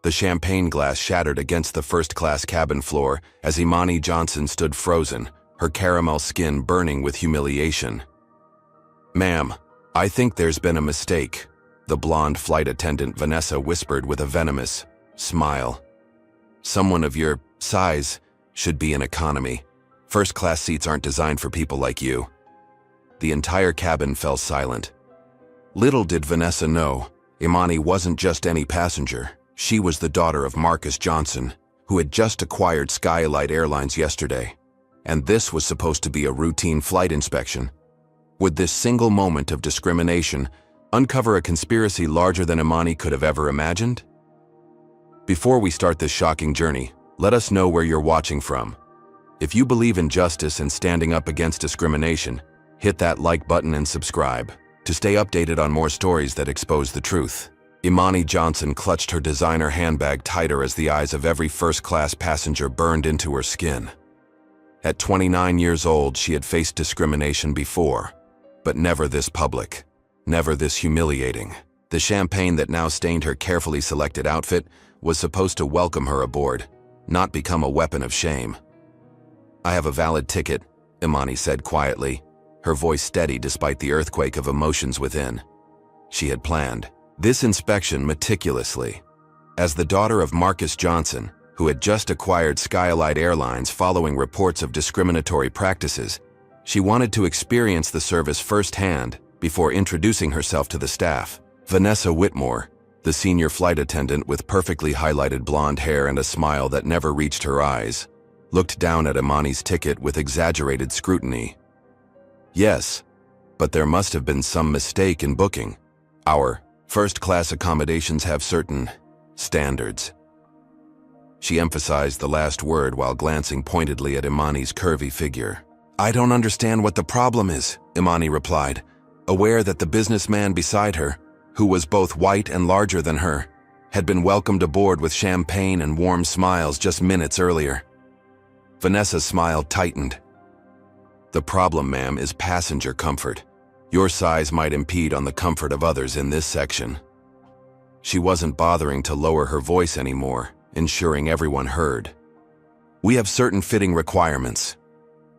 The champagne glass shattered against the first-class cabin floor as Imani Johnson stood frozen, her caramel skin burning with humiliation. "Ma'am, I think there's been a mistake," the blonde flight attendant Vanessa whispered with a venomous smile. "Someone of your size should be in economy. First-class seats aren't designed for people like you." The entire cabin fell silent. Little did Vanessa know, Imani wasn't just any passenger. She was the daughter of Marcus Johnson, who had just acquired Skylight Airlines yesterday. And this was supposed to be a routine flight inspection. Would this single moment of discrimination uncover a conspiracy larger than Imani could have ever imagined? Before we start this shocking journey, let us know where you're watching from. If you believe in justice and standing up against discrimination, hit that like button and subscribe to stay updated on more stories that expose the truth. Imani Johnson clutched her designer handbag tighter as the eyes of every first-class passenger burned into her skin. At 29 years old, she had faced discrimination before, but never this public, never this humiliating. The champagne that now stained her carefully selected outfit was supposed to welcome her aboard, not become a weapon of shame. "I have a valid ticket," Imani said quietly, her voice steady despite the earthquake of emotions within. She had planned this inspection meticulously. As the daughter of Marcus Johnson, who had just acquired Skylight Airlines following reports of discriminatory practices, she wanted to experience the service firsthand before introducing herself to the staff. Vanessa Whitmore, the senior flight attendant with perfectly highlighted blonde hair and a smile that never reached her eyes, looked down at Imani's ticket with exaggerated scrutiny. "Yes, but there must have been some mistake in booking. Our first-class accommodations have certain standards." She emphasized the last word while glancing pointedly at Imani's curvy figure. "I don't understand what the problem is," Imani replied, aware that the businessman beside her, who was both white and larger than her, had been welcomed aboard with champagne and warm smiles just minutes earlier. Vanessa's smile tightened. "The problem, ma'am, is passenger comfort. Your size might impede on the comfort of others in this section." She wasn't bothering to lower her voice anymore, ensuring everyone heard. "We have certain fitting requirements."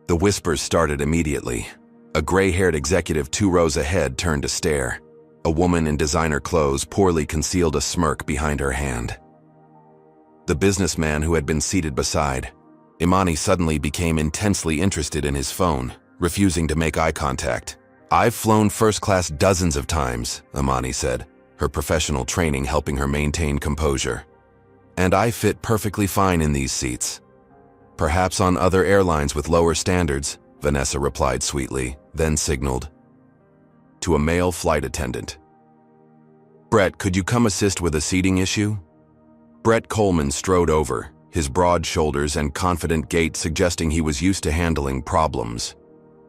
The whispers started immediately. A gray-haired executive 2 rows ahead turned to stare. A woman in designer clothes poorly concealed a smirk behind her hand. The businessman who had been seated beside Imani suddenly became intensely interested in his phone, refusing to make eye contact. "I've flown first class dozens of times," Imani said, her professional training helping her maintain composure. "And I fit perfectly fine in these seats." "Perhaps on other airlines with lower standards," Vanessa replied sweetly, then signaled to a male flight attendant. "Brett, could you come assist with a seating issue?" Brett Coleman strode over, his broad shoulders and confident gait suggesting he was used to handling problems.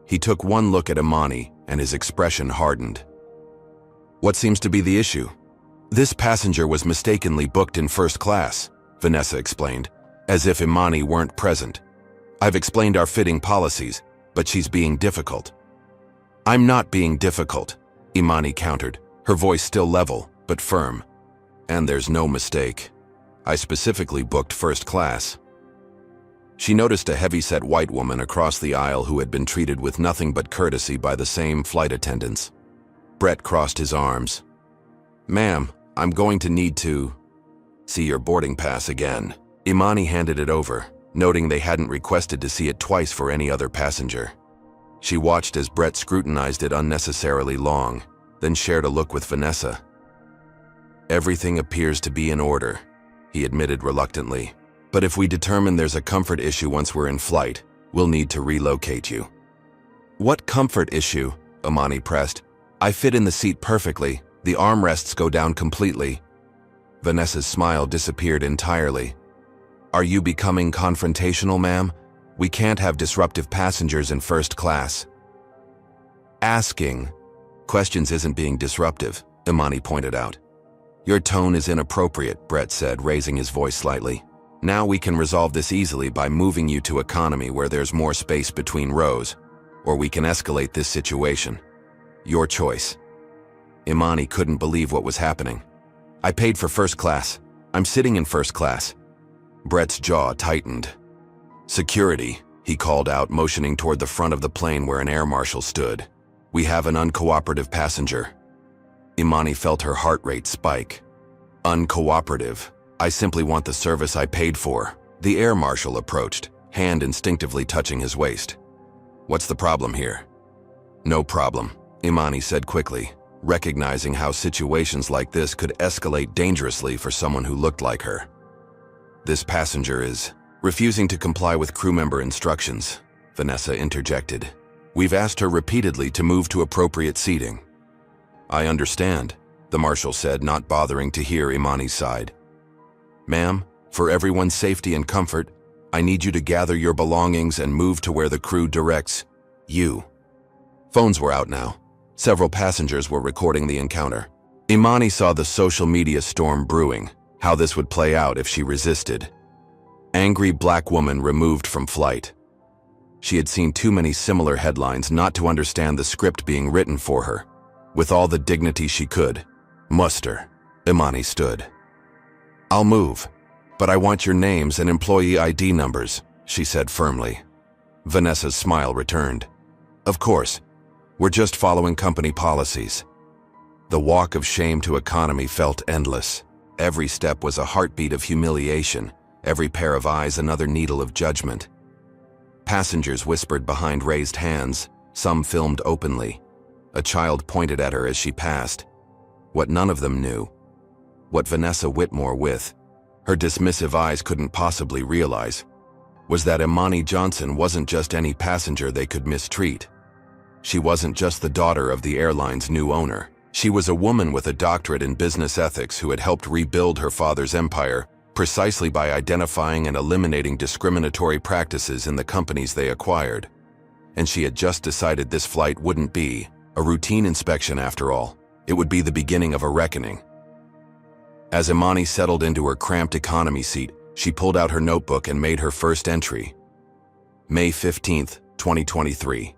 He took one look at Imani, and his expression hardened. "What seems to be the issue?" "This passenger was mistakenly booked in first class," Vanessa explained, as if Imani weren't present. "I've explained our fitting policies, but she's being difficult." "I'm not being difficult," Imani countered, her voice still level, but firm. "And there's no mistake. I specifically booked first class." She noticed a heavy-set white woman across the aisle who had been treated with nothing but courtesy by the same flight attendants. Brett crossed his arms. "Ma'am, I'm going to need to see your boarding pass again." Imani handed it over, noting they hadn't requested to see it twice for any other passenger. She watched as Brett scrutinized it unnecessarily long, then shared a look with Vanessa. "Everything appears to be in order," he admitted reluctantly. "But if we determine there's a comfort issue once we're in flight, we'll need to relocate you." "What comfort issue?" Imani pressed. "I fit in the seat perfectly. The armrests go down completely." Vanessa's smile disappeared entirely. "Are you becoming confrontational, ma'am? We can't have disruptive passengers in first class." "Asking questions isn't being disruptive," Imani pointed out. "Your tone is inappropriate," Brett said, raising his voice slightly. "Now we can resolve this easily by moving you to economy where there's more space between rows, or we can escalate this situation. Your choice." Imani couldn't believe what was happening. "I paid for first class. I'm sitting in first class. Brett's jaw tightened. Security, he called out, motioning toward the front of the plane where an air marshal stood. We have an uncooperative passenger. Imani felt her heart rate spike. Uncooperative. I simply want the service I paid for. The air marshal approached, hand instinctively touching his waist. What's the problem here? No problem, Imani said quickly, recognizing how situations like this could escalate dangerously for someone who looked like her. This passenger is refusing to comply with crew member instructions, Vanessa interjected. We've asked her repeatedly to move to appropriate seating. I understand, the marshal said, not bothering to hear Imani's side. Ma'am, for everyone's safety and comfort, I need you to gather your belongings and move to where the crew directs you. Phones were out now. Several passengers were recording the encounter. Imani saw the social media storm brewing, how this would play out if she resisted. Angry black woman removed from flight. She had seen too many similar headlines not to understand the script being written for her. With all the dignity she could muster, Imani stood. I'll move, but I want your names and employee ID numbers, she said firmly. Vanessa's smile returned. Of course, we're just following company policies. The walk of shame to economy felt endless. Every step was a heartbeat of humiliation, every pair of eyes another needle of judgment. Passengers whispered behind raised hands, some filmed openly. A child pointed at her as she passed. What none of them knew, what Vanessa Whitmore with her dismissive eyes couldn't possibly realize, was that Imani Johnson wasn't just any passenger they could mistreat. She wasn't just the daughter of the airline's new owner. She was a woman with a doctorate in business ethics who had helped rebuild her father's empire precisely by identifying and eliminating discriminatory practices in the companies they acquired. And she had just decided this flight wouldn't be a routine inspection after all. It would be the beginning of a reckoning. As Imani settled into her cramped economy seat, she pulled out her notebook and made her first entry. May 15th, 2023.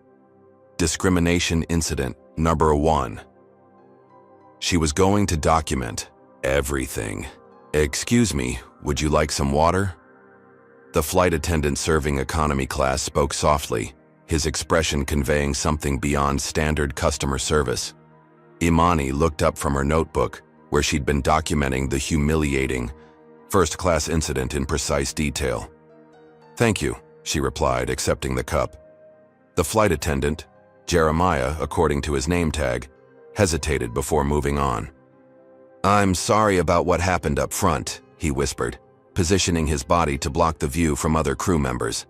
Discrimination Incident Number 1. She was going to document everything. Excuse me, would you like some water? The flight attendant serving economy class spoke softly, his expression conveying something beyond standard customer service. Imani looked up from her notebook, where she'd been documenting the humiliating first-class incident in precise detail. Thank you, she replied, accepting the cup. The flight attendant, Jeremiah, according to his name tag, hesitated before moving on. I'm sorry about what happened up front, he whispered, positioning his body to block the view from other crew members.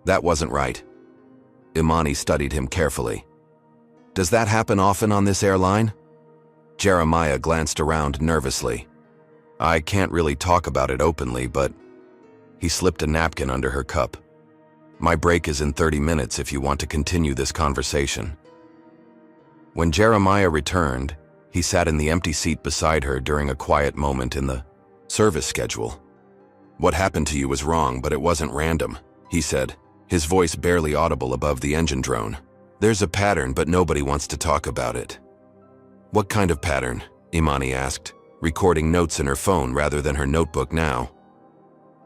That wasn't right. Imani studied him carefully. Does that happen often on this airline? Jeremiah glanced around nervously. I can't really talk about it openly, but... He slipped a napkin under her cup. My break is in 30 minutes if you want to continue this conversation. When Jeremiah returned, he sat in the empty seat beside her during a quiet moment in the service schedule. What happened to you was wrong, but it wasn't random, he said, his voice barely audible above the engine drone. There's a pattern, but nobody wants to talk about it. What kind of pattern? Imani asked, recording notes in her phone rather than her notebook now.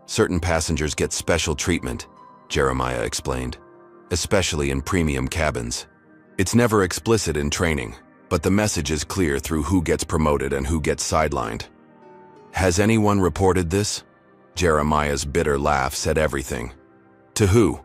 Certain passengers get special treatment, Jeremiah explained, especially in premium cabins. It's never explicit in training, but the message is clear through who gets promoted and who gets sidelined. Has anyone reported this? Jeremiah's bitter laugh said everything. To who?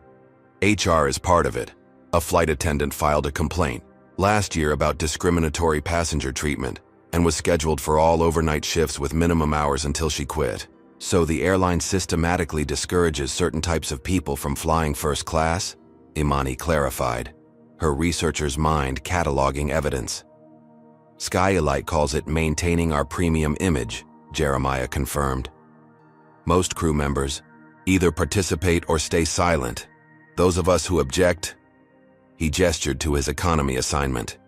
HR is part of it. A flight attendant filed a complaint last year about discriminatory passenger treatment and was scheduled for all overnight shifts with minimum hours until she quit. So the airline systematically discourages certain types of people from flying first class? Imani clarified, her researcher's mind cataloging evidence. Skylight calls it maintaining our premium image, Jeremiah confirmed. Most crew members either participate or stay silent. Those of us who object, he gestured to his economy assignment.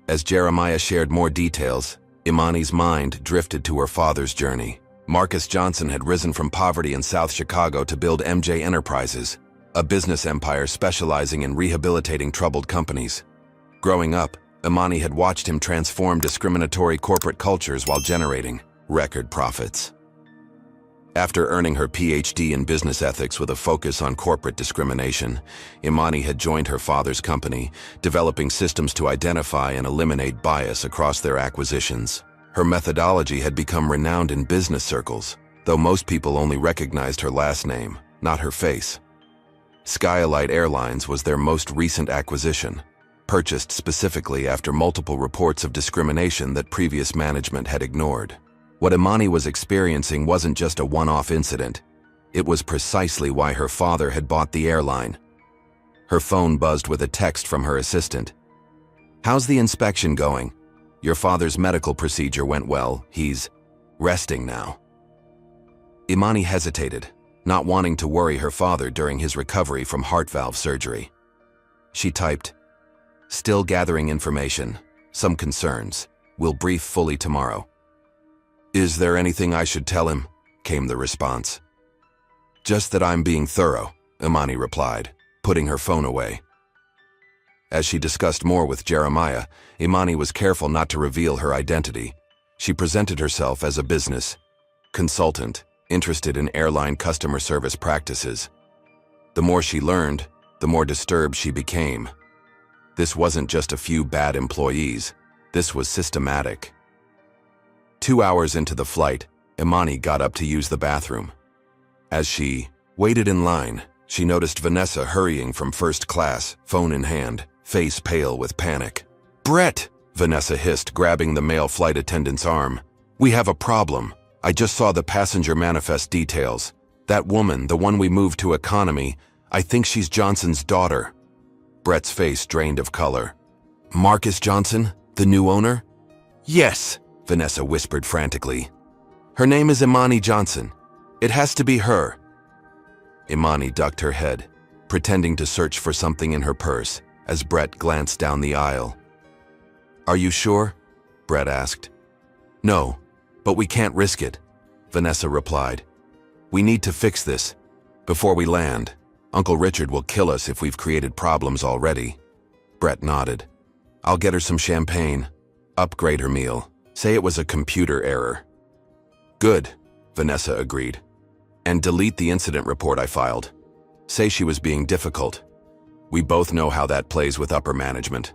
As Jeremiah shared more details, Imani's mind drifted to her father's journey. Marcus Johnson had risen from poverty in South Chicago to build MJ Enterprises, a business empire specializing in rehabilitating troubled companies. Growing up, Imani had watched him transform discriminatory corporate cultures while generating record profits. After earning her PhD in business ethics with a focus on corporate discrimination, Imani had joined her father's company, developing systems to identify and eliminate bias across their acquisitions. Her methodology had become renowned in business circles, though most people only recognized her last name, not her face. Skylight Airlines was their most recent acquisition, purchased specifically after multiple reports of discrimination that previous management had ignored. What Imani was experiencing wasn't just a one-off incident. It was precisely why her father had bought the airline. Her phone buzzed with a text from her assistant. "How's the inspection going? Your father's medical procedure went well. He's resting now." Imani hesitated, not wanting to worry her father during his recovery from heart valve surgery. She typed, "Still gathering information. Some concerns. We'll brief fully tomorrow." "Is there anything I should tell him?" came the response. "Just that I'm being thorough," Imani replied, putting her phone away. As she discussed more with Jeremiah, Imani was careful not to reveal her identity. She presented herself as a business consultant, interested in airline customer service practices. The more she learned, the more disturbed she became. This wasn't just a few bad employees. This was systematic. 2 hours into the flight, Imani got up to use the bathroom. As she waited in line, she noticed Vanessa hurrying from first class, phone in hand, face pale with panic. "Brett!" Vanessa hissed, grabbing the male flight attendant's arm. "We have a problem. I just saw the passenger manifest details. That woman, the one we moved to economy, I think she's Johnson's daughter." Brett's face drained of color. "Marcus Johnson, the new owner?" "Yes," Vanessa whispered frantically. "Her name is Imani Johnson. It has to be her." Imani ducked her head, pretending to search for something in her purse, as Brett glanced down the aisle. "Are you sure?" Brett asked. "No, but we can't risk it," Vanessa replied. "We need to fix this. Before we land, Uncle Richard will kill us if we've created problems already." Brett nodded. "I'll get her some champagne. Upgrade her meal. Say it was a computer error." "Good," Vanessa agreed. "And delete the incident report I filed. Say she was being difficult. We both know how that plays with upper management."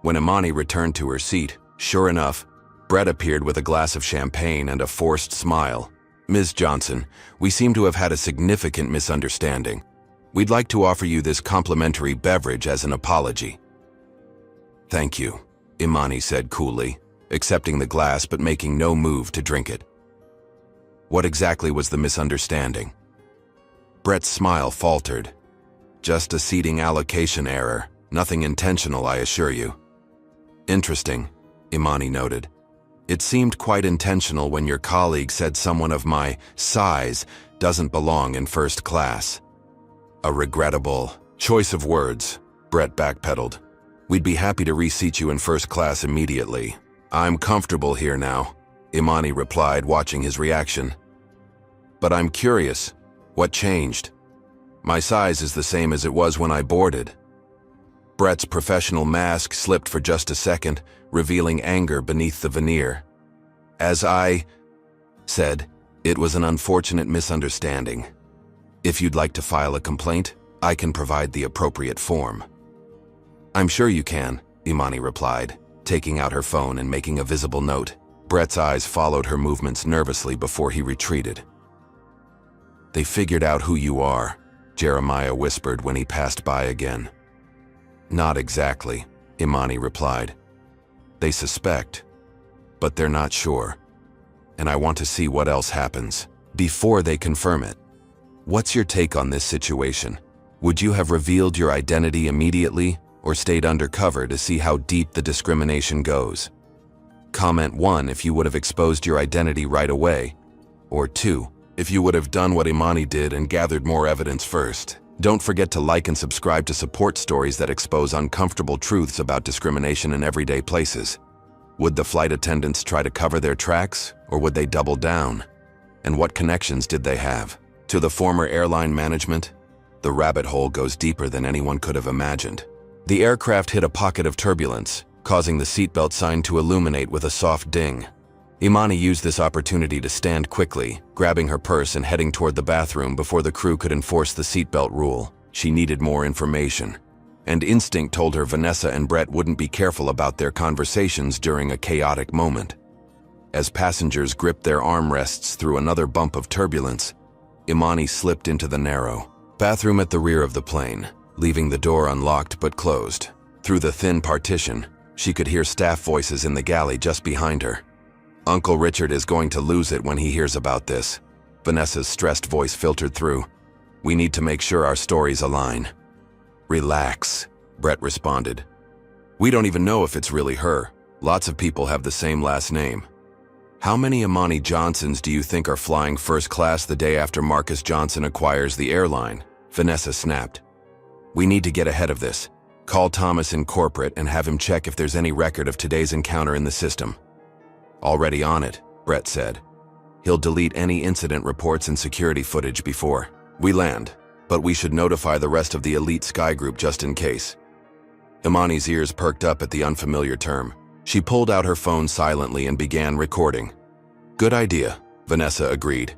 When Imani returned to her seat, sure enough, Brett appeared with a glass of champagne and a forced smile. "Ms. Johnson, we seem to have had a significant misunderstanding. We'd like to offer you this complimentary beverage as an apology." "Thank you," Imani said coolly, accepting the glass but making no move to drink it. What exactly was the misunderstanding? Brett's smile faltered. "Just a seating allocation error. Nothing intentional, I assure you." "Interesting," Imani noted. "It seemed quite intentional when your colleague said someone of my size doesn't belong in first class." "A regrettable choice of words," Brett backpedaled. "We'd be happy to reseat you in first class immediately." "I'm comfortable here now," Imani replied, watching his reaction. "But I'm curious, what changed? My size is the same as it was when I boarded." Brett's professional mask slipped for just a second, revealing anger beneath the veneer. "As I said, it was an unfortunate misunderstanding. If you'd like to file a complaint, I can provide the appropriate form." "I'm sure you can," Imani replied, taking out her phone and making a visible note. Brett's eyes followed her movements nervously before he retreated. "They figured out who you are," Jeremiah whispered when he passed by again. "Not exactly," Imani replied. "They suspect, but they're not sure. And I want to see what else happens before they confirm it." "What's your take on this situation? Would you have revealed your identity immediately or stayed undercover to see how deep the discrimination goes? Comment 1 if you would have exposed your identity right away, or 2 if you would have done what Imani did and gathered more evidence first. Don't forget to like and subscribe to support stories that expose uncomfortable truths about discrimination in everyday places. Would the flight attendants try to cover their tracks, or would they double down? And what connections did they have to the former airline management? The rabbit hole goes deeper than anyone could have imagined. The aircraft hit a pocket of turbulence, causing the seatbelt sign to illuminate with a soft ding. Imani used this opportunity to stand quickly, grabbing her purse and heading toward the bathroom before the crew could enforce the seatbelt rule. She needed more information. And instinct told her Vanessa and Brett wouldn't be careful about their conversations during a chaotic moment. As passengers gripped their armrests through another bump of turbulence, Imani slipped into the narrow bathroom at the rear of the plane, leaving the door unlocked but closed. Through the thin partition, she could hear staff voices in the galley just behind her. "Uncle Richard is going to lose it when he hears about this," Vanessa's stressed voice filtered through. "We need to make sure our stories align." "Relax," Brett responded. "We don't even know if it's really her. Lots of people have the same last name." "How many Imani Johnsons do you think are flying first class the day after Marcus Johnson acquires the airline?" Vanessa snapped. "We need to get ahead of this. Call Thomas in corporate and have him check if there's any record of today's encounter in the system." "Already on it," Brett said. "He'll delete any incident reports and security footage before we land, but we should notify the rest of the elite Sky Group just in case." Imani's ears perked up at the unfamiliar term. She pulled out her phone silently and began recording. "Good idea," Vanessa agreed.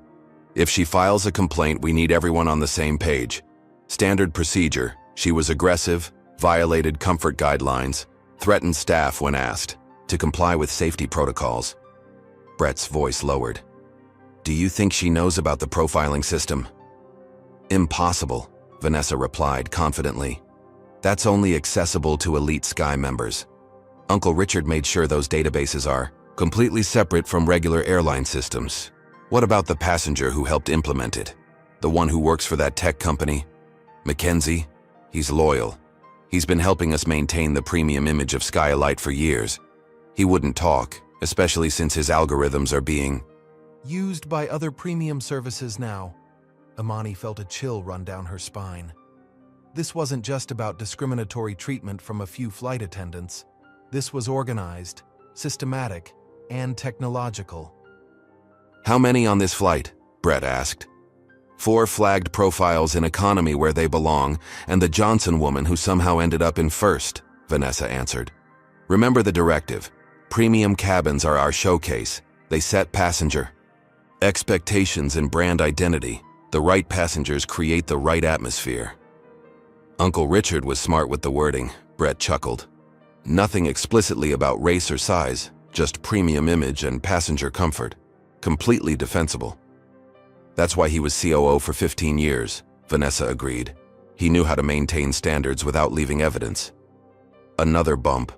"If she files a complaint, we need everyone on the same page. Standard procedure: she was aggressive, violated comfort guidelines, threatened staff when asked to comply with safety protocols." Brett's voice lowered. "Do you think she knows about the profiling system?" "Impossible," Vanessa replied confidently. "That's only accessible to elite Sky members. Uncle Richard made sure those databases are completely separate from regular airline systems." "What about the passenger who helped implement it? The one who works for that tech company? Mackenzie? He's loyal. He's been helping us maintain the premium image of Skylight for years. He wouldn't talk, especially since his algorithms are being used by other premium services now." Imani felt a chill run down her spine. This wasn't just about discriminatory treatment from a few flight attendants. This was organized, systematic, and technological. "How many on this flight?" Brett asked. "4 flagged profiles in economy where they belong, and the Johnson woman who somehow ended up in first," Vanessa answered. "Remember the directive. Premium cabins are our showcase. They set passenger expectations and brand identity. The right passengers create the right atmosphere." Uncle Richard was smart with the wording, Brett chuckled. "Nothing explicitly about race or size, just premium image and passenger comfort. Completely defensible." "That's why he was COO for 15 years, Vanessa agreed. "He knew how to maintain standards without leaving evidence." Another bump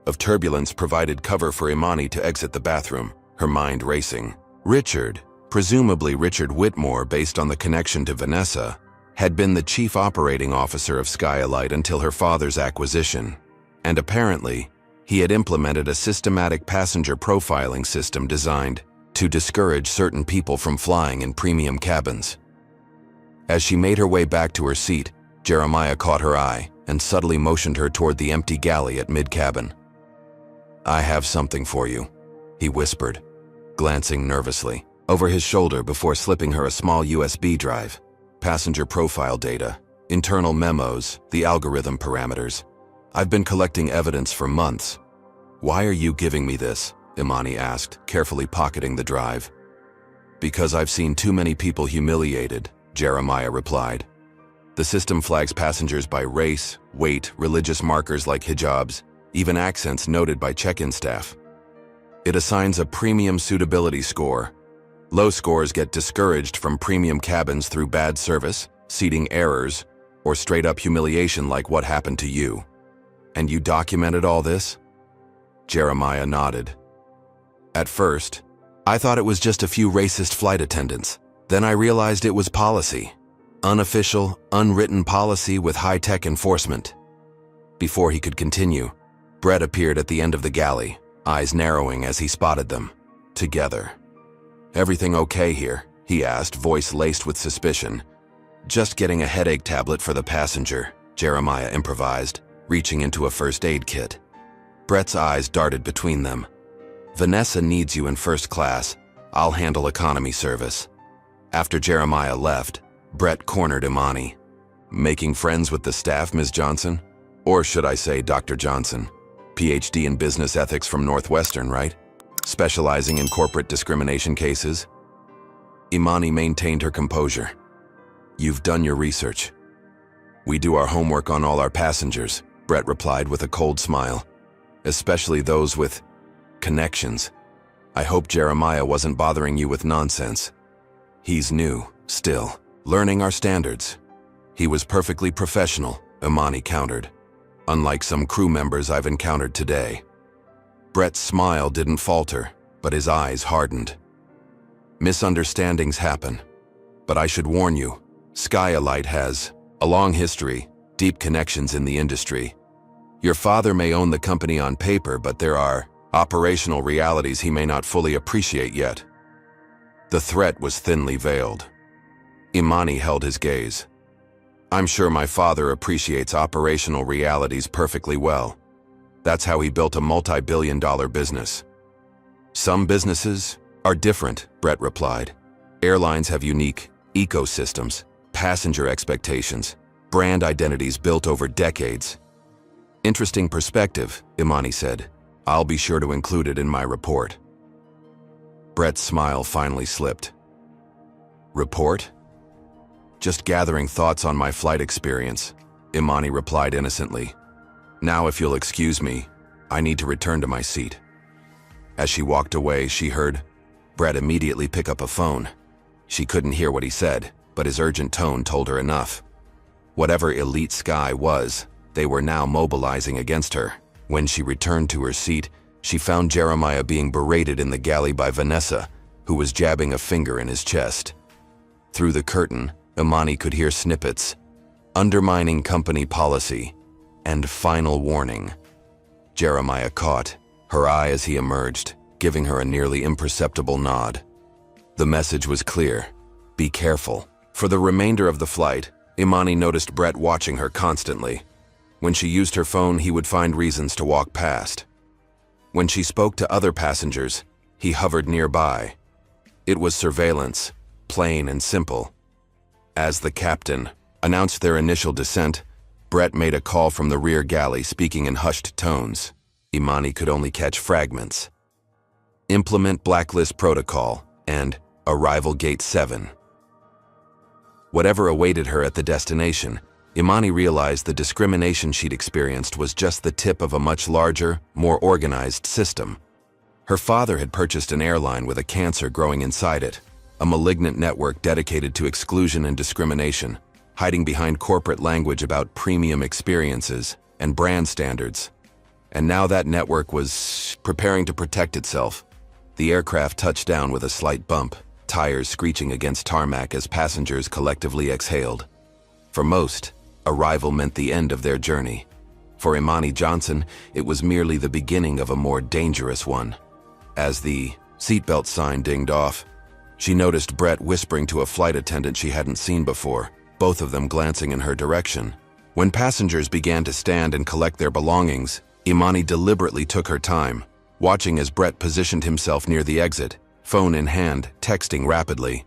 of turbulence provided cover for Imani to exit the bathroom, her mind racing. Richard, presumably Richard Whitmore based on the connection to Vanessa, had been the chief operating officer of Skylight until her father's acquisition. And apparently, he had implemented a systematic passenger profiling system designed to discourage certain people from flying in premium cabins. As she made her way back to her seat, Jeremiah caught her eye and subtly motioned her toward the empty galley at mid-cabin. "I have something for you," he whispered, glancing nervously over his shoulder before slipping her a small USB drive. "Passenger profile data, internal memos, the algorithm parameters. I've been collecting evidence for months." "Why are you giving me this?" Imani asked, carefully pocketing the drive. "Because I've seen too many people humiliated," Jeremiah replied. "The system flags passengers by race, weight, religious markers like hijabs, even accents noted by check-in staff. It assigns a premium suitability score. Low scores get discouraged from premium cabins through bad service, seating errors, or straight-up humiliation like what happened to you. And you documented all this?" Jeremiah nodded. "At first, I thought it was just a few racist flight attendants. Then I realized it was policy. Unofficial, unwritten policy with high-tech enforcement." Before he could continue, Brett appeared at the end of the galley, eyes narrowing as he spotted them. Together. "Everything okay here?" he asked, voice laced with suspicion. "Just getting a headache tablet for the passenger," Jeremiah improvised, reaching into a first aid kit. Brett's eyes darted between them. "Vanessa needs you in first class. I'll handle economy service." After Jeremiah left, Brett cornered Imani. "Making friends with the staff, Ms. Johnson? Or should I say Dr. Johnson? PhD in business ethics from Northwestern, right?" specializing in corporate discrimination cases. Imani maintained her composure. You've done your research. We do our homework on all our passengers, Brett replied with a cold smile. Especially those with connections. I hope Jeremiah wasn't bothering you with nonsense. He's new, still, learning our standards. He was perfectly professional, Imani countered, unlike some crew members I've encountered today. Brett's smile didn't falter, but his eyes hardened. Misunderstandings happen, but I should warn you, Skylight has a long history, deep connections in the industry. Your father may own the company on paper, but there are operational realities he may not fully appreciate yet. The threat was thinly veiled. Imani held his gaze. I'm sure my father appreciates operational realities perfectly well. That's how he built a multi-billion-dollar business. Some businesses are different, Brett replied. Airlines have unique ecosystems, passenger expectations, brand identities built over decades. Interesting perspective, Imani said. I'll be sure to include it in my report. Brett's smile finally slipped. Report? Just gathering thoughts on my flight experience, Imani replied innocently. Now, if you'll excuse me, I need to return to my seat. As she walked away, she heard Brett immediately pick up a phone. She couldn't hear what he said, but his urgent tone told her enough. Whatever Elite Sky was, they were now mobilizing against her. When she returned to her seat, she found Jeremiah being berated in the galley by Vanessa, who was jabbing a finger in his chest. Through the curtain, Imani could hear snippets, undermining company policy, and final warning. Jeremiah caught her eye as he emerged, giving her a nearly imperceptible nod. The message was clear. Be careful. For the remainder of the flight, Imani noticed Brett watching her constantly. When she used her phone, he would find reasons to walk past. When she spoke to other passengers, he hovered nearby. It was surveillance, plain and simple. As the captain announced their initial descent, Brett made a call from the rear galley, speaking in hushed tones. Imani could only catch fragments. Implement blacklist protocol and arrival gate 7. Whatever awaited her at the destination, Imani realized the discrimination she'd experienced was just the tip of a much larger, more organized system. Her father had purchased an airline with a cancer growing inside it, a malignant network dedicated to exclusion and discrimination, hiding behind corporate language about premium experiences and brand standards. And now that network was preparing to protect itself. The aircraft touched down with a slight bump, tires screeching against tarmac as passengers collectively exhaled. For most, arrival meant the end of their journey. For Imani Johnson, it was merely the beginning of a more dangerous one. As the seatbelt sign dinged off, she noticed Brett whispering to a flight attendant she hadn't seen before, both of them glancing in her direction. When passengers began to stand and collect their belongings, Imani deliberately took her time, watching as Brett positioned himself near the exit, phone in hand, texting rapidly.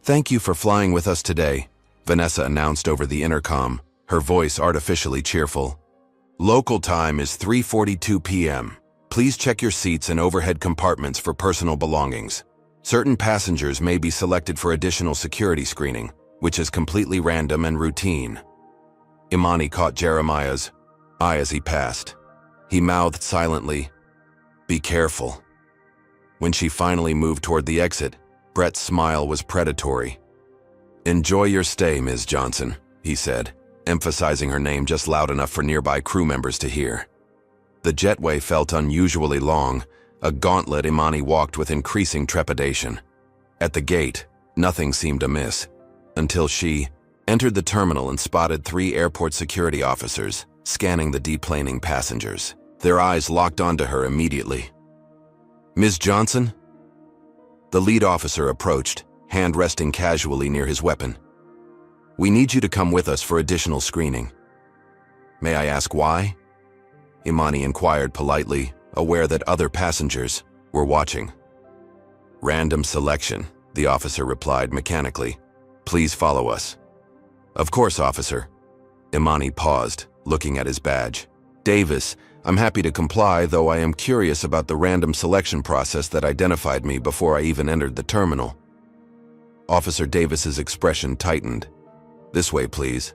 "Thank you for flying with us today," Vanessa announced over the intercom, her voice artificially cheerful. "Local time is 3:42 p.m. Please check your seats and overhead compartments for personal belongings. Certain passengers may be selected for additional security screening, which is completely random and routine." Imani caught Jeremiah's eye as he passed. He mouthed silently, "Be careful." When she finally moved toward the exit, Brett's smile was predatory. "Enjoy your stay, Ms. Johnson," he said, emphasizing her name just loud enough for nearby crew members to hear. The jetway felt unusually long, a gauntlet Imani walked with increasing trepidation. At the gate, nothing seemed amiss, until she entered the terminal and spotted 3 airport security officers scanning the deplaning passengers. Their eyes locked onto her immediately. "Ms. Johnson?" The lead officer approached, hand resting casually near his weapon. "We need you to come with us for additional screening." "May I ask why?" Imani inquired politely, aware that other passengers were watching. "Random selection," the officer replied mechanically. "Please follow us." "Of course, officer." Imani paused, looking at his badge. Davis, I'm happy to comply, though I am curious about the random selection process that identified me before I even entered the terminal. Officer Davis's expression tightened. This way, please.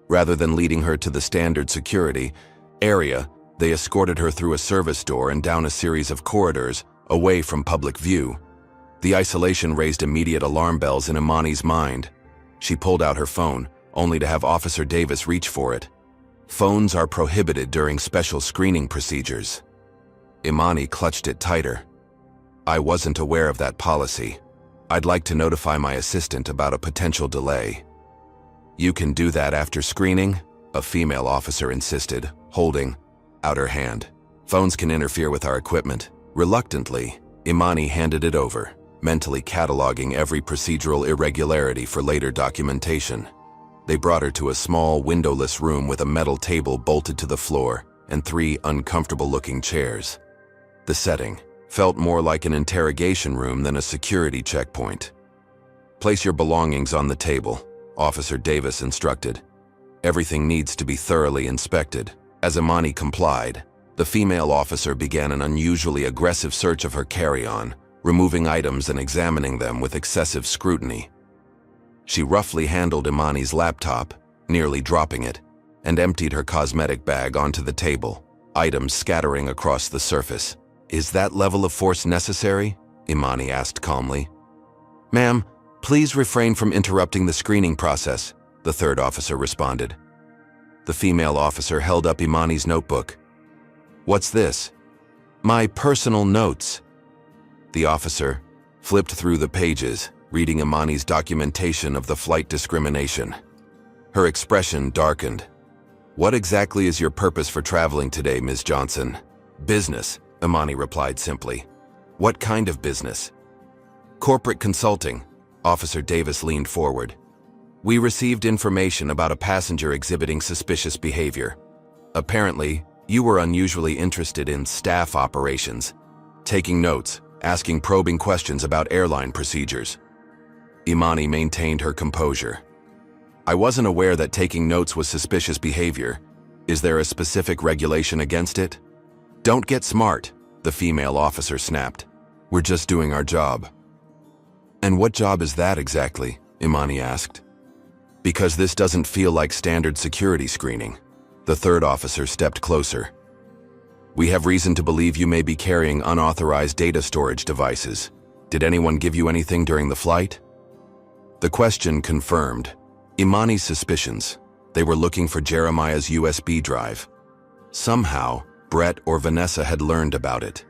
Rather than leading her to the standard security area, they escorted her through a service door and down a series of corridors, away from public view. The isolation raised immediate alarm bells in Imani's mind. She pulled out her phone, only to have Officer Davis reach for it. Phones are prohibited during special screening procedures. Imani clutched it tighter. I wasn't aware of that policy. I'd like to notify my assistant about a potential delay. You can do that after screening, a female officer insisted, holding out her hand. Phones can interfere with our equipment. Reluctantly, Imani handed it over, mentally cataloging every procedural irregularity for later documentation. They brought her to a small, windowless room with a metal table bolted to the floor and 3 uncomfortable-looking chairs. The setting felt more like an interrogation room than a security checkpoint. Place your belongings on the table, Officer Davis instructed. Everything needs to be thoroughly inspected. As Imani complied, the female officer began an unusually aggressive search of her carry-on, removing items and examining them with excessive scrutiny. She roughly handled Imani's laptop, nearly dropping it, and emptied her cosmetic bag onto the table, items scattering across the surface. Is that level of force necessary? Imani asked calmly. Ma'am, please refrain from interrupting the screening process, the third officer responded. The female officer held up Imani's notebook. What's this? My personal notes. The officer flipped through the pages, reading Imani's documentation of the flight discrimination. Her expression darkened. What exactly is your purpose for traveling today, Ms. Johnson? Business, Imani replied simply. What kind of business? Corporate consulting. Officer Davis leaned forward. We received information about a passenger exhibiting suspicious behavior. Apparently, you were unusually interested in staff operations, taking notes, asking probing questions about airline procedures. Imani maintained her composure. I wasn't aware that taking notes was suspicious behavior. Is there a specific regulation against it? Don't get smart, the female officer snapped. We're just doing our job. And what job is that exactly? Imani asked. Because this doesn't feel like standard security screening. The third officer stepped closer. We have reason to believe you may be carrying unauthorized data storage devices. Did anyone give you anything during the flight? The question confirmed Imani's suspicions. They were looking for Jeremiah's USB drive. Somehow, Brett or Vanessa had learned about it.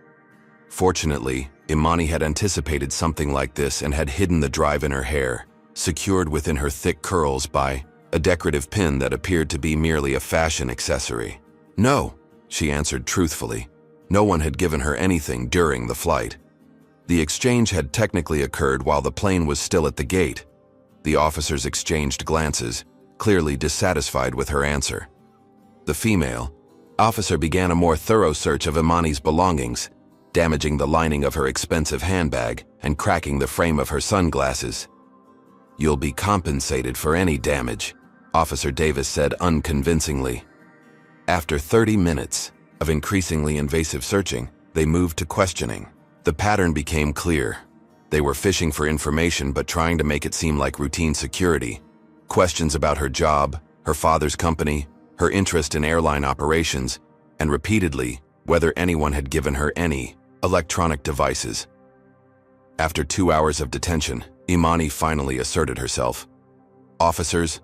Fortunately, Imani had anticipated something like this and had hidden the drive in her hair, secured within her thick curls by a decorative pin that appeared to be merely a fashion accessory. No, she answered truthfully. No one had given her anything during the flight. The exchange had technically occurred while the plane was still at the gate. The officers exchanged glances, clearly dissatisfied with her answer. The female officer began a more thorough search of Imani's belongings, damaging the lining of her expensive handbag and cracking the frame of her sunglasses. You'll be compensated for any damage, Officer Davis said unconvincingly. After 30 minutes of increasingly invasive searching, they moved to questioning. The pattern became clear. They were fishing for information but trying to make it seem like routine security. Questions about her job, her father's company, her interest in airline operations, and repeatedly, whether anyone had given her any electronic devices. After 2 hours of detention, Imani finally asserted herself. Officers,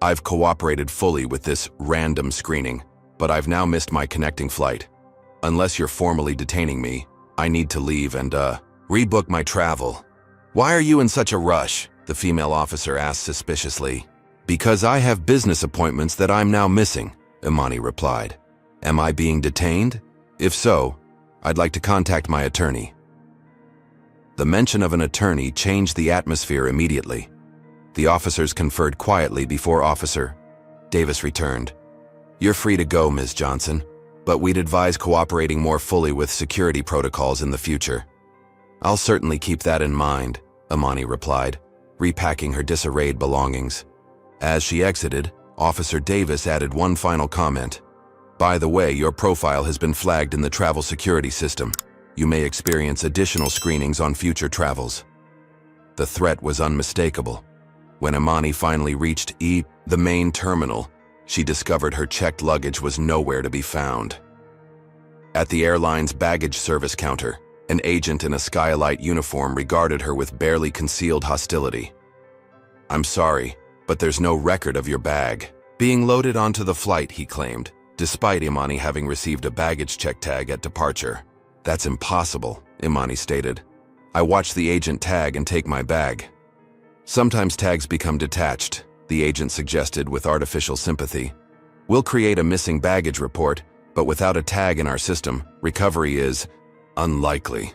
I've cooperated fully with this random screening, but I've now missed my connecting flight. Unless you're formally detaining me, I need to leave and, rebook my travel. Why are you in such a rush? The female officer asked suspiciously. Because I have business appointments that I'm now missing, Imani replied. Am I being detained? If so, I'd like to contact my attorney. The mention of an attorney changed the atmosphere immediately. The officers conferred quietly before Officer Davis returned. You're free to go, Ms. Johnson, but we'd advise cooperating more fully with security protocols in the future. I'll certainly keep that in mind, Imani replied, repacking her disarrayed belongings. As she exited, Officer Davis added one final comment. By the way, your profile has been flagged in the travel security system. You may experience additional screenings on future travels. The threat was unmistakable. When Imani finally reached the main terminal, she discovered her checked luggage was nowhere to be found. At the airline's baggage service counter, an agent in a skylight uniform regarded her with barely concealed hostility. "I'm sorry, but there's no record of your bag being loaded onto the flight," he claimed, despite Imani having received a baggage check tag at departure. "That's impossible," Imani stated. "I watched the agent tag and take my bag." "Sometimes tags become detached," the agent suggested with artificial sympathy. "We'll create a missing baggage report, but without a tag in our system, recovery is unlikely."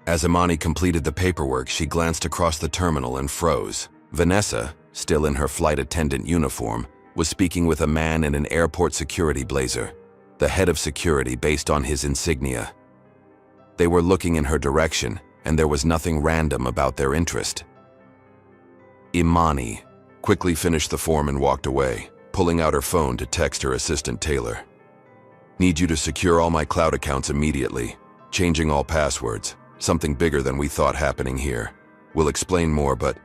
As Imani completed the paperwork, she glanced across the terminal and froze. Vanessa, still in her flight attendant uniform, was speaking with a man in an airport security blazer, the head of security based on his insignia. They were looking in her direction, and there was nothing random about their interest. Imani quickly finished the form and walked away, pulling out her phone to text her assistant Taylor. "Need you to secure all my cloud accounts immediately. Changing all passwords. Something bigger than we thought happening here. We'll explain more, but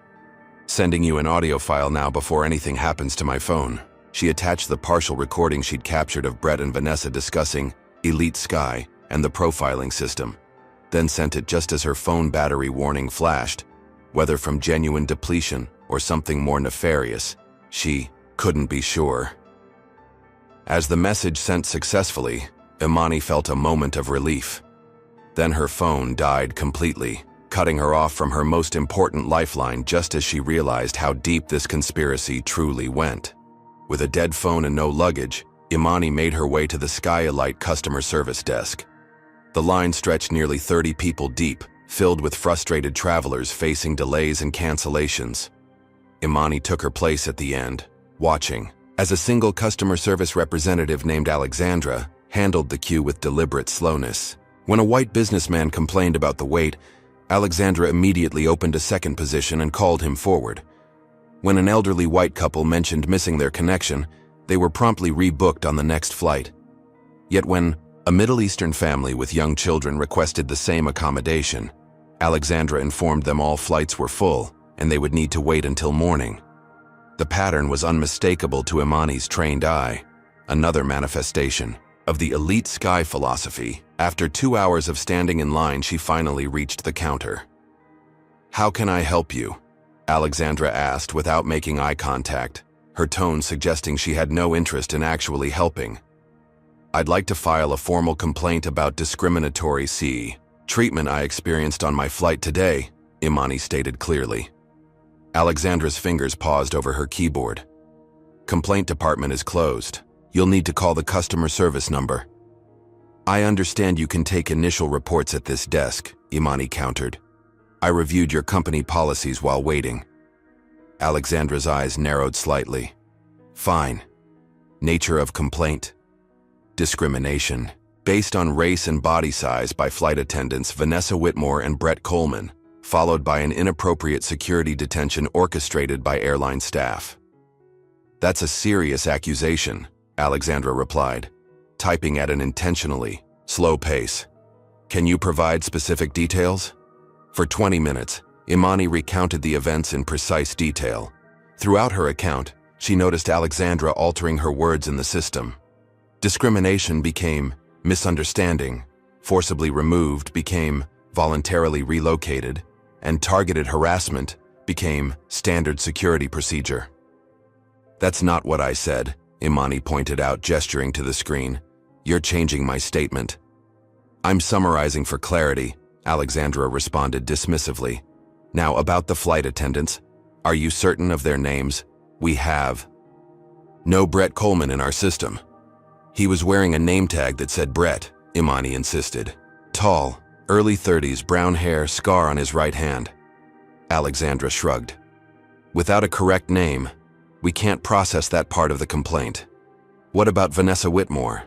sending you an audio file now before anything happens to my phone." She attached the partial recording she'd captured of Brett and Vanessa discussing Elite Sky and the profiling system, then sent it just as her phone battery warning flashed. Whether from genuine depletion or something more nefarious, she couldn't be sure. As the message sent successfully, Imani felt a moment of relief. Then her phone died completely, cutting her off from her most important lifeline just as she realized how deep this conspiracy truly went. With a dead phone and no luggage, Imani made her way to the Skylight customer service desk. The line stretched nearly 30 people deep, filled with frustrated travelers facing delays and cancellations. Imani took her place at the end, watching, as a single customer service representative named Alexandra handled the queue with deliberate slowness. When a white businessman complained about the wait, Alexandra immediately opened a second position and called him forward. When an elderly white couple mentioned missing their connection, they were promptly rebooked on the next flight. Yet when a Middle Eastern family with young children requested the same accommodation, Alexandra informed them all flights were full and they would need to wait until morning. The pattern was unmistakable to Imani's trained eye, another manifestation of the Elite Sky philosophy. After 2 hours of standing in line, she finally reached the counter. "How can I help you?" Alexandra asked without making eye contact, her tone suggesting she had no interest in actually helping. "I'd like to file a formal complaint about discriminatory treatment I experienced on my flight today," Imani stated clearly. Alexandra's fingers paused over her keyboard. "Complaint department is closed. You'll need to call the customer service number." "I understand you can take initial reports at this desk," Imani countered. "I reviewed your company policies while waiting." Alexandra's eyes narrowed slightly. "Fine. Nature of complaint: discrimination based on race and body size by flight attendants Vanessa Whitmore and Brett Coleman, followed by an inappropriate security detention orchestrated by airline staff." "That's a serious accusation," Alexandra replied, typing at an intentionally slow pace. "Can you provide specific details?" For 20 minutes, Imani recounted the events in precise detail. Throughout her account, she noticed Alexandra altering her words in the system. Discrimination became misunderstanding, forcibly removed became voluntarily relocated, and targeted harassment became standard security procedure. "That's not what I said," Imani pointed out, gesturing to the screen. "You're changing my statement." "I'm summarizing for clarity," Alexandra responded dismissively. "Now, about the flight attendants, are you certain of their names? We have no Brett Coleman in our system." "He was wearing a name tag that said Brett," Imani insisted. "Tall, early 30s, brown hair, scar on his right hand." Alexandra shrugged. "Without a correct name, we can't process that part of the complaint." "What about Vanessa Whitmore?"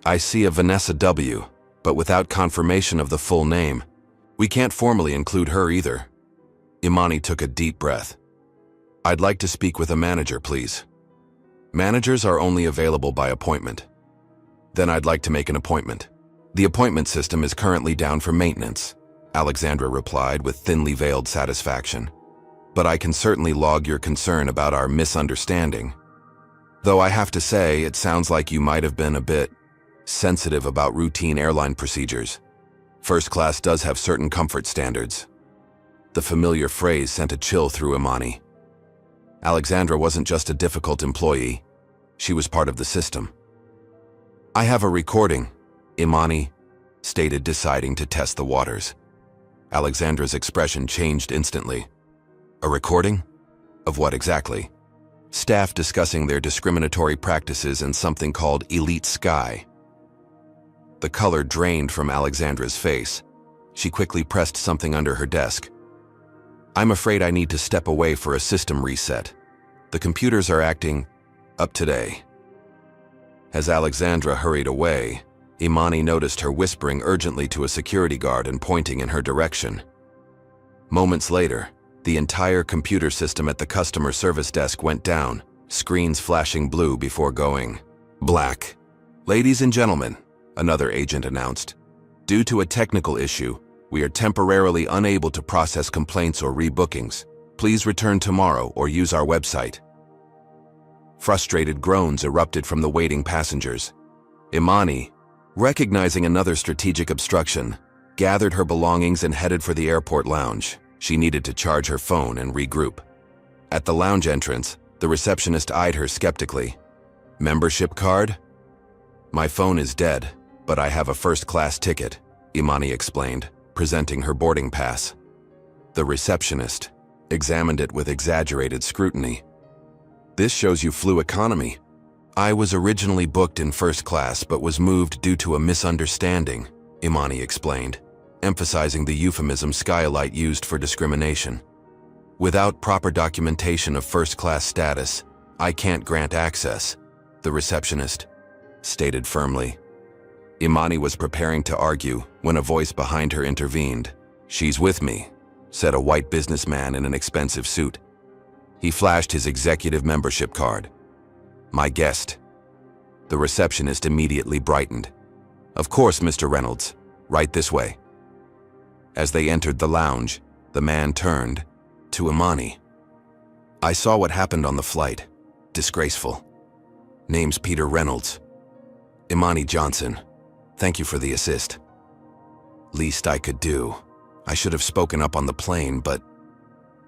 "I see a Vanessa W., but without confirmation of the full name. We can't formally include her either." Imani took a deep breath. "I'd like to speak with a manager, please." "Managers are only available by appointment." Then I'd like to make an appointment. The appointment system is currently down for maintenance, Alexandra replied with thinly veiled satisfaction. But I can certainly log your concern about our misunderstanding. Though I have to say, it sounds like you might have been a bit sensitive about routine airline procedures. First class does have certain comfort standards. The familiar phrase sent a chill through Imani. Alexandra wasn't just a difficult employee. She was part of the system. I have a recording, Imani stated, deciding to test the waters. Alexandra's expression changed instantly. A recording? Of what exactly? Staff discussing their discriminatory practices in something called Elite Sky. The color drained from Alexandra's face. She quickly pressed something under her desk. I'm afraid I need to step away for a system reset. The computers are acting up today. As Alexandra hurried away, Imani noticed her whispering urgently to a security guard and pointing in her direction. Moments later, the entire computer system at the customer service desk went down, screens flashing blue before going black. Ladies and gentlemen, another agent announced, due to a technical issue, we are temporarily unable to process complaints or rebookings. Please return tomorrow or use our website. Frustrated groans erupted from the waiting passengers. Imani, recognizing another strategic obstruction, gathered her belongings and headed for the airport lounge. She needed to charge her phone and regroup. At the lounge entrance, the receptionist eyed her skeptically. Membership card? My phone is dead, but I have a first-class ticket, Imani explained, presenting her boarding pass. The receptionist examined it with exaggerated scrutiny. This shows you flew economy. I was originally booked in first class but was moved due to a misunderstanding, Imani explained, emphasizing the euphemism Skylight used for discrimination. Without proper documentation of first-class status, I can't grant access, the receptionist stated firmly. Imani was preparing to argue when a voice behind her intervened. She's with me, said a white businessman in an expensive suit. He flashed his executive membership card. My guest. The receptionist immediately brightened. Of course, Mr. Reynolds. Right this way. As they entered the lounge, the man turned to Imani. I saw what happened on the flight. Disgraceful. Name's Peter Reynolds. Imani Johnson. Thank you for the assist. Least I could do. I should have spoken up on the plane, but...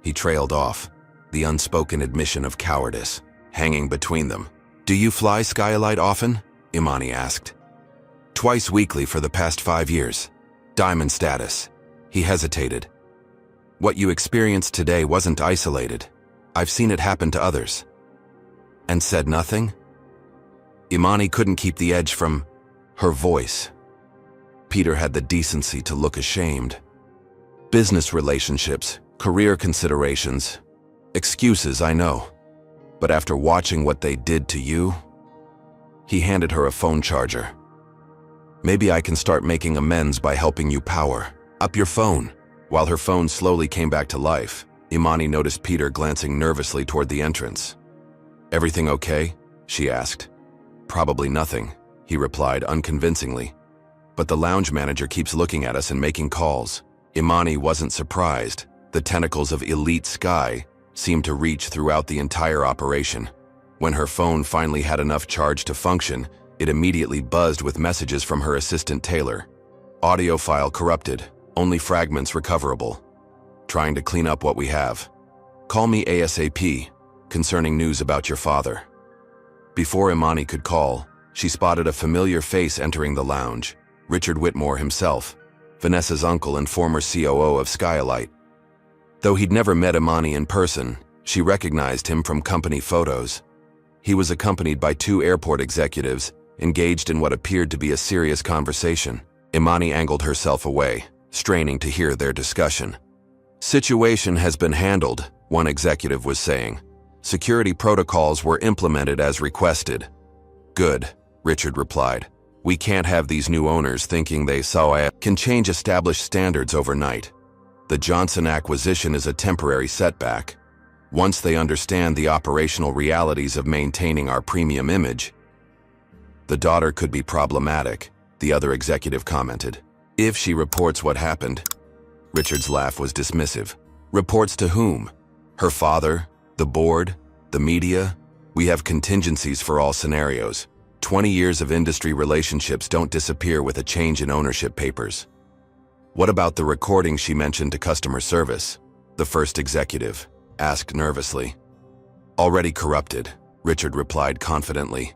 He trailed off, the unspoken admission of cowardice hanging between them. Do you fly Skylight often? Imani asked. Twice weekly for the past 5 years. Diamond status. He hesitated. What you experienced today wasn't isolated. I've seen it happen to others. And said nothing? Imani couldn't keep the edge from her voice. Peter had the decency to look ashamed. Business relationships, career considerations, excuses, I know. But after watching what they did to you... He handed her a phone charger. Maybe I can start making amends by helping you power up your phone. While her phone slowly came back to life, Imani noticed Peter glancing nervously toward the entrance. Everything okay? She asked. Probably nothing, he replied unconvincingly. But the lounge manager keeps looking at us and making calls. Imani wasn't surprised. The tentacles of Elite Sky seemed to reach throughout the entire operation. When her phone finally had enough charge to function, it immediately buzzed with messages from her assistant Taylor. Audio file corrupted, only fragments recoverable. Trying to clean up what we have. Call me ASAP, concerning news about your father. Before Imani could call, she spotted a familiar face entering the lounge. Richard Whitmore himself, Vanessa's uncle and former COO of Skylight. Though he'd never met Imani in person, she recognized him from company photos. He was accompanied by 2 airport executives, engaged in what appeared to be a serious conversation. Imani angled herself away, straining to hear their discussion. Situation has been handled, one executive was saying. Security protocols were implemented as requested. Good, Richard replied. We can't have these new owners thinking they can change established standards overnight. The Johnson acquisition is a temporary setback. Once they understand the operational realities of maintaining our premium image, The daughter could be problematic, the other executive commented. If she reports what happened. Richard's laugh was dismissive. Reports to whom? Her father? The board? The media? We have contingencies for all scenarios. 20 years of industry relationships don't disappear with a change in ownership papers. What about the recording she mentioned to customer service? The first executive asked nervously. Already corrupted, Richard replied confidently.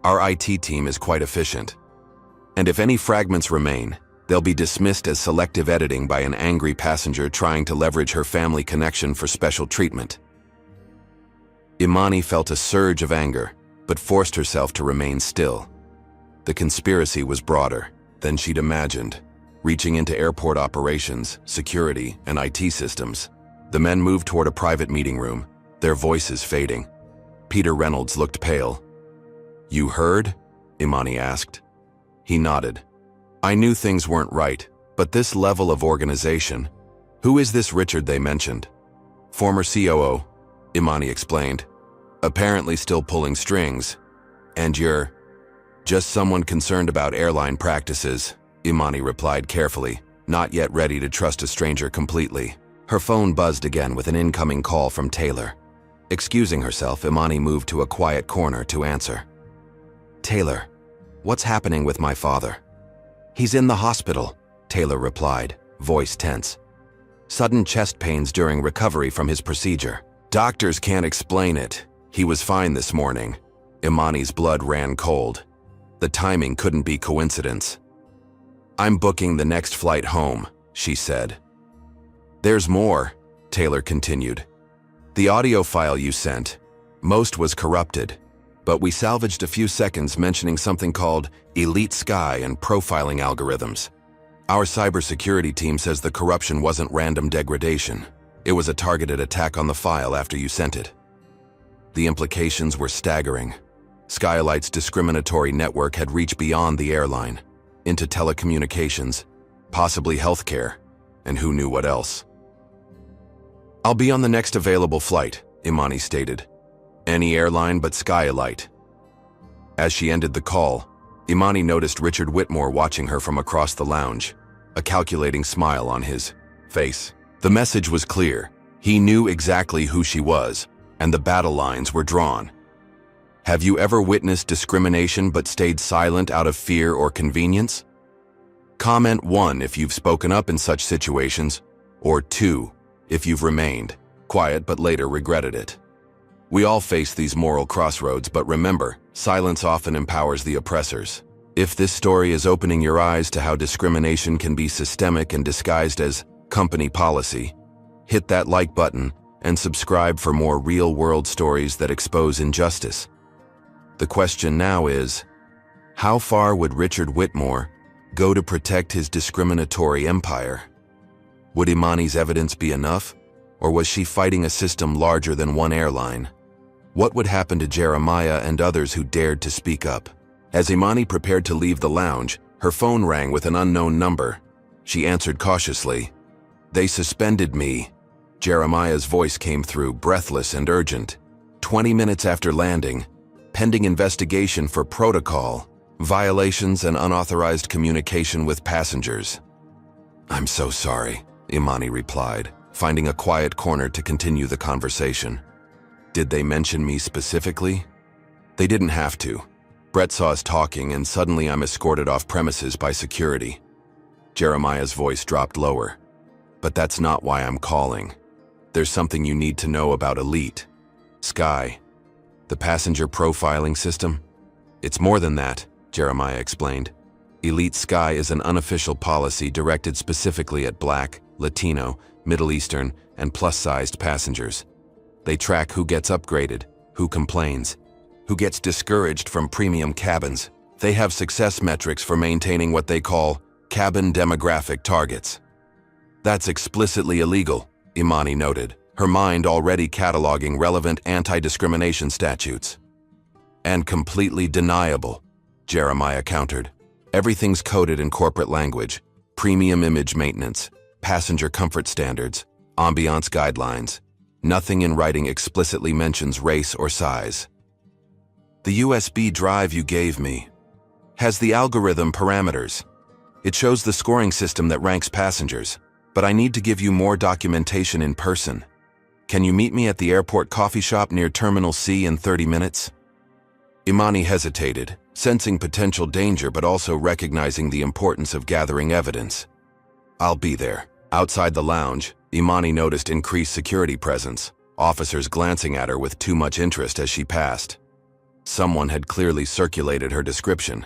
Our IT team is quite efficient. And if any fragments remain, they'll be dismissed as selective editing by an angry passenger trying to leverage her family connection for special treatment. Imani felt a surge of anger, but forced herself to remain still. The conspiracy was broader than she'd imagined, reaching into airport operations, security, and IT systems. The men moved toward a private meeting room, their voices fading. Peter Reynolds looked pale. You heard? Imani asked. He nodded. I knew things weren't right, but this level of organization. Who is this Richard they mentioned? Former COO, Imani explained. Apparently still pulling strings. And you're just someone concerned about airline practices, Imani replied carefully, not yet ready to trust a stranger completely. Her phone buzzed again with an incoming call from Taylor. Excusing herself, Imani moved to a quiet corner to answer. Taylor, what's happening with my father? He's in the hospital, Taylor replied, voice tense. Sudden chest pains during recovery from his procedure. Doctors can't explain it. He was fine this morning. Imani's blood ran cold. The timing couldn't be coincidence. I'm booking the next flight home, she said. There's more, Taylor continued. The audio file you sent, most was corrupted, but we salvaged a few seconds mentioning something called Elite Sky and profiling algorithms. Our cybersecurity team says the corruption wasn't random degradation. It was a targeted attack on the file after you sent it. The implications were staggering. Skylight's discriminatory network had reached beyond the airline, into telecommunications, possibly healthcare, and who knew what else. I'll be on the next available flight, Imani stated. Any airline but Skylight. As she ended the call, Imani noticed Richard Whitmore watching her from across the lounge, a calculating smile on his face. The message was clear. He knew exactly who she was, and the battle lines were drawn. Have you ever witnessed discrimination but stayed silent out of fear or convenience? Comment 1 if you've spoken up in such situations, or 2 if you've remained quiet but later regretted it. We all face these moral crossroads, but remember, silence often empowers the oppressors. If this story is opening your eyes to how discrimination can be systemic and disguised as company policy, hit that like button and subscribe for more real-world stories that expose injustice. The question now is, how far would Richard Whitmore go to protect his discriminatory empire? Would Imani's evidence be enough, or was she fighting a system larger than one airline? What would happen to Jeremiah and others who dared to speak up? As Imani prepared to leave the lounge, her phone rang with an unknown number. She answered cautiously. They suspended me. Jeremiah's voice came through, breathless and urgent. 20 minutes after landing, pending investigation for protocol, violations and unauthorized communication with passengers. I'm so sorry, Imani replied, finding a quiet corner to continue the conversation. Did they mention me specifically? They didn't have to. Brett saw us talking and suddenly I'm escorted off premises by security. Jeremiah's voice dropped lower. But that's not why I'm calling. There's something you need to know about Elite Sky, the passenger profiling system. It's more than that, Jeremiah explained. Elite Sky is an unofficial policy directed specifically at Black, Latino, Middle Eastern, and plus-sized passengers. They track who gets upgraded, who complains, who gets discouraged from premium cabins. They have success metrics for maintaining what they call cabin demographic targets. That's explicitly illegal, Imani noted, her mind already cataloging relevant anti-discrimination statutes. And completely deniable, Jeremiah countered. Everything's coded in corporate language, premium image maintenance, passenger comfort standards, ambiance guidelines. Nothing in writing explicitly mentions race or size. The USB drive you gave me has the algorithm parameters. It shows the scoring system that ranks passengers, but I need to give you more documentation in person. Can you meet me at the airport coffee shop near Terminal C in 30 minutes? Imani hesitated, sensing potential danger but also recognizing the importance of gathering evidence. I'll be there. Outside the lounge, Imani noticed increased security presence, officers glancing at her with too much interest as she passed. Someone had clearly circulated her description.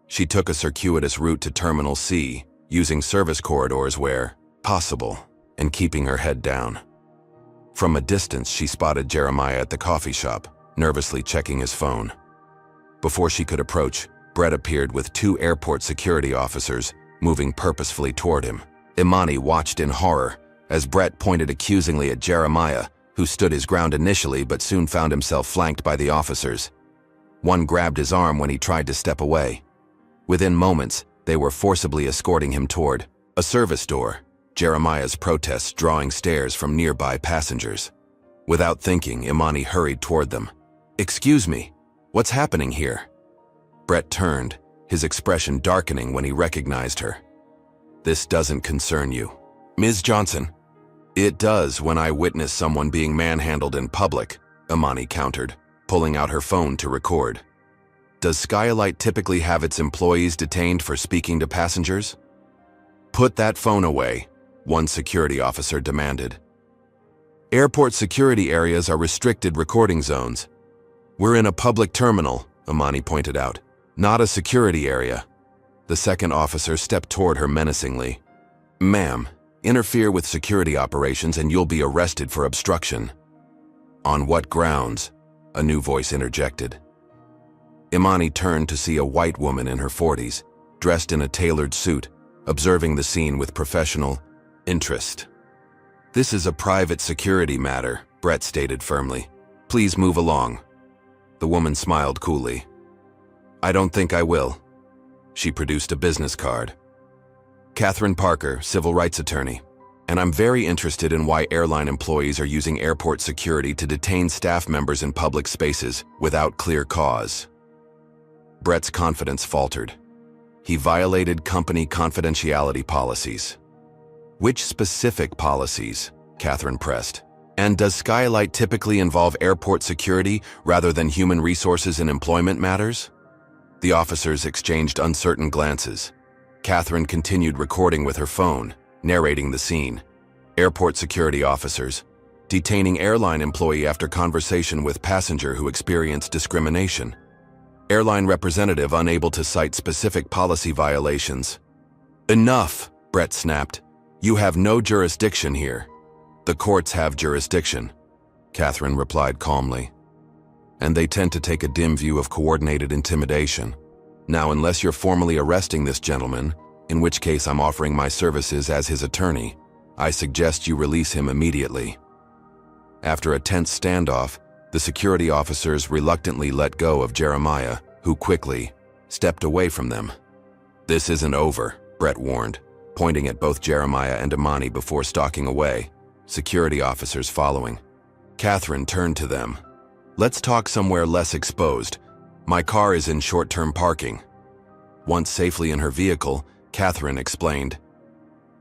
She took a circuitous route to Terminal C, using service corridors where possible, and keeping her head down. From a distance, she spotted Jeremiah at the coffee shop, nervously checking his phone. Before she could approach, Brett appeared with 2 airport security officers, moving purposefully toward him. Imani watched in horror as Brett pointed accusingly at Jeremiah, who stood his ground initially but soon found himself flanked by the officers. One grabbed his arm when he tried to step away. Within moments, they were forcibly escorting him toward a service door, Jeremiah's protests drawing stares from nearby passengers. Without thinking, Imani hurried toward them. "Excuse me, what's happening here?" Brett turned, his expression darkening when he recognized her. "This doesn't concern you, Ms. Johnson." "It does when I witness someone being manhandled in public," Imani countered, pulling out her phone to record. "Does Skylight typically have its employees detained for speaking to passengers?" "Put that phone away," one security officer demanded. "Airport security areas are restricted recording zones. We're in a public terminal," Imani pointed out, "not a security area." The second officer stepped toward her menacingly. "Ma'am, interfere with security operations and you'll be arrested for obstruction." "On what grounds?" a new voice interjected. Imani turned to see a white woman in her 40s, dressed in a tailored suit, observing the scene with professional interest. "This is a private security matter," Brett stated firmly. "Please move along." The woman smiled coolly. "I don't think I will." She produced a business card. "Catherine Parker, civil rights attorney, and I'm very interested in why airline employees are using airport security to detain staff members in public spaces without clear cause." Brett's confidence faltered. He violated company confidentiality policies. "Which specific policies?" Catherine pressed. "And does Skylight typically involve airport security rather than human resources and employment matters?" The officers exchanged uncertain glances. Catherine continued recording with her phone, narrating the scene. Airport security officers detaining airline employee after conversation with passenger who experienced discrimination. Airline representative unable to cite specific policy violations. "Enough," Brett snapped. "You have no jurisdiction here." "The courts have jurisdiction," Catherine replied calmly. "And they tend to take a dim view of coordinated intimidation. Now, unless you're formally arresting this gentleman, in which case I'm offering my services as his attorney, I suggest you release him immediately." After a tense standoff, the security officers reluctantly let go of Jeremiah, who quickly stepped away from them. "This isn't over," Brett warned, pointing at both Jeremiah and Imani before stalking away, security officers following. Catherine turned to them. "Let's talk somewhere less exposed. My car is in short-term parking." Once safely in her vehicle, Catherine explained,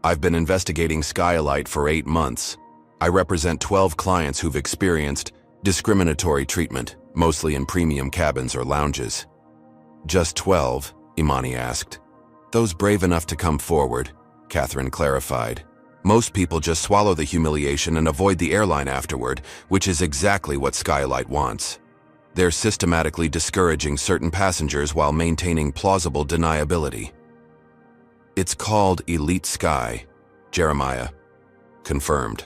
"I've been investigating Skylight for 8 months. I represent 12 clients who've experienced discriminatory treatment, mostly in premium cabins or lounges." "Just 12?" Imani asked. "Those brave enough to come forward," Catherine clarified. "Most people just swallow the humiliation and avoid the airline afterward, which is exactly what Skylight wants. They're systematically discouraging certain passengers while maintaining plausible deniability." "It's called Elite Sky," Jeremiah confirmed.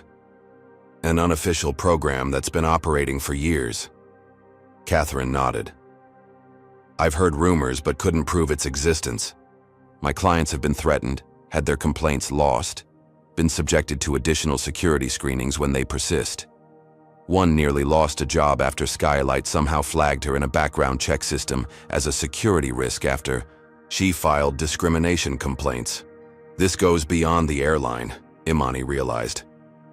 "An unofficial program that's been operating for years." Catherine nodded. "I've heard rumors but couldn't prove its existence. My clients have been threatened, had their complaints lost, been subjected to additional security screenings when they persist. One nearly lost a job after Skylight somehow flagged her in a background check system as a security risk after she filed discrimination complaints. This goes beyond the airline," Imani realized.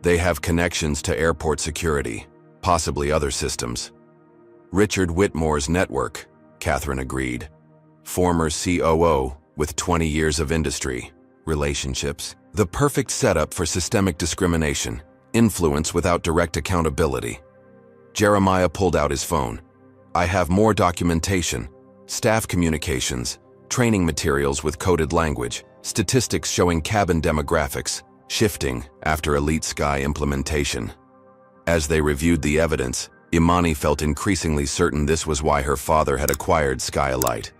"They have connections to airport security, possibly other systems." Richard Whitmore's network, Catherine agreed. Former COO with 20 years of industry. Relationships. The perfect setup for systemic discrimination. Influence without direct accountability. Jeremiah pulled out his phone. I have more documentation. Staff communications. Training materials with coded language. Statistics showing cabin demographics. Shifting after Elite Sky implementation. As they reviewed the evidence, Imani felt increasingly certain this was why her father had acquired Skylight.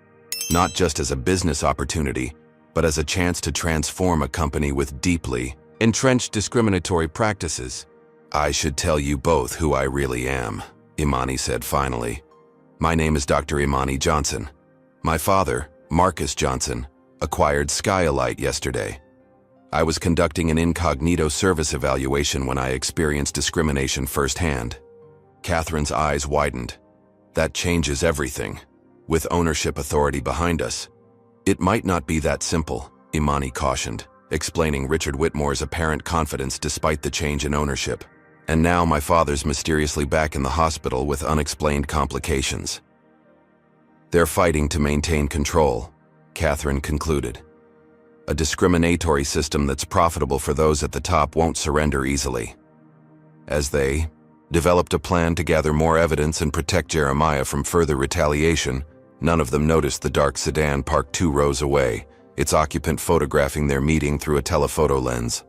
Not just as a business opportunity, but as a chance to transform a company with deeply entrenched discriminatory practices. I should tell you both who I really am, Imani said finally. My name is Dr. Imani Johnson. My father, Marcus Johnson, acquired Skylight yesterday. I was conducting an incognito service evaluation when I experienced discrimination firsthand. Catherine's eyes widened. That changes everything. With ownership authority behind us. It might not be that simple, Imani cautioned, explaining Richard Whitmore's apparent confidence despite the change in ownership. And now my father's mysteriously back in the hospital with unexplained complications. They're fighting to maintain control, Catherine concluded. A discriminatory system that's profitable for those at the top won't surrender easily. As they developed a plan to gather more evidence and protect Jeremiah from further retaliation, none of them noticed the dark sedan parked 2 rows away, its occupant photographing their meeting through a telephoto lens.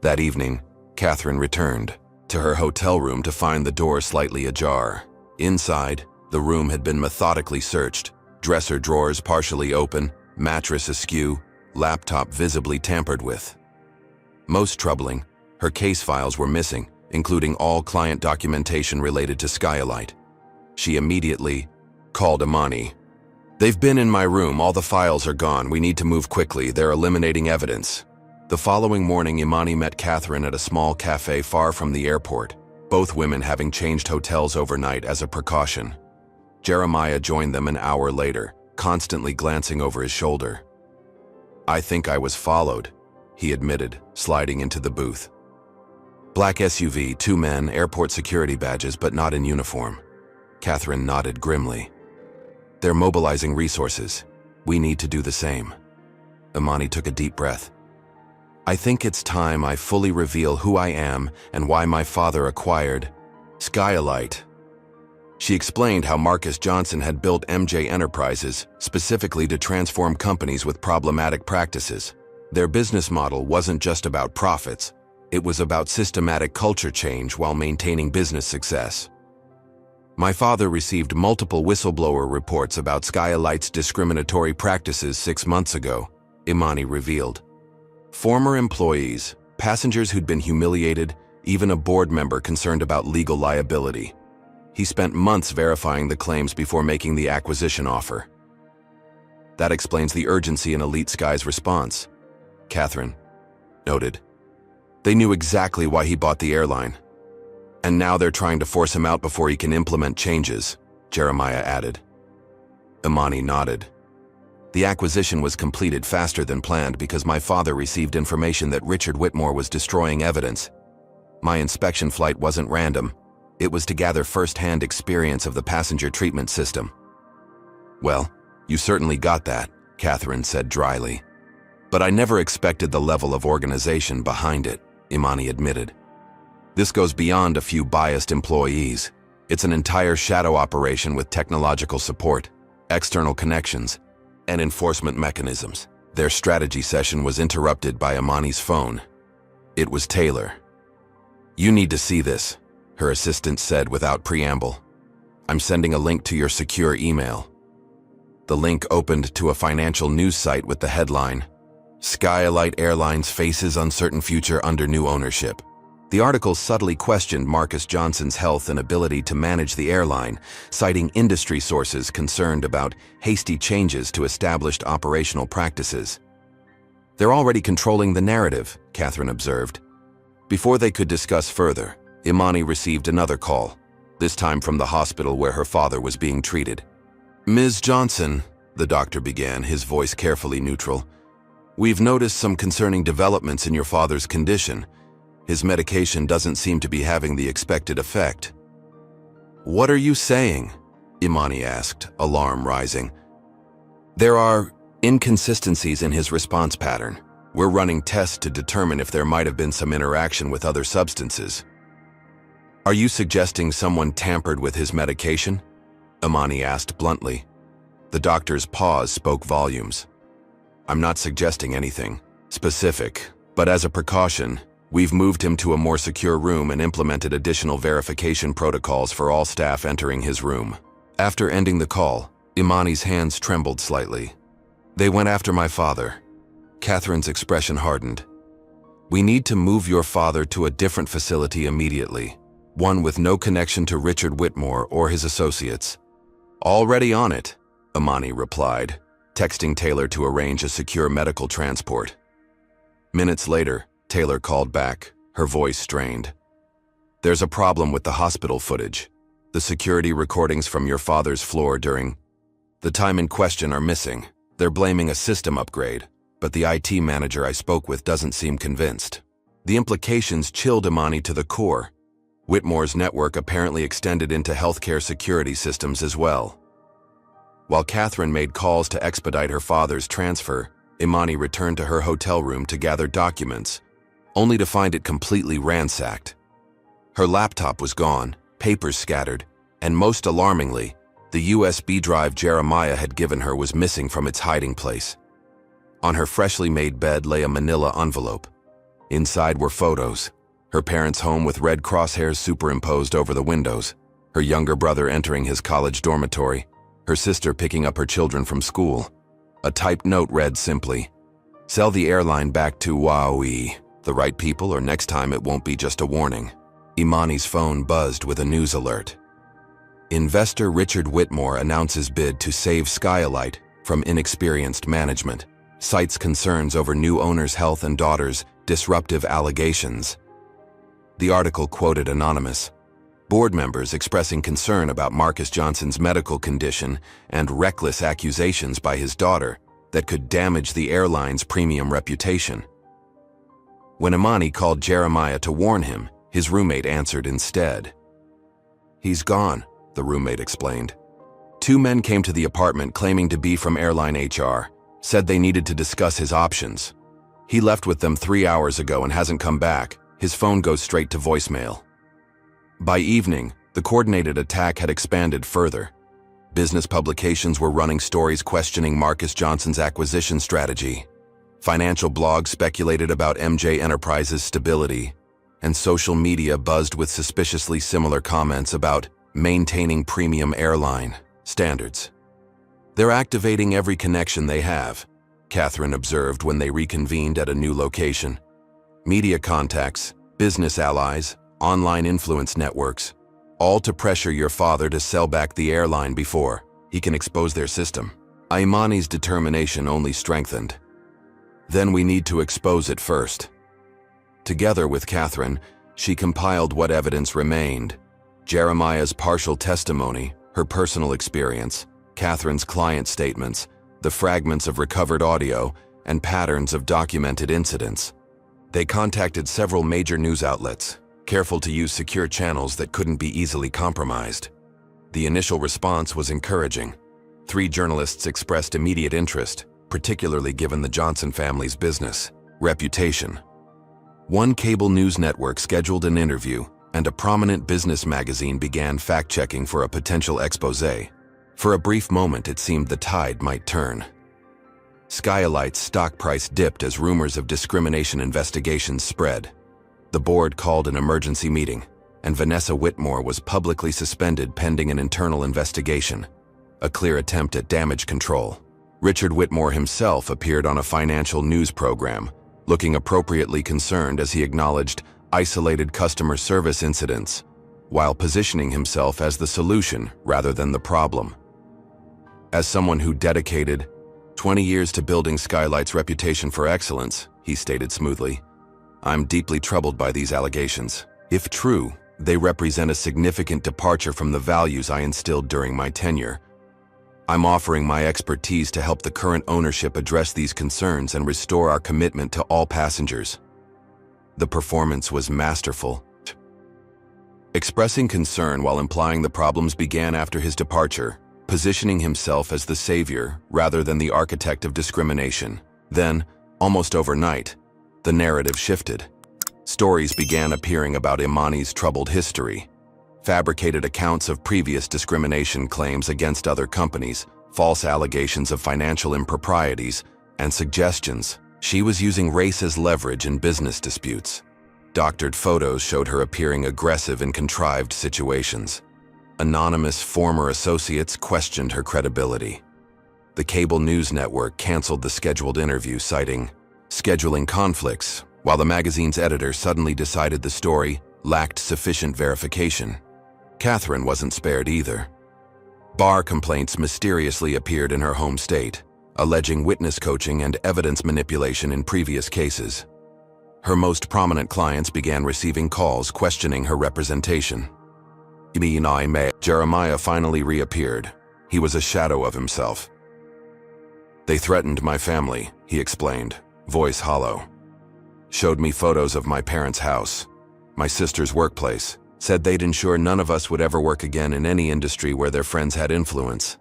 That evening, Catherine returned to her hotel room to find the door slightly ajar. Inside, the room had been methodically searched, dresser drawers partially open, mattress askew, laptop visibly tampered with. Most troubling, her case files were missing, including all client documentation related to Skylight. She immediately called Imani. They've been in my room, all the files are gone, we need to move quickly, they're eliminating evidence. The following morning, Imani met Catherine at a small cafe far from the airport, both women having changed hotels overnight as a precaution. Jeremiah joined them an hour later, constantly glancing over his shoulder. I think I was followed, he admitted, sliding into the booth. Black SUV, 2 men, airport security badges, but not in uniform. Catherine nodded grimly. They're mobilizing resources. We need to do the same. Imani took a deep breath. I think it's time I fully reveal who I am and why my father acquired Skylight. She explained how Marcus Johnson had built MJ Enterprises specifically to transform companies with problematic practices. Their business model wasn't just about profits. It was about systematic culture change while maintaining business success. My father received multiple whistleblower reports about Skylight's discriminatory practices 6 months ago, Imani revealed. Former employees, passengers who'd been humiliated, even a board member concerned about legal liability. He spent months verifying the claims before making the acquisition offer. That explains the urgency in Elite Sky's response, Catherine noted. They knew exactly why he bought the airline. And now they're trying to force him out before he can implement changes, Jeremiah added. Imani nodded. The acquisition was completed faster than planned because my father received information that Richard Whitmore was destroying evidence. My inspection flight wasn't random. It was to gather first-hand experience of the passenger treatment system. Well, you certainly got that, Catherine said dryly. But I never expected the level of organization behind it, Imani admitted. This goes beyond a few biased employees. It's an entire shadow operation with technological support, external connections, and enforcement mechanisms. Their strategy session was interrupted by Imani's phone. It was Taylor. You need to see this, her assistant said without preamble. I'm sending a link to your secure email. The link opened to a financial news site with the headline, Skylight Airlines faces uncertain future under new ownership. The article subtly questioned Marcus Johnson's health and ability to manage the airline, citing industry sources concerned about hasty changes to established operational practices. They're already controlling the narrative, Catherine observed. Before they could discuss further, Imani received another call, this time from the hospital where her father was being treated. Ms. Johnson, the doctor began, his voice carefully neutral, we've noticed some concerning developments in your father's condition. His medication doesn't seem to be having the expected effect. "What are you saying?" Imani asked, alarm rising. "There are inconsistencies in his response pattern. We're running tests to determine if there might have been some interaction with other substances." "Are you suggesting someone tampered with his medication?" Imani asked bluntly. The doctor's pause spoke volumes. "I'm not suggesting anything specific, but as a precaution, we've moved him to a more secure room and implemented additional verification protocols for all staff entering his room." After ending the call, Imani's hands trembled slightly. "They went after my father." Catherine's expression hardened. "We need to move your father to a different facility immediately, one with no connection to Richard Whitmore or his associates." "Already on it," Imani replied, texting Taylor to arrange a secure medical transport. Minutes later, Taylor called back, her voice strained. "There's a problem with the hospital footage. The security recordings from your father's floor during the time in question are missing. They're blaming a system upgrade, but the IT manager I spoke with doesn't seem convinced." The implications chilled Imani to the core. Whitmore's network apparently extended into healthcare security systems as well. While Catherine made calls to expedite her father's transfer, Imani returned to her hotel room to gather documents, only to find it completely ransacked. Her laptop was gone, papers scattered, and most alarmingly, the USB drive Jeremiah had given her was missing from its hiding place. On her freshly made bed lay a manila envelope. Inside were photos: her parents' home with red crosshairs superimposed over the windows, her younger brother entering his college dormitory, her sister picking up her children from school. A typed note read simply, "Sell the airline back to Waoi, the right people, or next time it won't be just a warning." Imani's phone buzzed with a news alert. Investor Richard Whitmore announces bid to save Skylight from inexperienced management, cites concerns over new owner's health and daughter's disruptive allegations. The article quoted anonymous board members expressing concern about Marcus Johnson's medical condition and reckless accusations by his daughter that could damage the airline's premium reputation. When Imani called Jeremiah to warn him, his roommate answered instead. "He's gone," the roommate explained. "Two men came to the apartment claiming to be from Airline HR, said they needed to discuss his options. He left with them 3 hours ago and hasn't come back. His phone goes straight to voicemail." By evening, the coordinated attack had expanded further. Business publications were running stories questioning Marcus Johnson's acquisition strategy. Financial blogs speculated about MJ Enterprises' stability, and social media buzzed with suspiciously similar comments about maintaining premium airline standards. "They're activating every connection they have," Catherine observed when they reconvened at a new location. "Media contacts, business allies, online influence networks, all to pressure your father to sell back the airline before he can expose their system." Imani's determination only strengthened. "Then we need to expose it first." Together with Catherine, she compiled what evidence remained: Jeremiah's partial testimony, her personal experience, Catherine's client statements, the fragments of recovered audio, and patterns of documented incidents. They contacted several major news outlets, careful to use secure channels that couldn't be easily compromised. The initial response was encouraging. 3 journalists expressed immediate interest, particularly given the Johnson family's business reputation. One cable news network scheduled an interview, and a prominent business magazine began fact-checking for a potential exposé. For a brief moment, it seemed the tide might turn. Skylight's stock price dipped as rumors of discrimination investigations spread. The board called an emergency meeting, and Vanessa Whitmore was publicly suspended pending an internal investigation, a clear attempt at damage control. Richard Whitmore himself appeared on a financial news program, looking appropriately concerned as he acknowledged isolated customer service incidents, while positioning himself as the solution rather than the problem. As someone who dedicated 20 years to building Skylight's reputation for excellence, he stated smoothly, "I'm deeply troubled by these allegations. If true, they represent a significant departure from the values I instilled during my tenure. I'm offering my expertise to help the current ownership address these concerns and restore our commitment to all passengers." The performance was masterful. expressing concern while implying the problems began after his departure, positioning himself as the savior rather than the architect of discrimination. Then, almost overnight, the narrative shifted. Stories began appearing about Imani's troubled history. Fabricated accounts of previous discrimination claims against other companies, false allegations of financial improprieties, and suggestions she was using race as leverage in business disputes. Doctored photos showed her appearing aggressive in contrived situations. Anonymous former associates questioned her credibility. The cable news network canceled the scheduled interview, citing scheduling conflicts, while the magazine's editor suddenly decided the story lacked sufficient verification. Catherine wasn't spared either. Bar complaints mysteriously appeared in her home state, alleging witness coaching and evidence manipulation in previous cases. Her most prominent clients began receiving calls questioning her representation. Jeremiah finally reappeared. He was a shadow of himself. "They threatened my family," he explained, voice hollow. "Showed me photos of my parents' house, my sister's workplace, said they'd ensure none of us would ever work again in any industry where their friends had influence."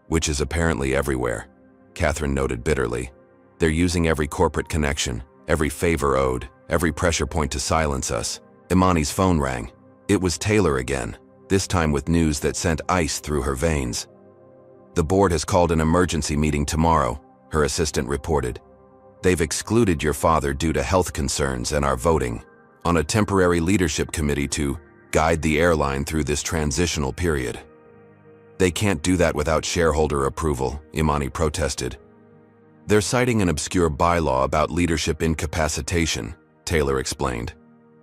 Which is apparently everywhere, Catherine noted bitterly. "They're using every corporate connection, every favor owed, every pressure point to silence us." Imani's phone rang. It was Taylor again, this time with news that sent ice through her veins. "The board has called an emergency meeting tomorrow," her assistant reported. "They've excluded your father due to health concerns and are voting on a temporary leadership committee to guide the airline through this transitional period." "They can't do that without shareholder approval," Imani protested. "They're citing an obscure bylaw about leadership incapacitation," Taylor explained.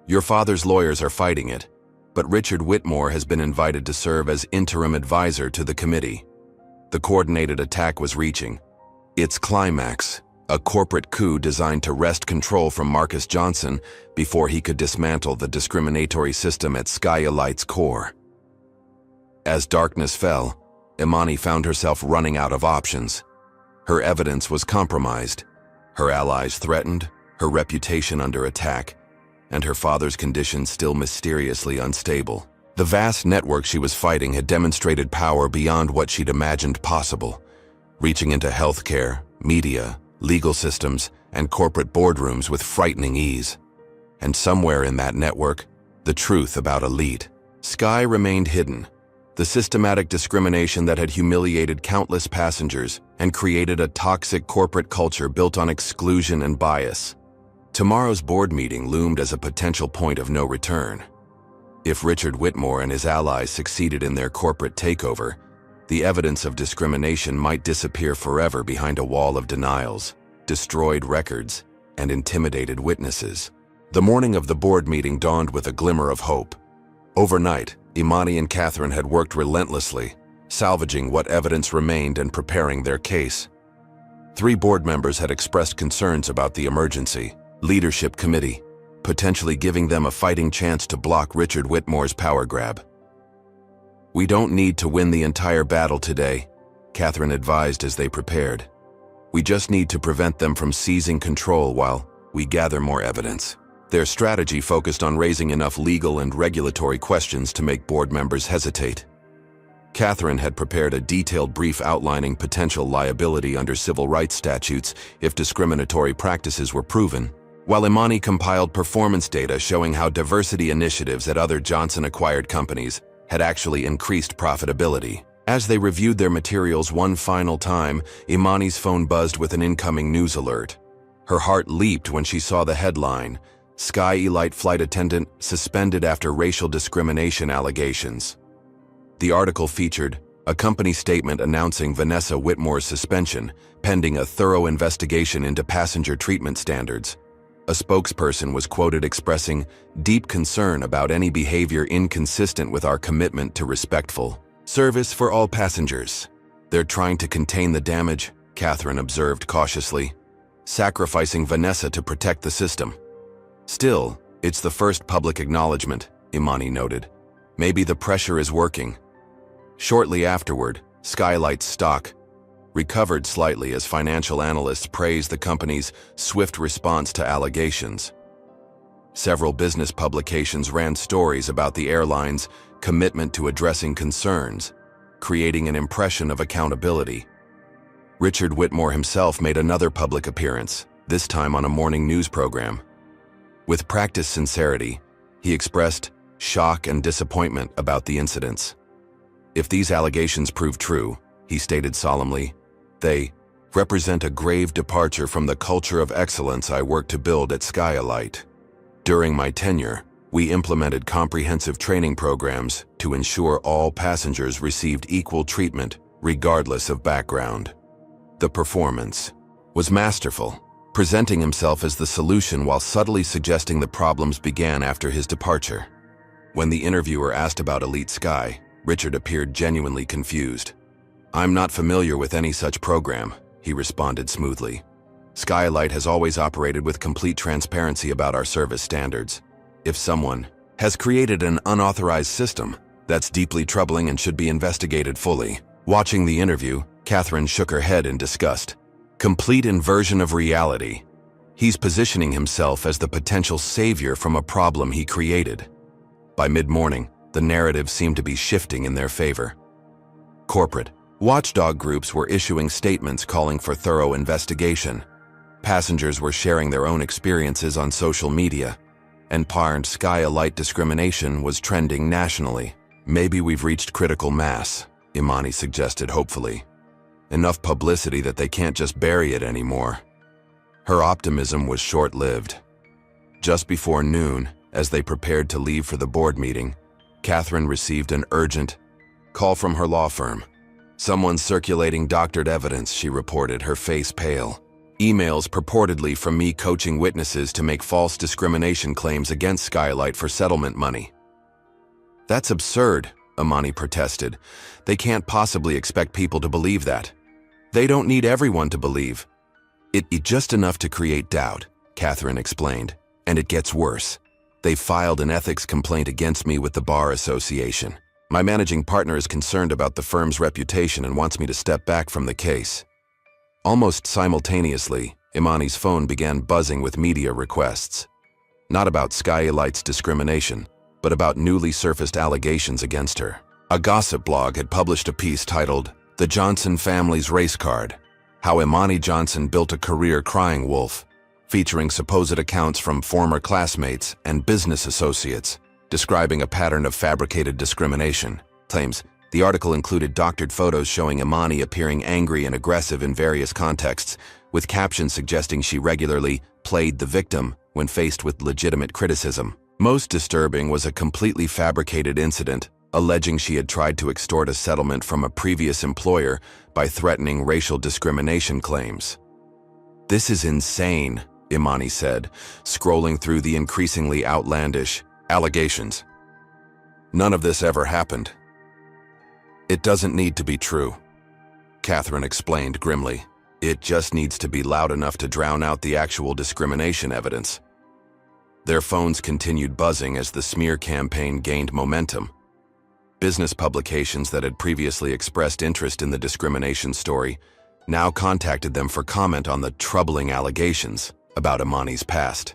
"Your father's lawyers are fighting it, but Richard Whitmore has been invited to serve as interim advisor to the committee." The coordinated attack was reaching its climax, a corporate coup designed to wrest control from Marcus Johnson before he could dismantle the discriminatory system at Skylight's core. As darkness fell, Imani found herself running out of options. Her evidence was compromised, her allies threatened, her reputation under attack, and her father's condition still mysteriously unstable. The vast network she was fighting had demonstrated power beyond what she'd imagined possible, reaching into healthcare, media, legal systems, and corporate boardrooms with frightening ease. And somewhere in that network, the truth about Elite Sky remained hidden, the systematic discrimination that had humiliated countless passengers and created a toxic corporate culture built on exclusion and bias. Tomorrow's board meeting loomed as a potential point of no return. If Richard Whitmore and his allies succeeded in their corporate takeover, the evidence of discrimination might disappear forever behind a wall of denials, destroyed records, and intimidated witnesses. The morning of the board meeting dawned with a glimmer of hope. Overnight, Imani and Catherine had worked relentlessly, salvaging what evidence remained and preparing their case. 3 board members had expressed concerns about the emergency leadership committee, potentially giving them a fighting chance to block Richard Whitmore's power grab. "We don't need to win the entire battle today," Catherine advised as they prepared. "We just need to prevent them from seizing control while we gather more evidence." Their strategy focused on raising enough legal and regulatory questions to make board members hesitate. Catherine had prepared a detailed brief outlining potential liability under civil rights statutes if discriminatory practices were proven, while Imani compiled performance data showing how diversity initiatives at other Johnson-acquired companies had actually increased profitability. As they reviewed their materials one final time, Imani's phone buzzed with an incoming news alert. Her heart leaped when she saw the headline, "Skylight Flight Attendant Suspended After Racial Discrimination Allegations." The article featured a company statement announcing Vanessa Whitmore's suspension, pending a thorough investigation into passenger treatment standards. A spokesperson was quoted expressing deep concern about any behavior inconsistent with our commitment to respectful service for all passengers. "They're trying to contain the damage," Catherine observed cautiously, "sacrificing Vanessa to protect the system." "Still, it's the first public acknowledgement," Imani noted. "Maybe the pressure is working." Shortly afterward, Skylight's stock recovered slightly as financial analysts praised the company's swift response to allegations. Several business publications ran stories about the airline's commitment to addressing concerns, creating an impression of accountability. Richard Whitmore himself made another public appearance, this time on a morning news program. With practiced sincerity, he expressed shock and disappointment about the incidents. If these allegations prove true, he stated solemnly, they represent a grave departure from the culture of excellence I worked to build at Skylight. During my tenure, we implemented comprehensive training programs to ensure all passengers received equal treatment regardless of background. The performance was masterful, presenting himself as the solution while subtly suggesting the problems began after his departure. When the interviewer asked about Elite Sky, Richard appeared genuinely confused. "I'm not familiar with any such program," he responded smoothly. "Skylight has always operated with complete transparency about our service standards. If someone has created an unauthorized system, that's deeply troubling and should be investigated fully." Watching the interview, Catherine shook her head in disgust. Complete inversion of reality. He's positioning himself as the potential savior from a problem he created. By mid-morning, the narrative seemed to be shifting in their favor. Corporate watchdog groups were issuing statements calling for thorough investigation. Passengers were sharing their own experiences on social media, and parent Skylight discrimination was trending nationally. "Maybe we've reached critical mass," Imani suggested hopefully. "Enough publicity that they can't just bury it anymore." Her optimism was short-lived. Just before noon, as they prepared to leave for the board meeting, Catherine received an urgent call from her law firm. "Someone's circulating doctored evidence," she reported, her face pale. "Emails purportedly from me coaching witnesses to make false discrimination claims against Skylight for settlement money." "That's absurd," Imani protested. "They can't possibly expect people to believe that. They don't need everyone to believe." It's just enough to create doubt," Catherine explained, "and it gets worse. They filed an ethics complaint against me with the Bar Association. My managing partner is concerned about the firm's reputation and wants me to step back from the case." Almost simultaneously, Imani's phone began buzzing with media requests. Not about Skylight's discrimination, but about newly surfaced allegations against her. A gossip blog had published a piece titled, "The Johnson Family's Race Card: How Imani Johnson Built a Career Crying Wolf," featuring supposed accounts from former classmates and business associates, describing a pattern of fabricated discrimination. Claims the article included doctored photos showing Imani appearing angry and aggressive in various contexts, with captions suggesting she regularly played the victim when faced with legitimate criticism. Most disturbing was a completely fabricated incident, alleging she had tried to extort a settlement from a previous employer by threatening racial discrimination claims. "This is insane," Imani said, scrolling through the increasingly outlandish allegations. "None of this ever happened." "It doesn't need to be true," Catherine explained grimly. "It just needs to be loud enough to drown out the actual discrimination evidence." Their phones continued buzzing as the smear campaign gained momentum. Business publications that had previously expressed interest in the discrimination story now contacted them for comment on the troubling allegations about Imani's past.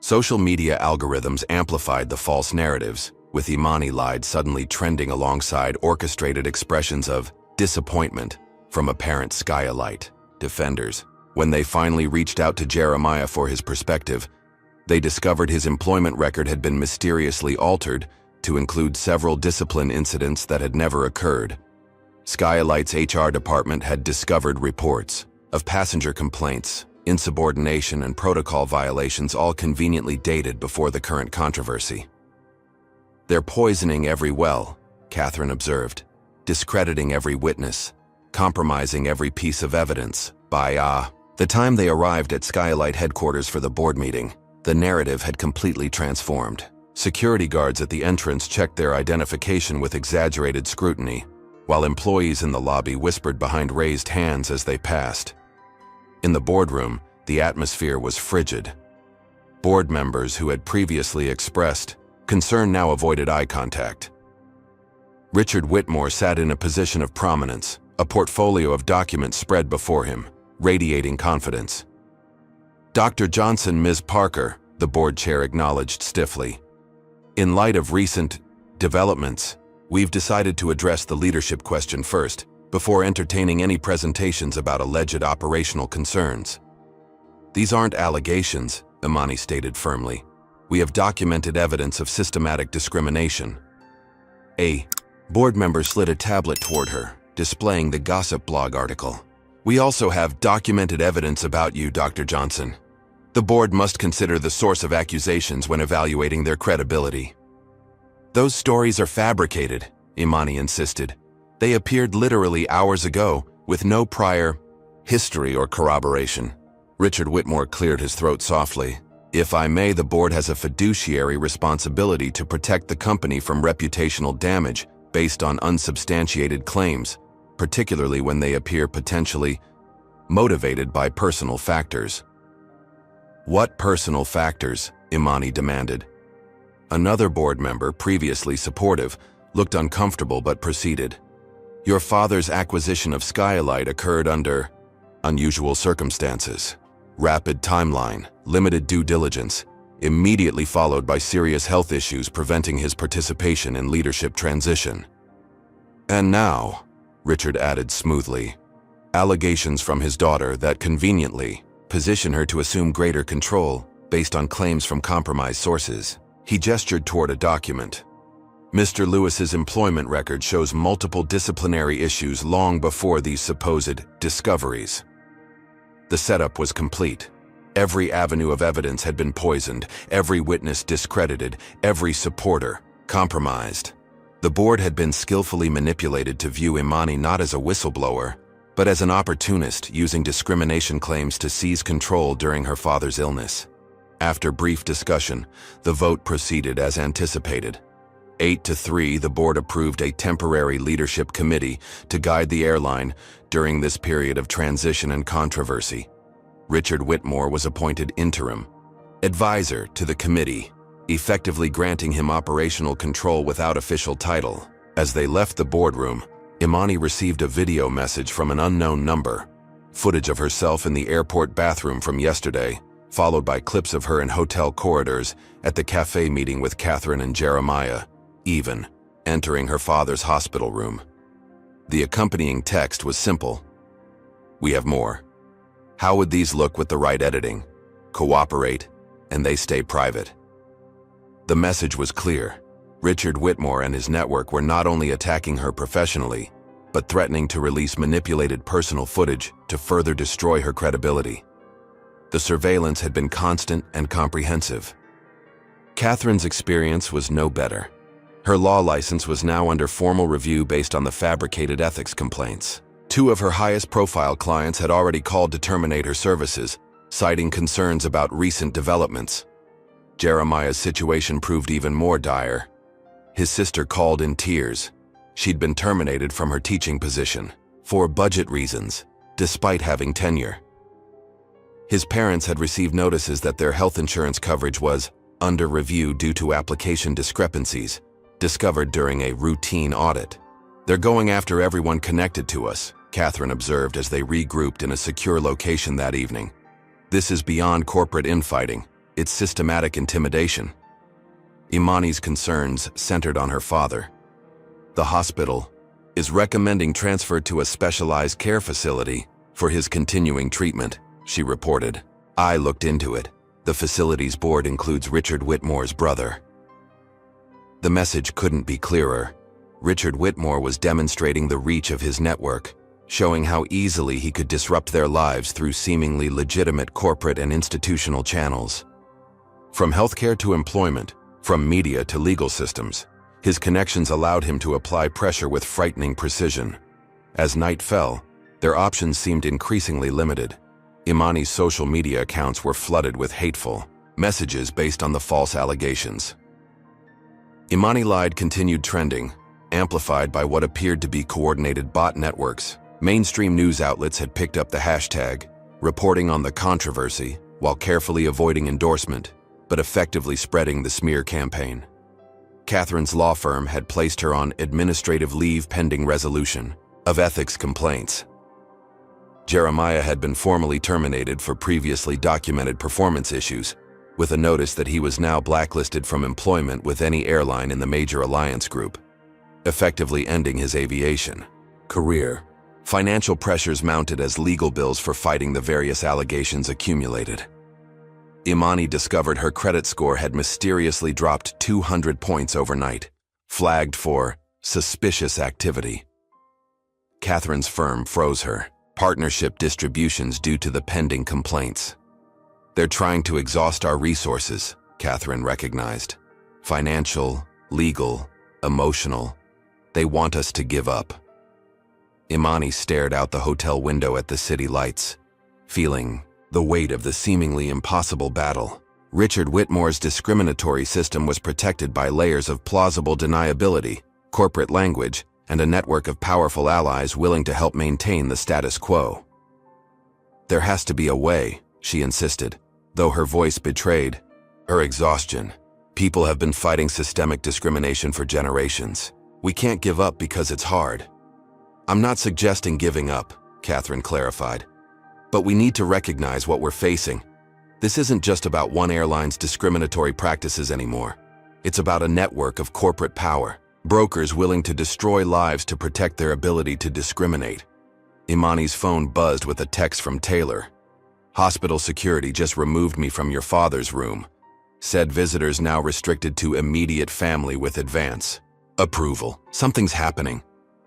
Social media algorithms amplified the false narratives, with Imani lied suddenly trending alongside orchestrated expressions of disappointment from apparent Skylight defenders. When they finally reached out to Jeremiah for his perspective, they discovered his employment record had been mysteriously altered to include several discipline incidents that had never occurred. Skylight's HR department had discovered reports of passenger complaints, insubordination, and protocol violations, all conveniently dated before the current controversy. "They're poisoning every well," Catherine observed, "discrediting every witness, compromising every piece of evidence. By the time they arrived at Skylight headquarters for the board meeting, the narrative had completely transformed. Security guards at the entrance checked their identification with exaggerated scrutiny, while employees in the lobby whispered behind raised hands as they passed. In the boardroom, the atmosphere was frigid. Board members who had previously expressed concern now avoided eye contact. Richard Whitmore sat in a position of prominence, a portfolio of documents spread before him, radiating confidence. "Dr. Johnson, Ms. Parker," the board chair acknowledged stiffly. In light of recent developments, we've decided to address the leadership question first, before entertaining any presentations about alleged operational concerns. These aren't allegations, Imani stated firmly. We have documented evidence of systematic discrimination. A board member slid a tablet toward her, displaying the gossip blog article. We also have documented evidence about you, Dr. Johnson. The board must consider the source of accusations when evaluating their credibility. Those stories are fabricated, Imani insisted. They appeared literally hours ago, with no prior history or corroboration. Richard Whitmore cleared his throat softly. If I may, the board has a fiduciary responsibility to protect the company from reputational damage based on unsubstantiated claims, particularly when they appear potentially motivated by personal factors. What personal factors? Imani demanded. Another board member, previously supportive, looked uncomfortable but proceeded. Your father's acquisition of Skylight occurred under unusual circumstances. Rapid timeline, limited due diligence, immediately followed by serious health issues preventing his participation in leadership transition. And now, Richard added smoothly, allegations from his daughter that conveniently position her to assume greater control based on claims from compromised sources. He gestured toward a document. Mr. Lewis's employment record shows multiple disciplinary issues long before these supposed discoveries. The setup was complete. Every avenue of evidence had been poisoned, every witness discredited, every supporter compromised. The board had been skillfully manipulated to view Imani not as a whistleblower, but as an opportunist using discrimination claims to seize control during her father's illness. After brief discussion, the vote proceeded as anticipated. 8-3, the board approved a temporary leadership committee to guide the airline during this period of transition and controversy. Richard Whitmore was appointed interim advisor to the committee, effectively granting him operational control without official title. As they left the boardroom, Imani received a video message from an unknown number, footage of herself in the airport bathroom from yesterday, followed by clips of her in hotel corridors at the cafe meeting with Catherine and Jeremiah, even entering her father's hospital room. The accompanying text was simple. We have more. How would these look with the right editing? Cooperate, and they stay private. The message was clear. Richard Whitmore and his network were not only attacking her professionally, but threatening to release manipulated personal footage to further destroy her credibility. The surveillance had been constant and comprehensive. Catherine's experience was no better. Her law license was now under formal review based on the fabricated ethics complaints. 2 of her highest-profile clients had already called to terminate her services, citing concerns about recent developments. Jeremiah's situation proved even more dire. His sister called in tears. She'd been terminated from her teaching position for budget reasons, despite having tenure. His parents had received notices that their health insurance coverage was under review due to application discrepancies discovered during a routine audit. They're going after everyone connected to us, Catherine observed as they regrouped in a secure location that evening. This is beyond corporate infighting. It's systematic intimidation. Imani's concerns centered on her father. The hospital is recommending transfer to a specialized care facility for his continuing treatment, she reported. I looked into it. The facility's board includes Richard Whitmore's brother. The message couldn't be clearer. Richard Whitmore was demonstrating the reach of his network, showing how easily he could disrupt their lives through seemingly legitimate corporate and institutional channels. From healthcare to employment, from media to legal systems, his connections allowed him to apply pressure with frightening precision. As night fell, their options seemed increasingly limited. Imani's social media accounts were flooded with hateful messages based on the false allegations. Imani lied continued trending, amplified by what appeared to be coordinated bot networks. Mainstream news outlets had picked up the hashtag, reporting on the controversy while carefully avoiding endorsement, but effectively spreading the smear campaign. Catherine's law firm had placed her on administrative leave pending resolution of ethics complaints. Jeremiah had been formally terminated for previously documented performance issues, with a notice that he was now blacklisted from employment with any airline in the major alliance group, effectively ending his aviation career. Financial pressures mounted as legal bills for fighting the various allegations accumulated. Imani discovered her credit score had mysteriously dropped 200 points overnight, flagged for suspicious activity. Catherine's firm froze her partnership distributions due to the pending complaints. "They're trying to exhaust our resources," Catherine recognized. "Financial, legal, emotional. They want us to give up." Imani stared out the hotel window at the city lights, feeling the weight of the seemingly impossible battle. Richard Whitmore's discriminatory system was protected by layers of plausible deniability, corporate language, and a network of powerful allies willing to help maintain the status quo. "There has to be a way," she insisted, though her voice betrayed her exhaustion. "People have been fighting systemic discrimination for generations. We can't give up because it's hard." "I'm not suggesting giving up," Catherine clarified. "But we need to recognize what we're facing. This isn't just about one airline's discriminatory practices anymore. It's about a network of corporate power, brokers willing to destroy lives to protect their ability to discriminate." Imani's phone buzzed with a text from Taylor. "Hospital security just removed me from your father's room. Said visitors now restricted to immediate family with advance approval. Something's happening."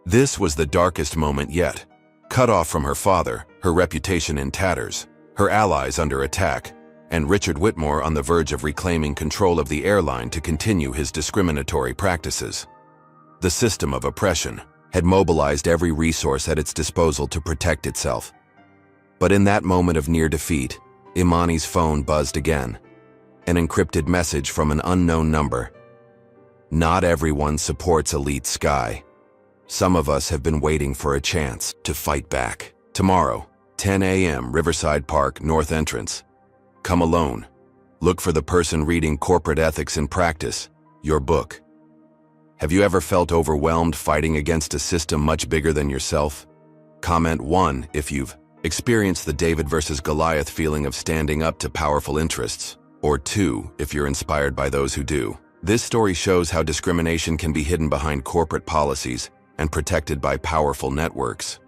This was the darkest moment yet. Cut off from her father, her reputation in tatters, her allies under attack, and Richard Whitmore on the verge of reclaiming control of the airline to continue his discriminatory practices. The system of oppression had mobilized every resource at its disposal to protect itself. But in that moment of near defeat, Imani's phone buzzed again. An encrypted message from an unknown number. "Not everyone supports Elite Sky. Some of us have been waiting for a chance to fight back. Tomorrow, 10 a.m., Riverside Park, North Entrance. Come alone. Look for the person reading Corporate Ethics in Practice, your book." Have you ever felt overwhelmed fighting against a system much bigger than yourself? Comment 1 if you've experienced the David versus Goliath feeling of standing up to powerful interests, or 2 if you're inspired by those who do. This story shows how discrimination can be hidden behind corporate policies and protected by powerful networks.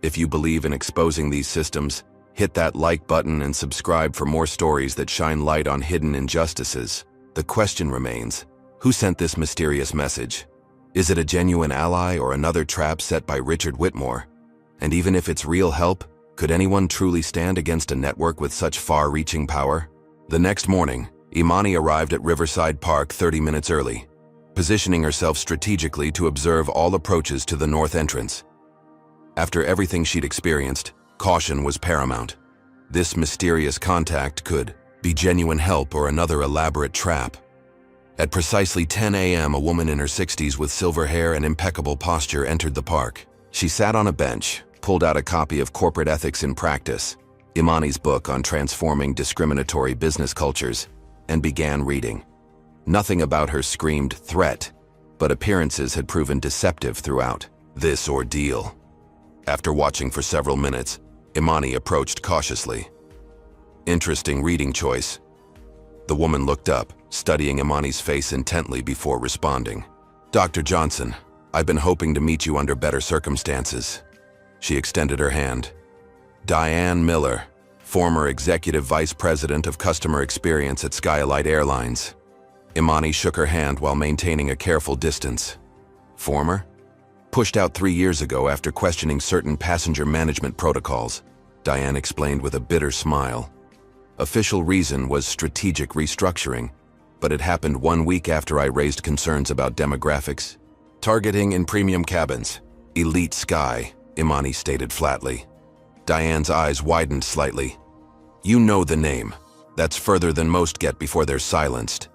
If you believe in exposing these systems, hit that like button and subscribe for more stories that shine light on hidden injustices. The question remains, who sent this mysterious message? Is it a genuine ally or another trap set by Richard Whitmore? And even if it's real help, could anyone truly stand against a network with such far-reaching power? The next morning, Imani arrived at Riverside Park 30 minutes early, positioning herself strategically to observe all approaches to the north entrance. After everything she'd experienced, caution was paramount. This mysterious contact could be genuine help or another elaborate trap. At precisely 10 a.m., a woman in her 60s with silver hair and impeccable posture entered the park. She sat on a bench, pulled out a copy of Corporate Ethics in Practice, Imani's book on transforming discriminatory business cultures, and began reading. Nothing about her screamed threat, but appearances had proven deceptive throughout this ordeal. After watching for several minutes, Imani approached cautiously. "Interesting reading choice." The woman looked up, studying Imani's face intently before responding. "Dr. Johnson, I've been hoping to meet you under better circumstances." She extended her hand. "Diane Miller, former Executive Vice President of Customer Experience at Skylight Airlines." Imani shook her hand while maintaining a careful distance. "Former? Pushed out 3 years ago after questioning certain passenger management protocols," Diane explained with a bitter smile. "Official reason was strategic restructuring, but it happened 1 week after I raised concerns about demographics. Targeting in premium cabins. Elite Sky," Imani stated flatly. Diane's eyes widened slightly. "You know the name. That's further than most get before they're silenced."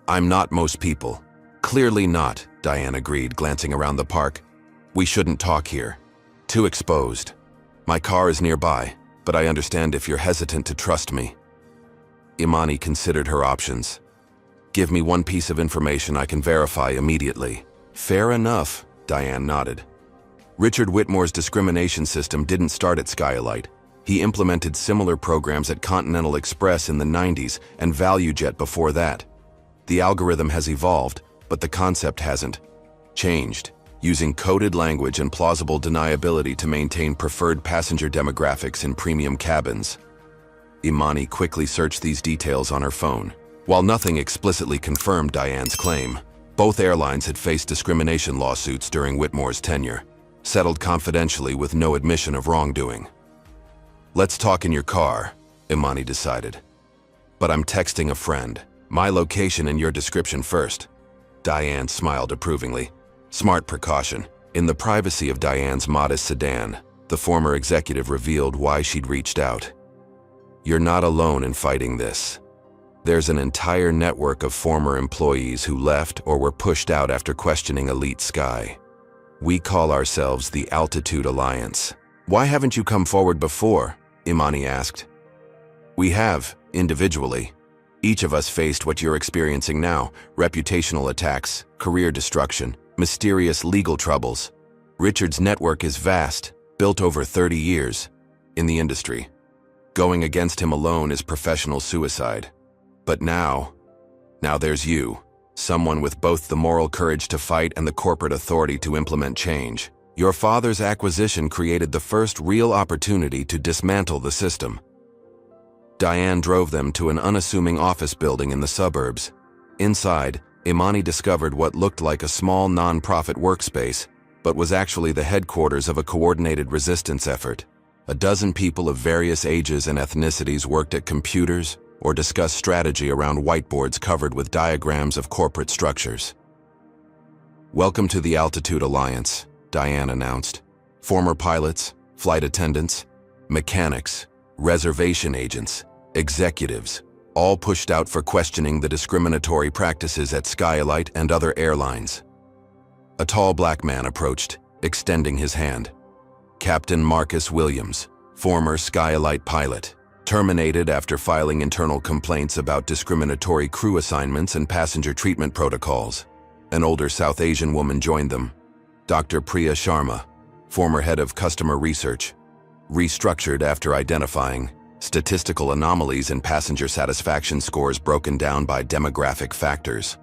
"I'm not most people." "Clearly not," Diane agreed, glancing around the park. "We shouldn't talk here. Too exposed. My car is nearby, but I understand if you're hesitant to trust me." Imani considered her options. "Give me one piece of information I can verify immediately." "Fair enough," Diane nodded. "Richard Whitmore's discrimination system didn't start at Skylight. He implemented similar programs at Continental Express in the 90s and ValueJet before that. The algorithm has evolved, but the concept hasn't changed, using coded language and plausible deniability to maintain preferred passenger demographics in premium cabins. Imani quickly searched these details on her phone. While nothing explicitly confirmed Diane's claim, both airlines had faced discrimination lawsuits during Whitmore's tenure, settled confidentially with no admission of wrongdoing. "Let's talk in your car," Imani decided. "But I'm texting a friend. My location and your description first." Diane smiled approvingly. Smart precaution. In the privacy of Diane's modest sedan, the former executive revealed why she'd reached out. "You're not alone in fighting this. There's an entire network of former employees who left or were pushed out after questioning Elite Sky. We call ourselves the Altitude Alliance." "Why haven't you come forward before?" Imani asked. "We have, individually. Each of us faced what you're experiencing now: reputational attacks, career destruction, mysterious legal troubles. Richard's network is vast, built over 30 years in the industry. Going against him alone is professional suicide. But now there's you, someone with both the moral courage to fight and the corporate authority to implement change. Your father's acquisition created the first real opportunity to dismantle the system." Diane drove them to an unassuming office building in the suburbs. Inside, Imani discovered what looked like a small non-profit workspace, but was actually the headquarters of a coordinated resistance effort. A dozen people of various ages and ethnicities worked at computers or discussed strategy around whiteboards covered with diagrams of corporate structures. "Welcome to the Altitude Alliance," Diane announced. "Former pilots, flight attendants, mechanics, reservation agents, executives, all pushed out for questioning the discriminatory practices at Skylight and other airlines." A tall black man approached, extending his hand. "Captain Marcus Williams, former Skylight pilot, terminated after filing internal complaints about discriminatory crew assignments and passenger treatment protocols." An older South Asian woman joined them. Dr. Priya Sharma, former head of customer research, restructured after identifying statistical anomalies in passenger satisfaction scores broken down by demographic factors.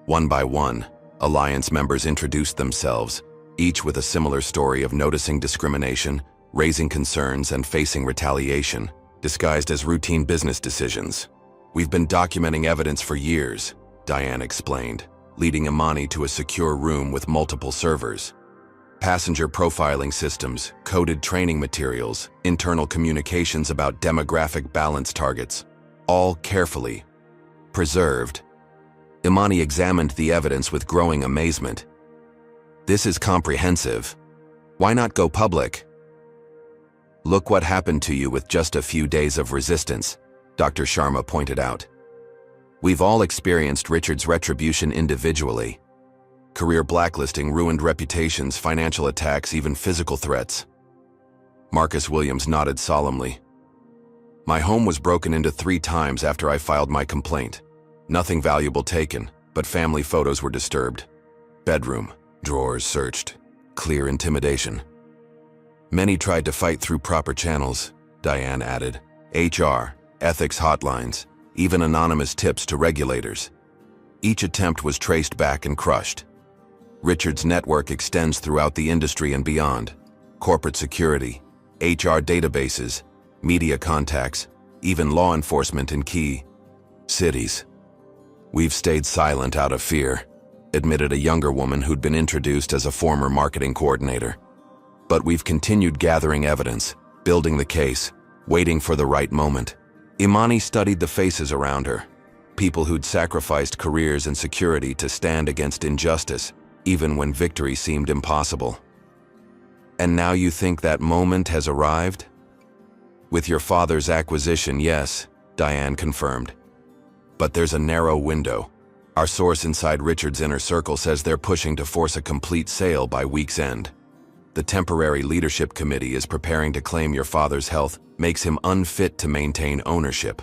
One by one, Alliance members introduced themselves, each with a similar story of noticing discrimination, raising concerns, and facing retaliation, disguised as routine business decisions. "We've been documenting evidence for years," Diane explained, leading Imani to a secure room with multiple servers. Passenger profiling systems, coded training materials, internal communications about demographic balance targets, all carefully preserved. Imani examined the evidence with growing amazement. "This is comprehensive. Why not go public?" "Look what happened to you with just a few days of resistance," Dr. Sharma pointed out. "We've all experienced Richard's retribution individually. Career blacklisting, ruined reputations, financial attacks, even physical threats." Marcus Williams nodded solemnly. "My home was broken into 3 times after I filed my complaint. Nothing valuable taken, but family photos were disturbed. Bedroom, drawers searched. Clear intimidation. Many tried to fight through proper channels," Diane added. "HR, ethics hotlines, even anonymous tips to regulators. Each attempt was traced back and crushed. Richard's network extends throughout the industry and beyond. Corporate security, HR databases, media contacts, even law enforcement in key cities. We've stayed silent out of fear," admitted a younger woman who'd been introduced as a former marketing coordinator. "But we've continued gathering evidence, building the case, waiting for the right moment." Imani studied the faces around her, people who'd sacrificed careers and security to stand against injustice, even when victory seemed impossible. "And now you think that moment has arrived?" "With your father's acquisition, yes," Diane confirmed. "But there's a narrow window. Our source inside Richard's inner circle says they're pushing to force a complete sale by week's end. The temporary leadership committee is preparing to claim your father's health makes him unfit to maintain ownership."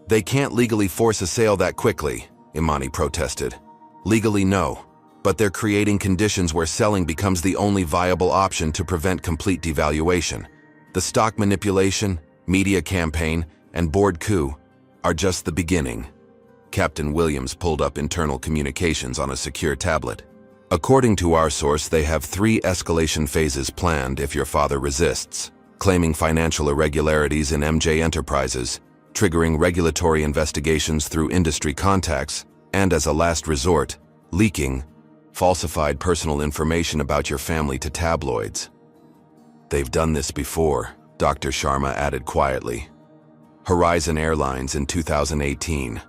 "They can't legally force a sale that quickly," Imani protested. "Legally, no. But they're creating conditions where selling becomes the only viable option to prevent complete devaluation. The stock manipulation, media campaign, and board coup are just the beginning. Captain Williams pulled up internal communications on a secure tablet. According to our source, they have 3 escalation phases planned if your father resists, claiming financial irregularities in MJ Enterprises, triggering regulatory investigations through industry contacts, and as a last resort, leaking falsified personal information about your family to tabloids. They've done this before, Dr. Sharma added quietly. Horizon Airlines in 2018.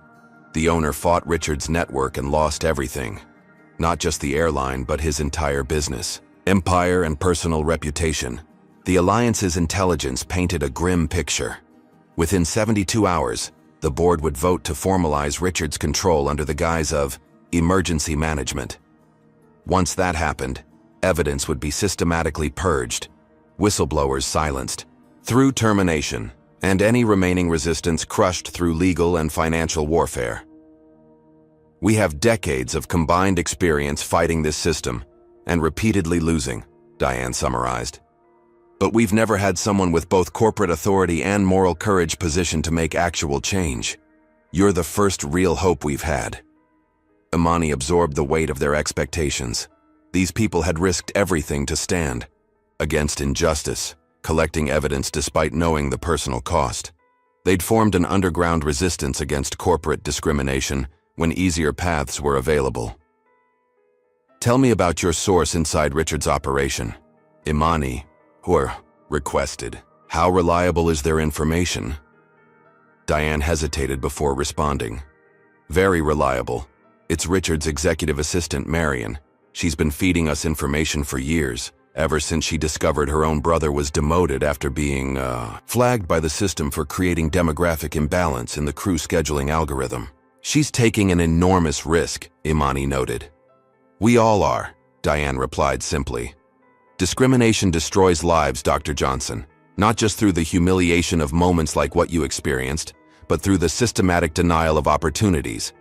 The owner fought Richard's network and lost everything. Not just the airline, but his entire business, empire, and personal reputation. The alliance's intelligence painted a grim picture. Within 72 hours, the board would vote to formalize Richard's control under the guise of emergency management. Once that happened, evidence would be systematically purged, whistleblowers silenced, through termination, and any remaining resistance crushed through legal and financial warfare. We have decades of combined experience fighting this system and repeatedly losing, Diane summarized. But we've never had someone with both corporate authority and moral courage positioned to make actual change. You're the first real hope we've had. Imani absorbed the weight of their expectations. These people had risked everything to stand against injustice, collecting evidence despite knowing the personal cost. They'd formed an underground resistance against corporate discrimination when easier paths were available. Tell me about your source inside Richard's operation. Imani, requested. How reliable is their information? Diane hesitated before responding. Very reliable. It's Richard's executive assistant, Marion. She's been feeding us information for years, ever since she discovered her own brother was demoted after being, flagged by the system for creating demographic imbalance in the crew scheduling algorithm. She's taking an enormous risk, Imani noted. We all are, Diane replied simply. Discrimination destroys lives, Dr. Johnson, not just through the humiliation of moments like what you experienced, but through the systematic denial of opportunities,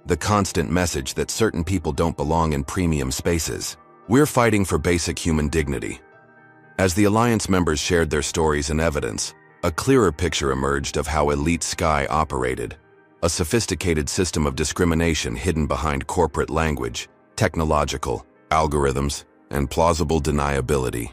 the constant message that certain people don't belong in premium spaces. We're fighting for basic human dignity. As the Alliance members shared their stories and evidence, a clearer picture emerged of how Elite Sky operated, a sophisticated system of discrimination hidden behind corporate language, technological algorithms, and plausible deniability.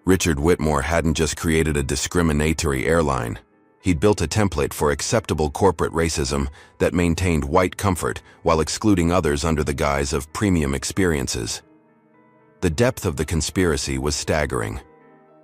Richard Whitmore hadn't just created a discriminatory airline. He'd built a template for acceptable corporate racism that maintained white comfort while excluding others under the guise of premium experiences. The depth of the conspiracy was staggering.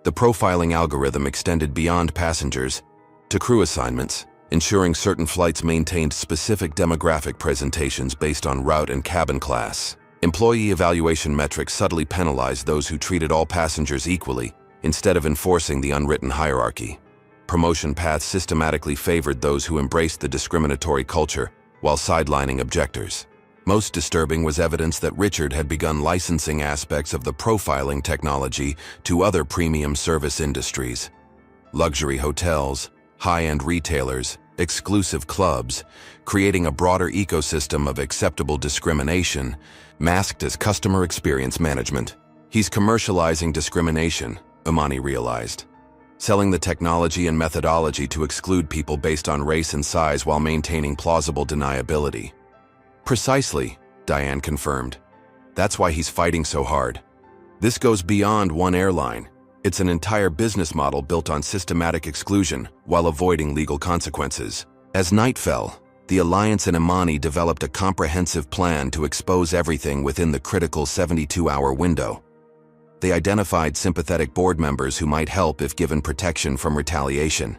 The profiling algorithm extended beyond passengers to crew assignments, ensuring certain flights maintained specific demographic presentations based on route and cabin class. Employee evaluation metrics subtly penalized those who treated all passengers equally instead of enforcing the unwritten hierarchy. Promotion paths systematically favored those who embraced the discriminatory culture while sidelining objectors. Most disturbing was evidence that Richard had begun licensing aspects of the profiling technology to other premium service industries. Luxury hotels, high-end retailers, exclusive clubs, creating a broader ecosystem of acceptable discrimination, masked as customer experience management. He's commercializing discrimination, Imani realized, selling the technology and methodology to exclude people based on race and size while maintaining plausible deniability. Precisely, Diane confirmed. That's why he's fighting so hard. This goes beyond one airline. It's an entire business model built on systematic exclusion while avoiding legal consequences. As night fell, the Alliance and Imani developed a comprehensive plan to expose everything within the critical 72-hour window. They identified sympathetic board members who might help if given protection from retaliation.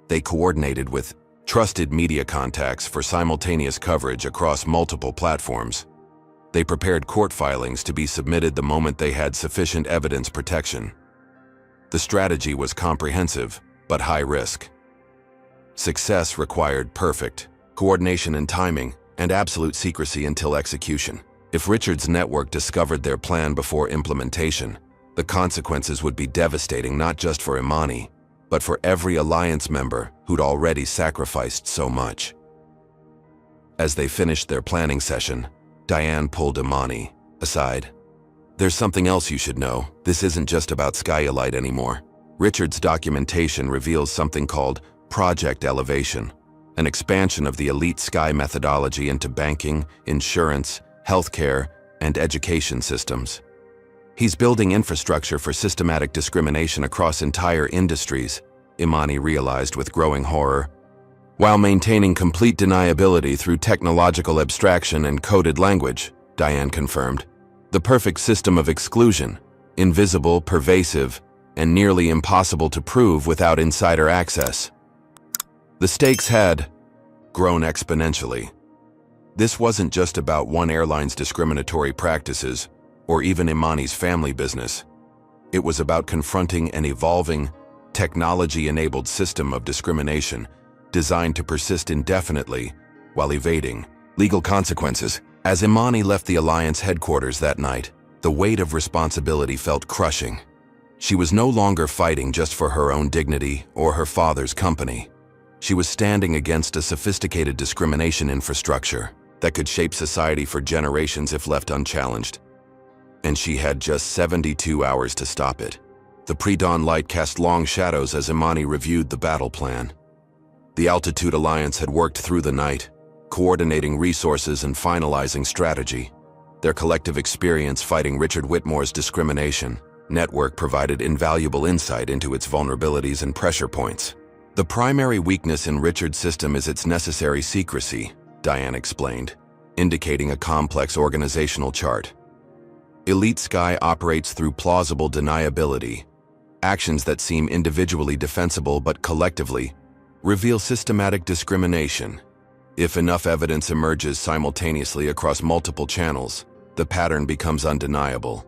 They coordinated with trusted media contacts for simultaneous coverage across multiple platforms. They prepared court filings to be submitted the moment they had sufficient evidence protection. The strategy was comprehensive, but high risk. Success required perfect coordination and timing, and absolute secrecy until execution. If Richard's network discovered their plan before implementation, the consequences would be devastating not just for Imani, but for every Alliance member who'd already sacrificed so much. As they finished their planning session, Diane pulled Imani aside. There's something else you should know. This isn't just about Skyalite anymore. Richard's documentation reveals something called Project Elevation, an expansion of the elite sky methodology into banking, insurance, healthcare, and education systems. He's building infrastructure for systematic discrimination across entire industries, Imani realized with growing horror, while maintaining complete deniability through technological abstraction and coded language, Diane confirmed. The perfect system of exclusion, invisible, pervasive, and nearly impossible to prove without insider access. The stakes had grown exponentially. This wasn't just about one airline's discriminatory practices, or even Imani's family business. It was about confronting an evolving, technology-enabled system of discrimination designed to persist indefinitely while evading legal consequences. As Imani left the Alliance headquarters that night, the weight of responsibility felt crushing. She was no longer fighting just for her own dignity or her father's company. She was standing against a sophisticated discrimination infrastructure that could shape society for generations if left unchallenged. And she had just 72 hours to stop it. The pre-dawn light cast long shadows as Imani reviewed the battle plan. The Altitude Alliance had worked through the night, coordinating resources and finalizing strategy. Their collective experience fighting Richard Whitmore's discrimination network provided invaluable insight into its vulnerabilities and pressure points. The primary weakness in Richard's system is its necessary secrecy, Diane explained, indicating a complex organizational chart. Elite Sky operates through plausible deniability, actions that seem individually defensible but collectively reveal systematic discrimination. If enough evidence emerges simultaneously across multiple channels, the pattern becomes undeniable.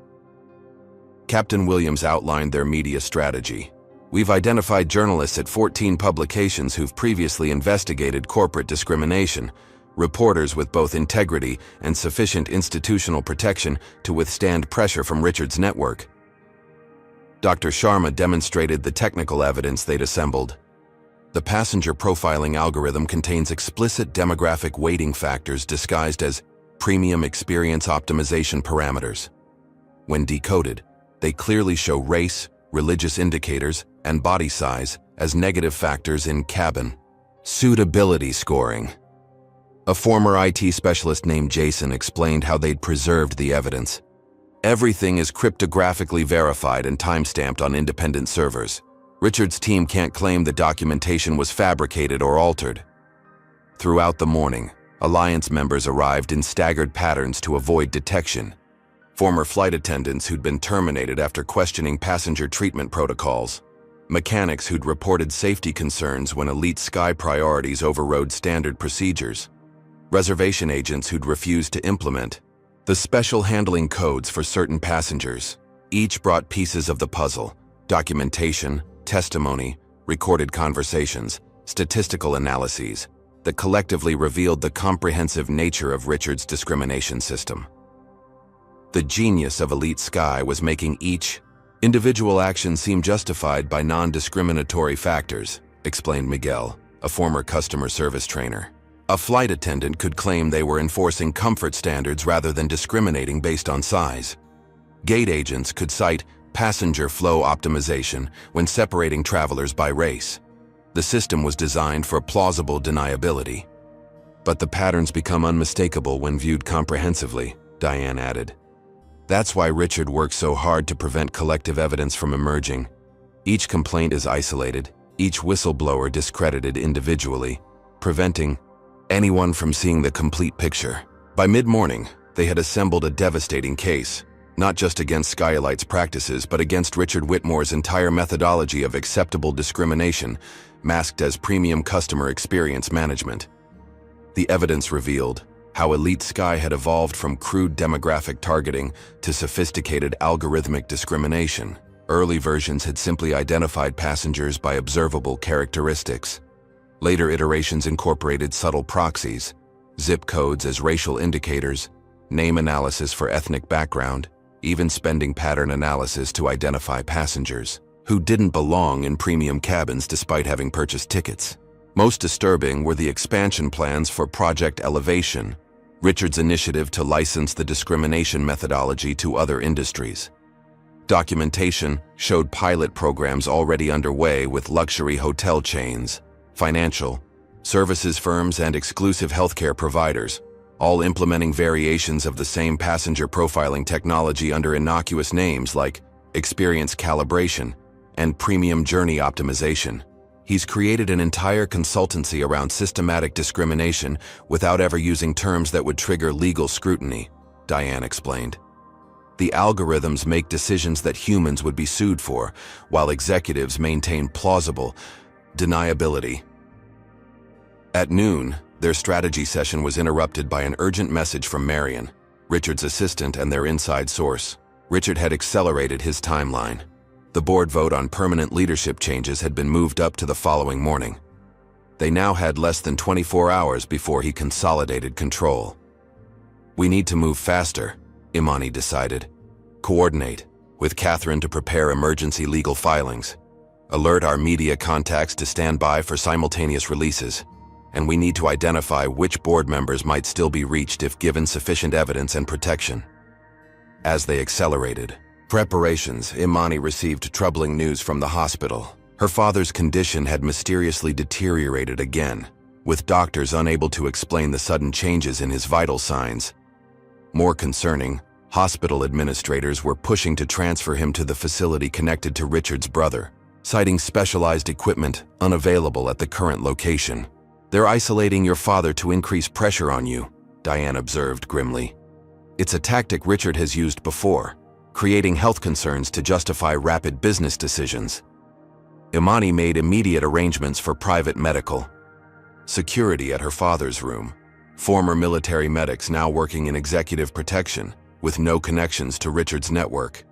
Captain Williams outlined their media strategy. We've identified journalists at 14 publications who've previously investigated corporate discrimination, reporters with both integrity and sufficient institutional protection to withstand pressure from Richard's network. Dr. Sharma demonstrated the technical evidence they'd assembled. The passenger profiling algorithm contains explicit demographic weighting factors disguised as premium experience optimization parameters. When decoded, they clearly show race, religious indicators, and body size as negative factors in cabin suitability scoring. A former IT specialist named Jason explained how they'd preserved the evidence. Everything is cryptographically verified and timestamped on independent servers. Richard's team can't claim the documentation was fabricated or altered. Throughout the morning, Alliance members arrived in staggered patterns to avoid detection. Former flight attendants who'd been terminated after questioning passenger treatment protocols. Mechanics who'd reported safety concerns when elite sky priorities overrode standard procedures. Reservation agents who'd refused to implement the special handling codes for certain passengers. Each brought pieces of the puzzle: documentation, testimony, recorded conversations, statistical analyses that collectively revealed the comprehensive nature of Richard's discrimination system. The genius of Elite Sky was making each individual action seem justified by non-discriminatory factors, explained Miguel, a former customer service trainer. A flight attendant could claim they were enforcing comfort standards rather than discriminating based on size. Gate agents could cite passenger flow optimization when separating travelers by race. The system was designed for plausible deniability. But the patterns become unmistakable when viewed comprehensively, Diane added. That's why Richard works so hard to prevent collective evidence from emerging. Each complaint is isolated, each whistleblower discredited individually, preventing anyone from seeing the complete picture. By mid-morning, they had assembled a devastating case, not just against Skylight's practices, but against Richard Whitmore's entire methodology of acceptable discrimination, masked as premium customer experience management. The evidence revealed how Elite Sky had evolved from crude demographic targeting to sophisticated algorithmic discrimination. Early versions had simply identified passengers by observable characteristics. Later iterations incorporated subtle proxies, zip codes as racial indicators, name analysis for ethnic background, even spending pattern analysis to identify passengers who didn't belong in premium cabins despite having purchased tickets. Most disturbing were the expansion plans for Project Elevation, Richard's initiative to license the discrimination methodology to other industries. Documentation showed pilot programs already underway with luxury hotel chains, financial services firms, and exclusive healthcare providers, all implementing variations of the same passenger profiling technology under innocuous names like experience calibration and premium journey optimization. He's created an entire consultancy around systematic discrimination without ever using terms that would trigger legal scrutiny, Diane explained. The algorithms make decisions that humans would be sued for, while executives maintain plausible deniability. At noon, their strategy session was interrupted by an urgent message from Marion, Richard's assistant and their inside source. Richard had accelerated his timeline. The board vote on permanent leadership changes had been moved up to the following morning. They now had less than 24 hours before he consolidated control. "We need to move faster," Imani decided. "Coordinate with Catherine to prepare emergency legal filings. Alert our media contacts to stand by for simultaneous releases. And we need to identify which board members might still be reached if given sufficient evidence and protection." As they accelerated preparations, Imani received troubling news from the hospital. Her father's condition had mysteriously deteriorated again, with doctors unable to explain the sudden changes in his vital signs. More concerning, hospital administrators were pushing to transfer him to the facility connected to Richard's brother, citing specialized equipment unavailable at the current location. "They're isolating your father to increase pressure on you," Diane observed grimly. "It's a tactic Richard has used before, creating health concerns to justify rapid business decisions." Imani made immediate arrangements for private medical security at her father's room. Former military medics now working in executive protection, with no connections to Richard's network.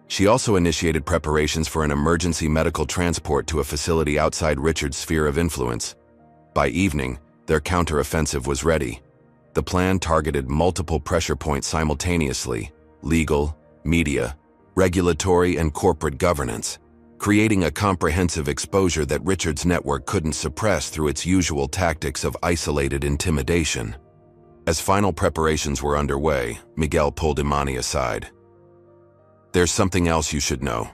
She also initiated preparations for an emergency medical transport to a facility outside Richard's sphere of influence. By evening, their counteroffensive was ready. The plan targeted multiple pressure points simultaneously: legal, media, regulatory, and corporate governance, creating a comprehensive exposure that Richard's network couldn't suppress through its usual tactics of isolated intimidation. As final preparations were underway, Miguel pulled Imani aside. "There's something else you should know.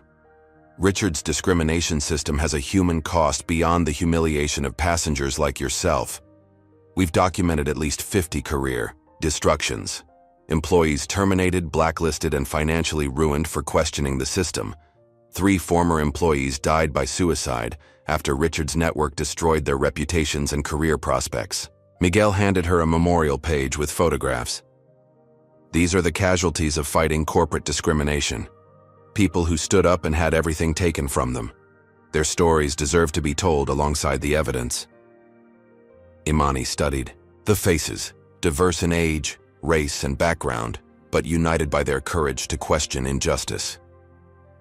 Richard's discrimination system has a human cost beyond the humiliation of passengers like yourself. We've documented at least 50 career destructions. Employees terminated, blacklisted, and financially ruined for questioning the system. 3 former employees died by suicide after Richard's network destroyed their reputations and career prospects." Miguel handed her a memorial page with photographs. "These are the casualties of fighting corporate discrimination. People who stood up and had everything taken from them. Their stories deserve to be told alongside the evidence." Imani studied the faces, diverse in age, race, and background, but united by their courage to question injustice.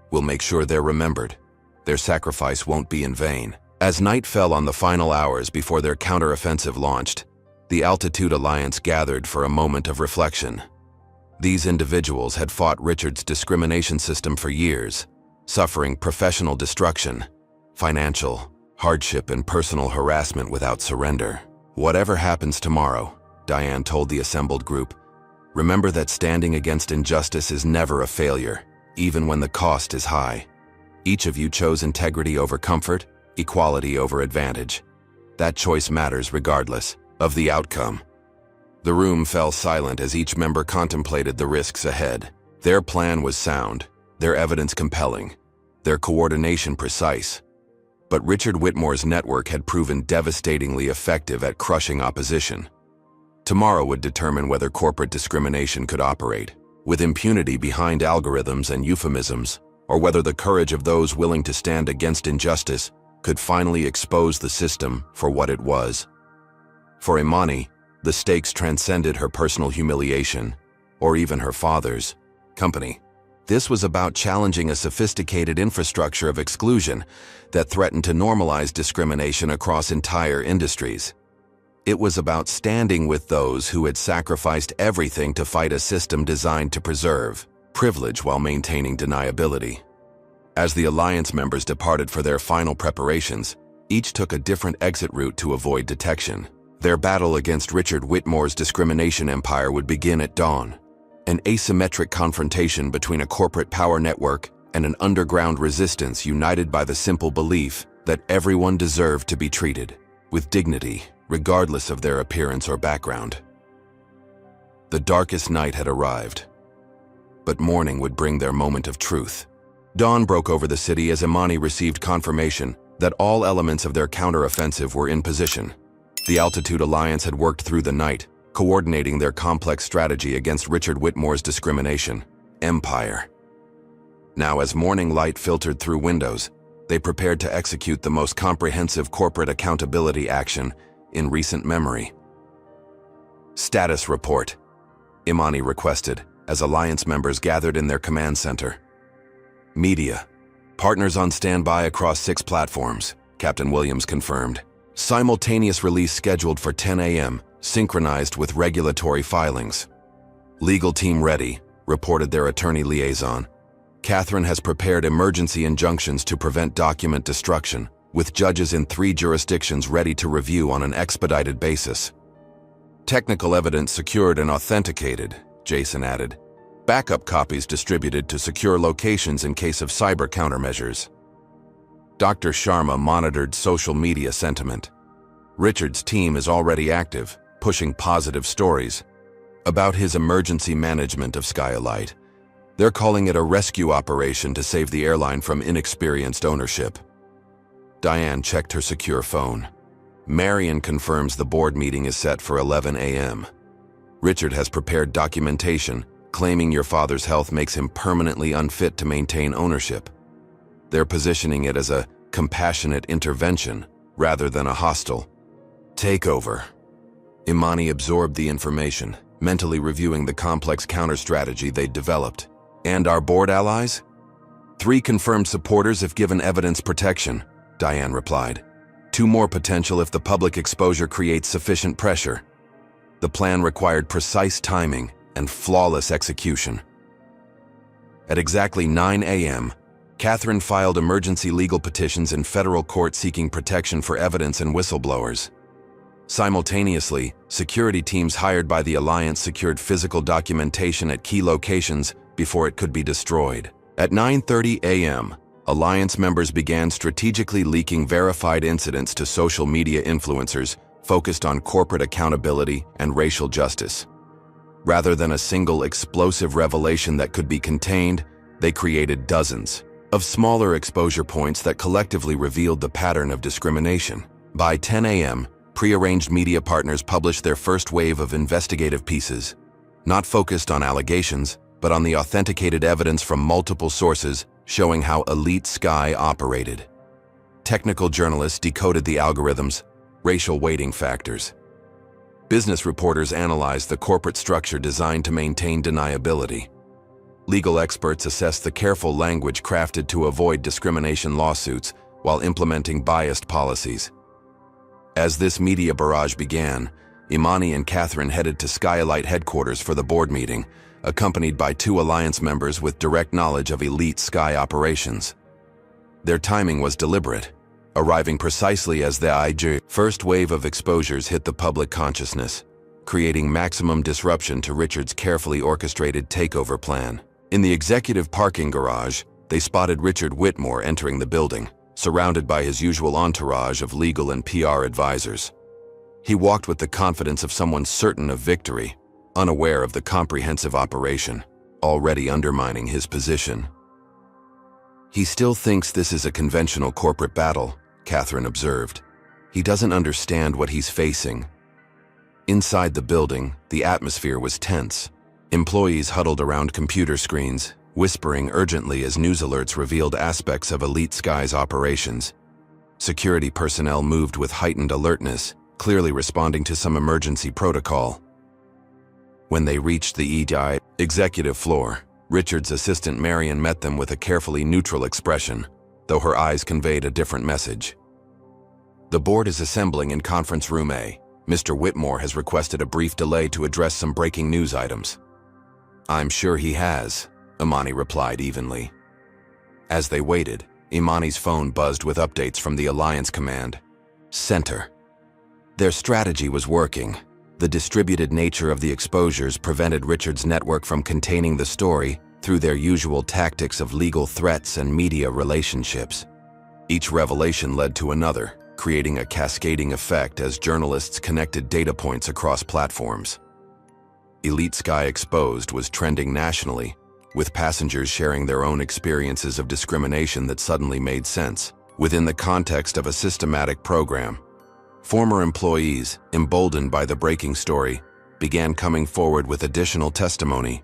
"We'll make sure they're remembered. Their sacrifice won't be in vain." As night fell on the final hours before their counteroffensive launched, the Altitude Alliance gathered for a moment of reflection. These individuals had fought Richard's discrimination system for years, suffering professional destruction, financial hardship, and personal harassment without surrender. "Whatever happens tomorrow," Diane told the assembled group, "remember that standing against injustice is never a failure, even when the cost is high. Each of you chose integrity over comfort, equality over advantage. That choice matters regardless of the outcome." The room fell silent as each member contemplated the risks ahead. Their plan was sound, their evidence compelling, their coordination precise. But Richard Whitmore's network had proven devastatingly effective at crushing opposition. Tomorrow would determine whether corporate discrimination could operate with impunity behind algorithms and euphemisms, or whether the courage of those willing to stand against injustice could finally expose the system for what it was. For Imani, the stakes transcended her personal humiliation, or even her father's company. This was about challenging a sophisticated infrastructure of exclusion that threatened to normalize discrimination across entire industries. It was about standing with those who had sacrificed everything to fight a system designed to preserve privilege while maintaining deniability. As the Alliance members departed for their final preparations, each took a different exit route to avoid detection. Their battle against Richard Whitmore's discrimination empire would begin at dawn, an asymmetric confrontation between a corporate power network and an underground resistance united by the simple belief that everyone deserved to be treated with dignity, regardless of their appearance or background. The darkest night had arrived, but morning would bring their moment of truth. Dawn broke over the city as Imani received confirmation that all elements of their counteroffensive were in position. The Altitude Alliance had worked through the night, coordinating their complex strategy against Richard Whitmore's discrimination empire. Now, as morning light filtered through windows, they prepared to execute the most comprehensive corporate accountability action in recent memory. Status report, Imani requested as Alliance members gathered in their command center. Media. Partners on standby across 6 platforms, Captain Williams confirmed. Simultaneous release scheduled for 10 a.m., synchronized with regulatory filings. Legal team ready, reported their attorney liaison. Catherine has prepared emergency injunctions to prevent document destruction, with judges in 3 jurisdictions ready to review on an expedited basis. Technical evidence secured and authenticated, Jason added. Backup copies distributed to secure locations in case of cyber countermeasures. Dr. Sharma monitored social media sentiment. Richard's team is already active, pushing positive stories about his emergency management of Skylight. They're calling it a rescue operation to save the airline from inexperienced ownership. Diane checked her secure phone. Marion confirms the board meeting is set for 11 a.m. Richard has prepared documentation claiming your father's health makes him permanently unfit to maintain ownership. They're positioning it as a compassionate intervention rather than a hostile takeover. Imani absorbed the information, mentally reviewing the complex counter-strategy they'd developed. And our board allies? 3 confirmed supporters if given evidence protection, Diane replied. 2 more potential if the public exposure creates sufficient pressure. The plan required precise timing and flawless execution. At exactly 9 a.m., Catherine filed emergency legal petitions in federal court seeking protection for evidence and whistleblowers. Simultaneously, security teams hired by the Alliance secured physical documentation at key locations before it could be destroyed. At 9:30 a.m., Alliance members began strategically leaking verified incidents to social media influencers focused on corporate accountability and racial justice. Rather than a single explosive revelation that could be contained, they created dozens of smaller exposure points that collectively revealed the pattern of discrimination. By 10 a.m., prearranged media partners published their first wave of investigative pieces, not focused on allegations, but on the authenticated evidence from multiple sources showing how Elite Sky operated. Technical journalists decoded the algorithms, racial weighting factors. Business reporters analyzed the corporate structure designed to maintain deniability. Legal experts assessed the careful language crafted to avoid discrimination lawsuits while implementing biased policies. As this media barrage began, Imani and Catherine headed to Skylight headquarters for the board meeting, accompanied by 2 Alliance members with direct knowledge of Elite Sky operations. Their timing was deliberate, arriving precisely as the first wave of exposures hit the public consciousness, creating maximum disruption to Richard's carefully orchestrated takeover plan. In the executive parking garage, they spotted Richard Whitmore entering the building, surrounded by his usual entourage of legal and PR advisors. He walked with the confidence of someone certain of victory, unaware of the comprehensive operation, already undermining his position. He still thinks this is a conventional corporate battle, Catherine observed. He doesn't understand what he's facing. Inside the building, the atmosphere was tense. Employees huddled around computer screens, whispering urgently as news alerts revealed aspects of Elite Sky's operations. Security personnel moved with heightened alertness, clearly responding to some emergency protocol. When they reached the EDI executive floor, Richard's assistant Marion met them with a carefully neutral expression, though her eyes conveyed a different message. The board is assembling in Conference Room A. Mr. Whitmore has requested a brief delay to address some breaking news items. I'm sure he has, Imani replied evenly. As they waited, Imani's phone buzzed with updates from the Alliance Command Center. Their strategy was working. The distributed nature of the exposures prevented Richard's network from containing the story through their usual tactics of legal threats and media relationships. Each revelation led to another, creating a cascading effect as journalists connected data points across platforms. Elite Sky Exposed was trending nationally, with passengers sharing their own experiences of discrimination that suddenly made sense within the context of a systematic program. Former employees, emboldened by the breaking story, began coming forward with additional testimony.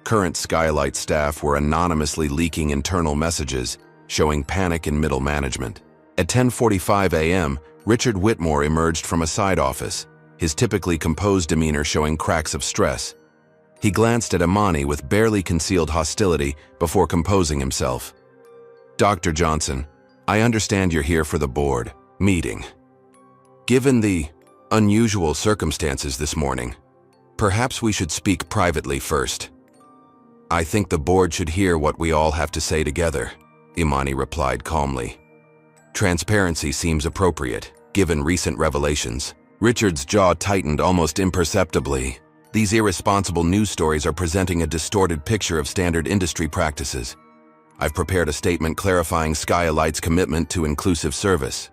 Current Skylight staff were anonymously leaking internal messages, showing panic in middle management. At 10:45 a.m., Richard Whitmore emerged from a side office, his typically composed demeanor showing cracks of stress. He glanced at Imani with barely concealed hostility before composing himself. "Dr. Johnson, I understand you're here for the board meeting. Given the unusual circumstances this morning, perhaps we should speak privately first." "I think the board should hear what we all have to say together," Imani replied calmly. "Transparency seems appropriate, given recent revelations." Richard's jaw tightened almost imperceptibly. These irresponsible news stories are presenting a distorted picture of standard industry practices. I've prepared a statement clarifying Skylight's commitment to inclusive service.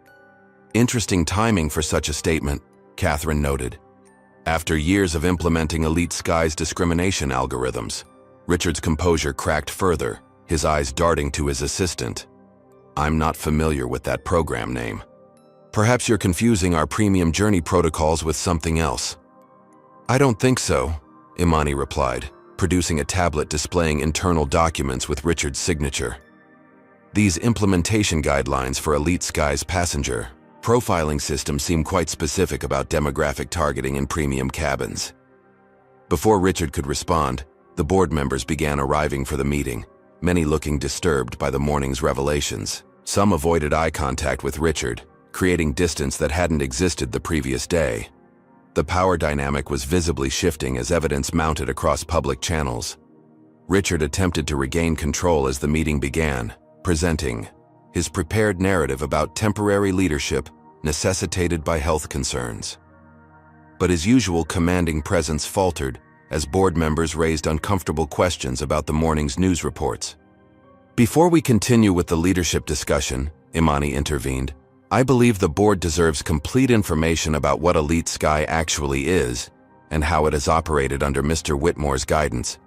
Interesting timing for such a statement, Catherine noted. After years of implementing Elite Sky's discrimination algorithms, Richard's composure cracked further, his eyes darting to his assistant. "I'm not familiar with that program name. Perhaps you're confusing our premium journey protocols with something else." "I don't think so," Imani replied, producing a tablet displaying internal documents with Richard's signature. These implementation guidelines for Elite Sky's passenger profiling system seem quite specific about demographic targeting in premium cabins. Before Richard could respond, the board members began arriving for the meeting, many looking disturbed by the morning's revelations. Some avoided eye contact with Richard, creating distance that hadn't existed the previous day. The power dynamic was visibly shifting as evidence mounted across public channels. Richard attempted to regain control as the meeting began, presenting his prepared narrative about temporary leadership necessitated by health concerns. But his usual commanding presence faltered as board members raised uncomfortable questions about the morning's news reports. "Before we continue with the leadership discussion," Imani intervened, "I believe the board deserves complete information about what Elite Sky actually is and how it has operated under Mr. Whitmore's guidance."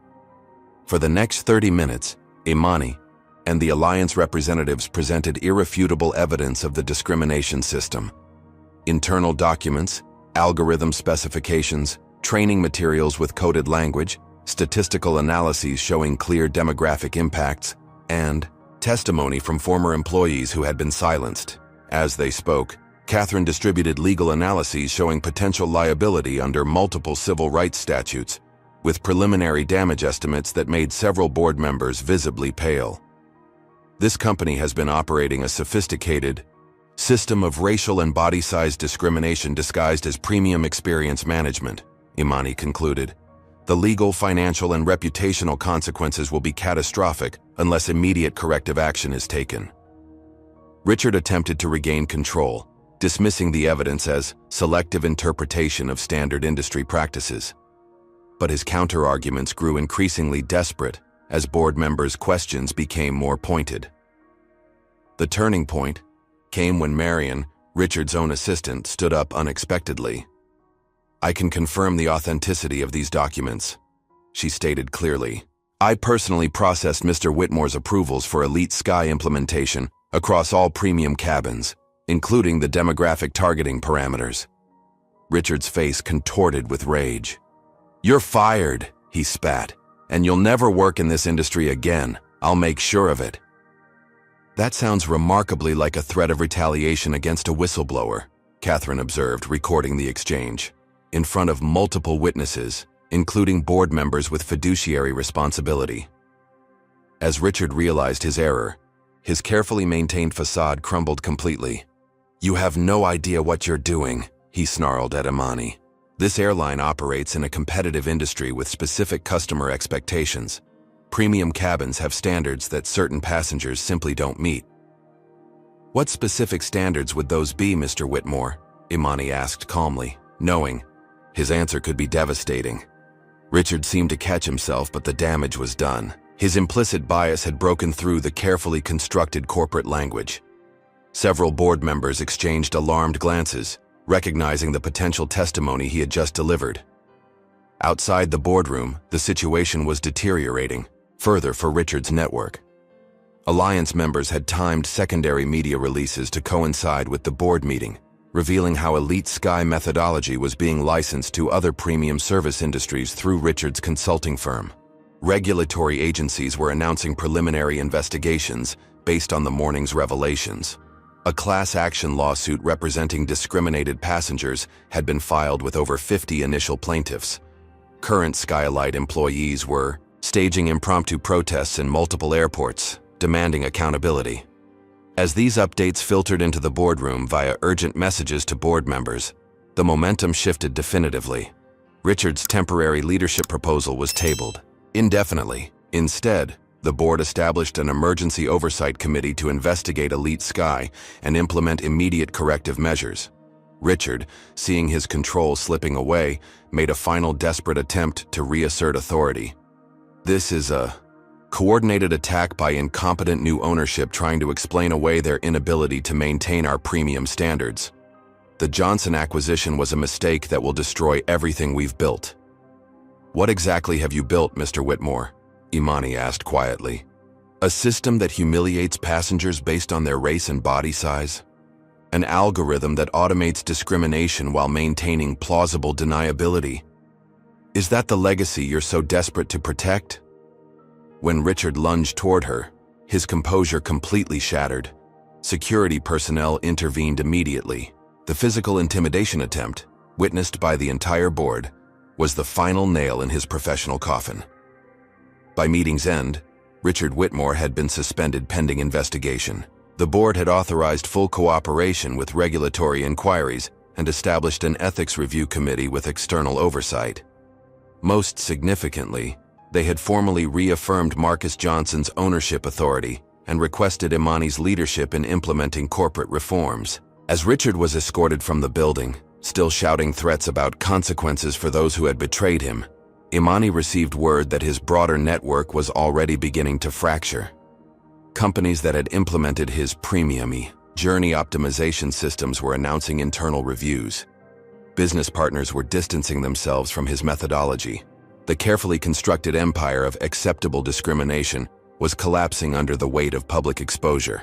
For the next 30 minutes, Imani and the Alliance representatives presented irrefutable evidence of the discrimination system. Internal documents, algorithm specifications, training materials with coded language, statistical analyses showing clear demographic impacts, and testimony from former employees who had been silenced. As they spoke, Catherine distributed legal analyses showing potential liability under multiple civil rights statutes, with preliminary damage estimates that made several board members visibly pale. This company has been operating a sophisticated system of racial and body size discrimination disguised as premium experience management, Imani concluded. The legal, financial, and reputational consequences will be catastrophic unless immediate corrective action is taken. Richard attempted to regain control, dismissing the evidence as selective interpretation of standard industry practices. But his counter-arguments grew increasingly desperate as board members' questions became more pointed. The turning point came when Marion, Richard's own assistant, stood up unexpectedly. "I can confirm the authenticity of these documents," she stated clearly. "I personally processed Mr. Whitmore's approvals for Elite Sky implementation across all premium cabins, including the demographic targeting parameters." Richard's face contorted with rage. "You're fired," he spat, "and you'll never work in this industry again. I'll make sure of it." "That sounds remarkably like a threat of retaliation against a whistleblower," Catherine observed, recording the exchange. In front of multiple witnesses, including board members with fiduciary responsibility. As Richard realized his error, his carefully maintained facade crumbled completely. "You have no idea what you're doing," he snarled at Imani. "This airline operates in a competitive industry with specific customer expectations. Premium cabins have standards that certain passengers simply don't meet." "What specific standards would those be, Mr. Whitmore?" Imani asked calmly, knowing his answer could be devastating. Richard seemed to catch himself, but the damage was done. His implicit bias had broken through the carefully constructed corporate language. Several board members exchanged alarmed glances, recognizing the potential testimony he had just delivered. Outside the boardroom, the situation was deteriorating, further for Richard's network. Alliance members had timed secondary media releases to coincide with the board meeting, revealing how Elite Sky methodology was being licensed to other premium service industries through Richard's consulting firm. Regulatory agencies were announcing preliminary investigations based on the morning's revelations. A class action lawsuit representing discriminated passengers had been filed with over 50 initial plaintiffs. Current Skylight employees were staging impromptu protests in multiple airports, demanding accountability. As these updates filtered into the boardroom via urgent messages to board members, the momentum shifted definitively. Richard's temporary leadership proposal was tabled indefinitely. Instead, the board established an emergency oversight committee to investigate Elite Sky and implement immediate corrective measures. Richard, seeing his control slipping away, made a final desperate attempt to reassert authority. This is a coordinated attack by incompetent new ownership trying to explain away their inability to maintain our premium standards. The Johnson acquisition was a mistake that will destroy everything we've built. What exactly have you built, Mr. Whitmore? Imani asked quietly. A system that humiliates passengers based on their race and body size? An algorithm that automates discrimination while maintaining plausible deniability? Is that the legacy you're so desperate to protect? When Richard lunged toward her, his composure completely shattered. Security personnel intervened immediately. The physical intimidation attempt, witnessed by the entire board, was the final nail in his professional coffin. By meeting's end, Richard Whitmore had been suspended pending investigation. The board had authorized full cooperation with regulatory inquiries and established an ethics review committee with external oversight. Most significantly, they had formally reaffirmed Marcus Johnson's ownership authority and requested Imani's leadership in implementing corporate reforms. As Richard was escorted from the building, still shouting threats about consequences for those who had betrayed him, Imani received word that his broader network was already beginning to fracture. Companies that had implemented his premium-y journey optimization systems were announcing internal reviews. Business partners were distancing themselves from his methodology. The carefully constructed empire of acceptable discrimination was collapsing under the weight of public exposure.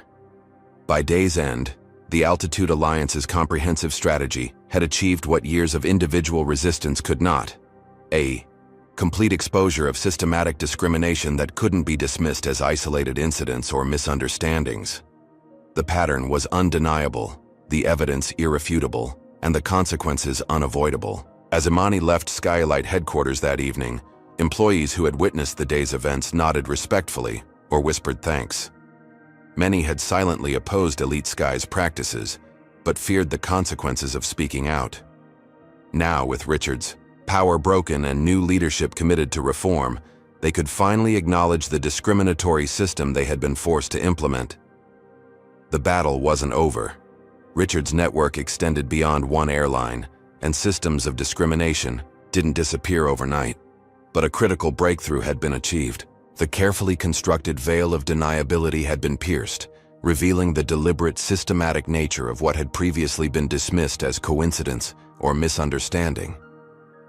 By day's end, the Altitude Alliance's comprehensive strategy had achieved what years of individual resistance could not: a complete exposure of systematic discrimination that couldn't be dismissed as isolated incidents or misunderstandings. The pattern was undeniable, the evidence irrefutable, and the consequences unavoidable. As Imani left Skylight headquarters that evening, employees who had witnessed the day's events nodded respectfully or whispered thanks. Many had silently opposed Elite Sky's practices, but feared the consequences of speaking out. Now, with Richard's power broken and new leadership committed to reform, they could finally acknowledge the discriminatory system they had been forced to implement. The battle wasn't over. Richard's network extended beyond one airline, and systems of discrimination didn't disappear overnight. But a critical breakthrough had been achieved. The carefully constructed veil of deniability had been pierced, revealing the deliberate, systematic nature of what had previously been dismissed as coincidence or misunderstanding.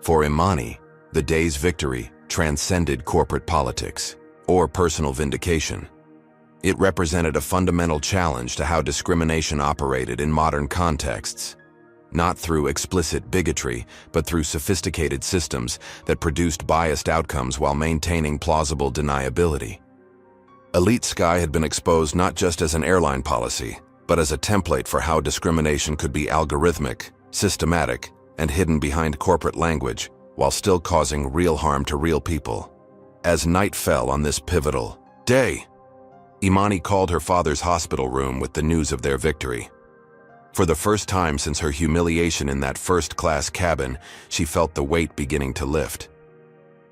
For Imani, the day's victory transcended corporate politics or personal vindication. It represented a fundamental challenge to how discrimination operated in modern contexts, not through explicit bigotry, but through sophisticated systems that produced biased outcomes while maintaining plausible deniability. Elite Sky had been exposed not just as an airline policy, but as a template for how discrimination could be algorithmic, systematic, and hidden behind corporate language, while still causing real harm to real people. As night fell on this pivotal day, Imani called her father's hospital room with the news of their victory. For the first time since her humiliation in that first-class cabin, she felt the weight beginning to lift.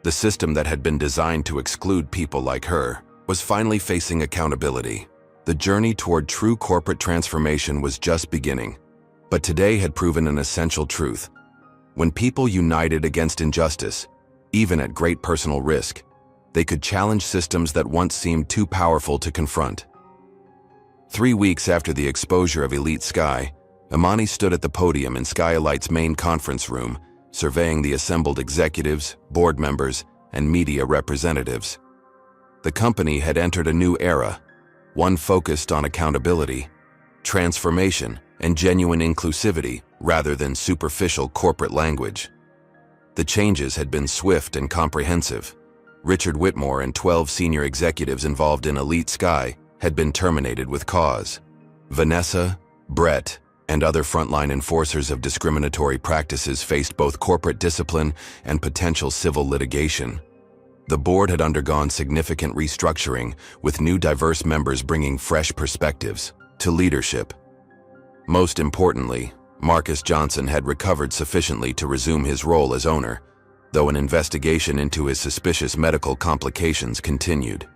The system that had been designed to exclude people like her was finally facing accountability. The journey toward true corporate transformation was just beginning, but today had proven an essential truth. When people united against injustice, even at great personal risk, They could challenge systems that once seemed too powerful to confront. 3 weeks after the exposure of Elite Sky, Imani stood at the podium in Skylight's main conference room, surveying the assembled executives, board members, and media representatives. The company had entered a new era, one focused on accountability, transformation, and genuine inclusivity rather than superficial corporate language. The changes had been swift and comprehensive. Richard Whitmore and 12 senior executives involved in Elite Sky had been terminated with cause. Vanessa, Brett, and other frontline enforcers of discriminatory practices faced both corporate discipline and potential civil litigation. The board had undergone significant restructuring, with new diverse members bringing fresh perspectives to leadership. Most importantly, Marcus Johnson had recovered sufficiently to resume his role as owner, though an investigation into his suspicious medical complications continued.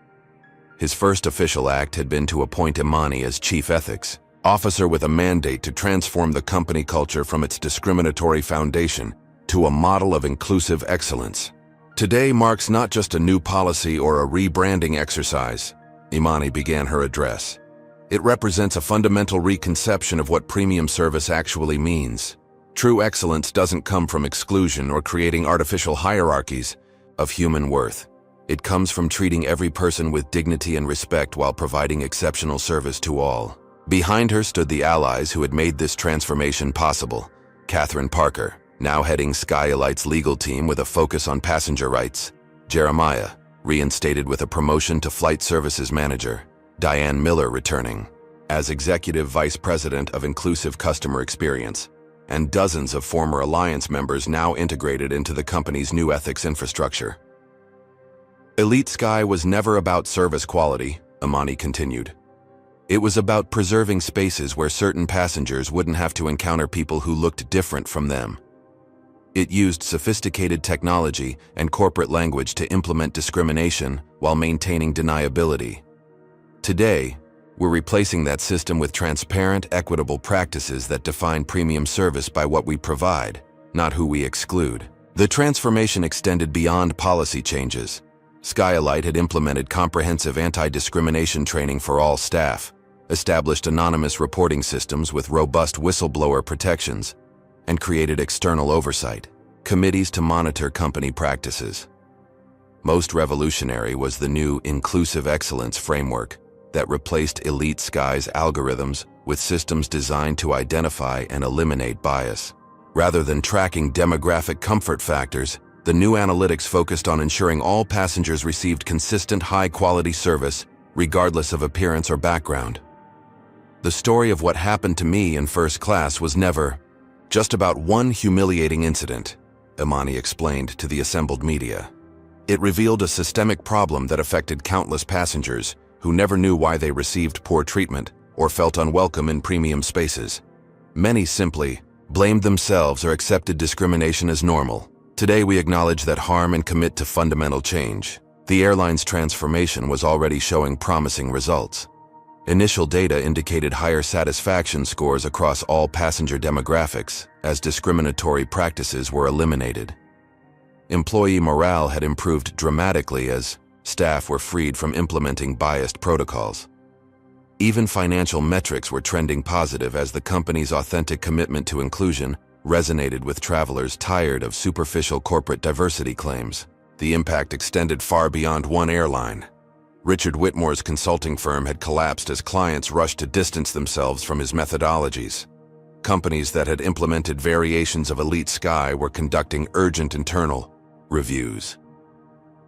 His first official act had been to appoint Imani as chief ethics officer with a mandate to transform the company culture from its discriminatory foundation to a model of inclusive excellence. Today marks not just a new policy or a rebranding exercise, Imani began her address. It represents a fundamental reconception of what premium service actually means. True excellence doesn't come from exclusion or creating artificial hierarchies of human worth. It comes from treating every person with dignity and respect while providing exceptional service to all. Behind her stood the allies who had made this transformation possible. Catherine Parker, now heading Skylight's legal team with a focus on passenger rights. Jeremiah, reinstated with a promotion to flight services manager. Diane Miller returning as executive vice president of inclusive customer experience. And dozens of former Alliance members now integrated into the company's new ethics infrastructure. Elite Sky was never about service quality, Imani continued. It was about preserving spaces where certain passengers wouldn't have to encounter people who looked different from them. It used sophisticated technology and corporate language to implement discrimination while maintaining deniability. Today, we're replacing that system with transparent, equitable practices that define premium service by what we provide, not who we exclude. The transformation extended beyond policy changes. Skylight had implemented comprehensive anti-discrimination training for all staff, established anonymous reporting systems with robust whistleblower protections, and created external oversight committees to monitor company practices. Most revolutionary was the new Inclusive Excellence framework that replaced Elite Sky's algorithms with systems designed to identify and eliminate bias. Rather than tracking demographic comfort factors, the new analytics focused on ensuring all passengers received consistent high-quality service, regardless of appearance or background. The story of what happened to me in first class was never just about one humiliating incident, Imani explained to the assembled media. It revealed a systemic problem that affected countless passengers who never knew why they received poor treatment or felt unwelcome in premium spaces. Many simply blamed themselves or accepted discrimination as normal. Today we acknowledge that harm and commit to fundamental change. The airline's transformation was already showing promising results. Initial data indicated higher satisfaction scores across all passenger demographics as discriminatory practices were eliminated. Employee morale had improved dramatically as staff were freed from implementing biased protocols. Even financial metrics were trending positive as the company's authentic commitment to inclusion resonated with travelers tired of superficial corporate diversity claims. The impact extended far beyond one airline. Richard Whitmore's consulting firm had collapsed as clients rushed to distance themselves from his methodologies. Companies that had implemented variations of Elite Sky were conducting urgent internal reviews.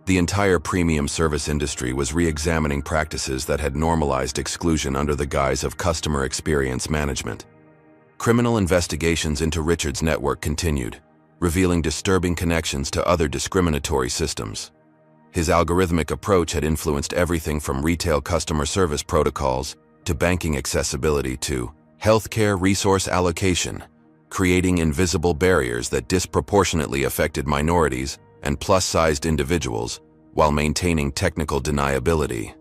The entire premium service industry was re-examining practices that had normalized exclusion under the guise of customer experience management. Criminal investigations into Richard's network continued, revealing disturbing connections to other discriminatory systems. His algorithmic approach had influenced everything from retail customer service protocols to banking accessibility to healthcare resource allocation, creating invisible barriers that disproportionately affected minorities and plus-sized individuals while maintaining technical deniability.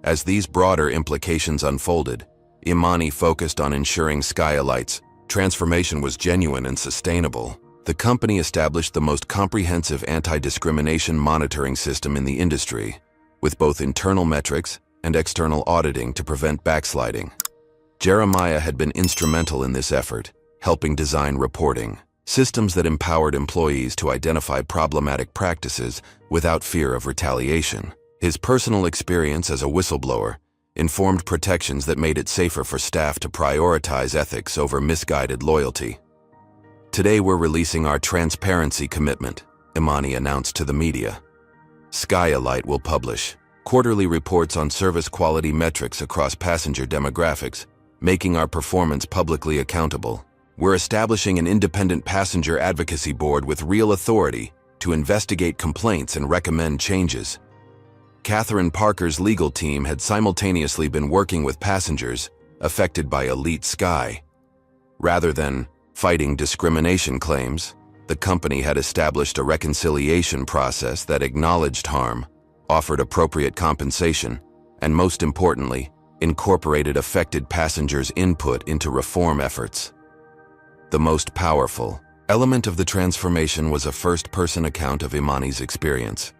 As these broader implications unfolded, Imani focused on ensuring Skylight's transformation was genuine and sustainable. The company established the most comprehensive anti-discrimination monitoring system in the industry, with both internal metrics and external auditing to prevent backsliding. Jeremiah had been instrumental in this effort, helping design reporting systems that empowered employees to identify problematic practices without fear of retaliation. His personal experience as a whistleblower informed protections that made it safer for staff to prioritize ethics over misguided loyalty. "Today we're releasing our transparency commitment," Imani announced to the media. Skylight will publish quarterly reports on service quality metrics across passenger demographics, making our performance publicly accountable. "We're establishing an independent passenger advocacy board with real authority to investigate complaints and recommend changes." Catherine Parker's legal team had simultaneously been working with passengers affected by Elite Sky. Rather than fighting discrimination claims, the company had established a reconciliation process that acknowledged harm, offered appropriate compensation, and most importantly, incorporated affected passengers' input into reform efforts. The most powerful element of the transformation was a first-person account of Imani's experience,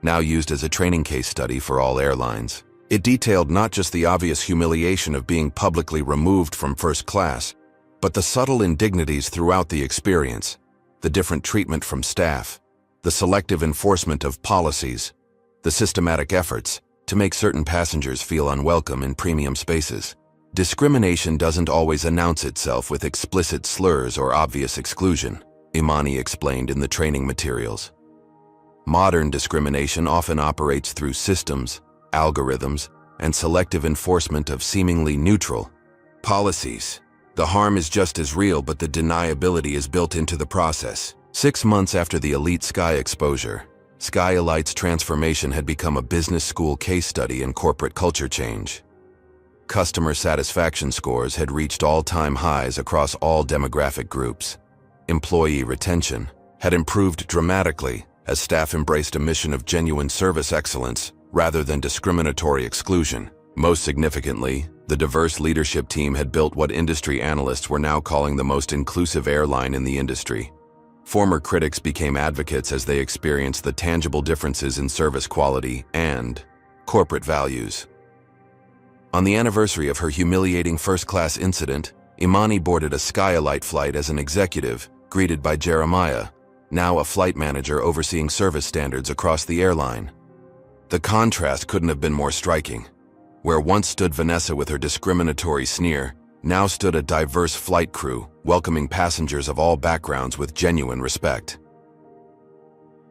now used as a training case study for all airlines. It detailed not just the obvious humiliation of being publicly removed from first class, but the subtle indignities throughout the experience, the different treatment from staff, the selective enforcement of policies, the systematic efforts to make certain passengers feel unwelcome in premium spaces. Discrimination doesn't always announce itself with explicit slurs or obvious exclusion, Imani explained in the training materials. Modern discrimination often operates through systems, algorithms, and selective enforcement of seemingly neutral policies. The harm is just as real, but the deniability is built into the process. 6 months after the Elite Sky exposure, Skylight's transformation had become a business school case study in corporate culture change. Customer satisfaction scores had reached all-time highs across all demographic groups. Employee retention had improved dramatically as staff embraced a mission of genuine service excellence rather than discriminatory exclusion. Most significantly, the diverse leadership team had built what industry analysts were now calling the most inclusive airline in the industry. Former critics became advocates as they experienced the tangible differences in service quality and corporate values. On the anniversary of her humiliating first-class incident, Imani boarded a Skylight flight as an executive, greeted by Jeremiah, now a flight manager overseeing service standards across the airline. The contrast couldn't have been more striking. Where once stood Vanessa with her discriminatory sneer, now stood a diverse flight crew, welcoming passengers of all backgrounds with genuine respect.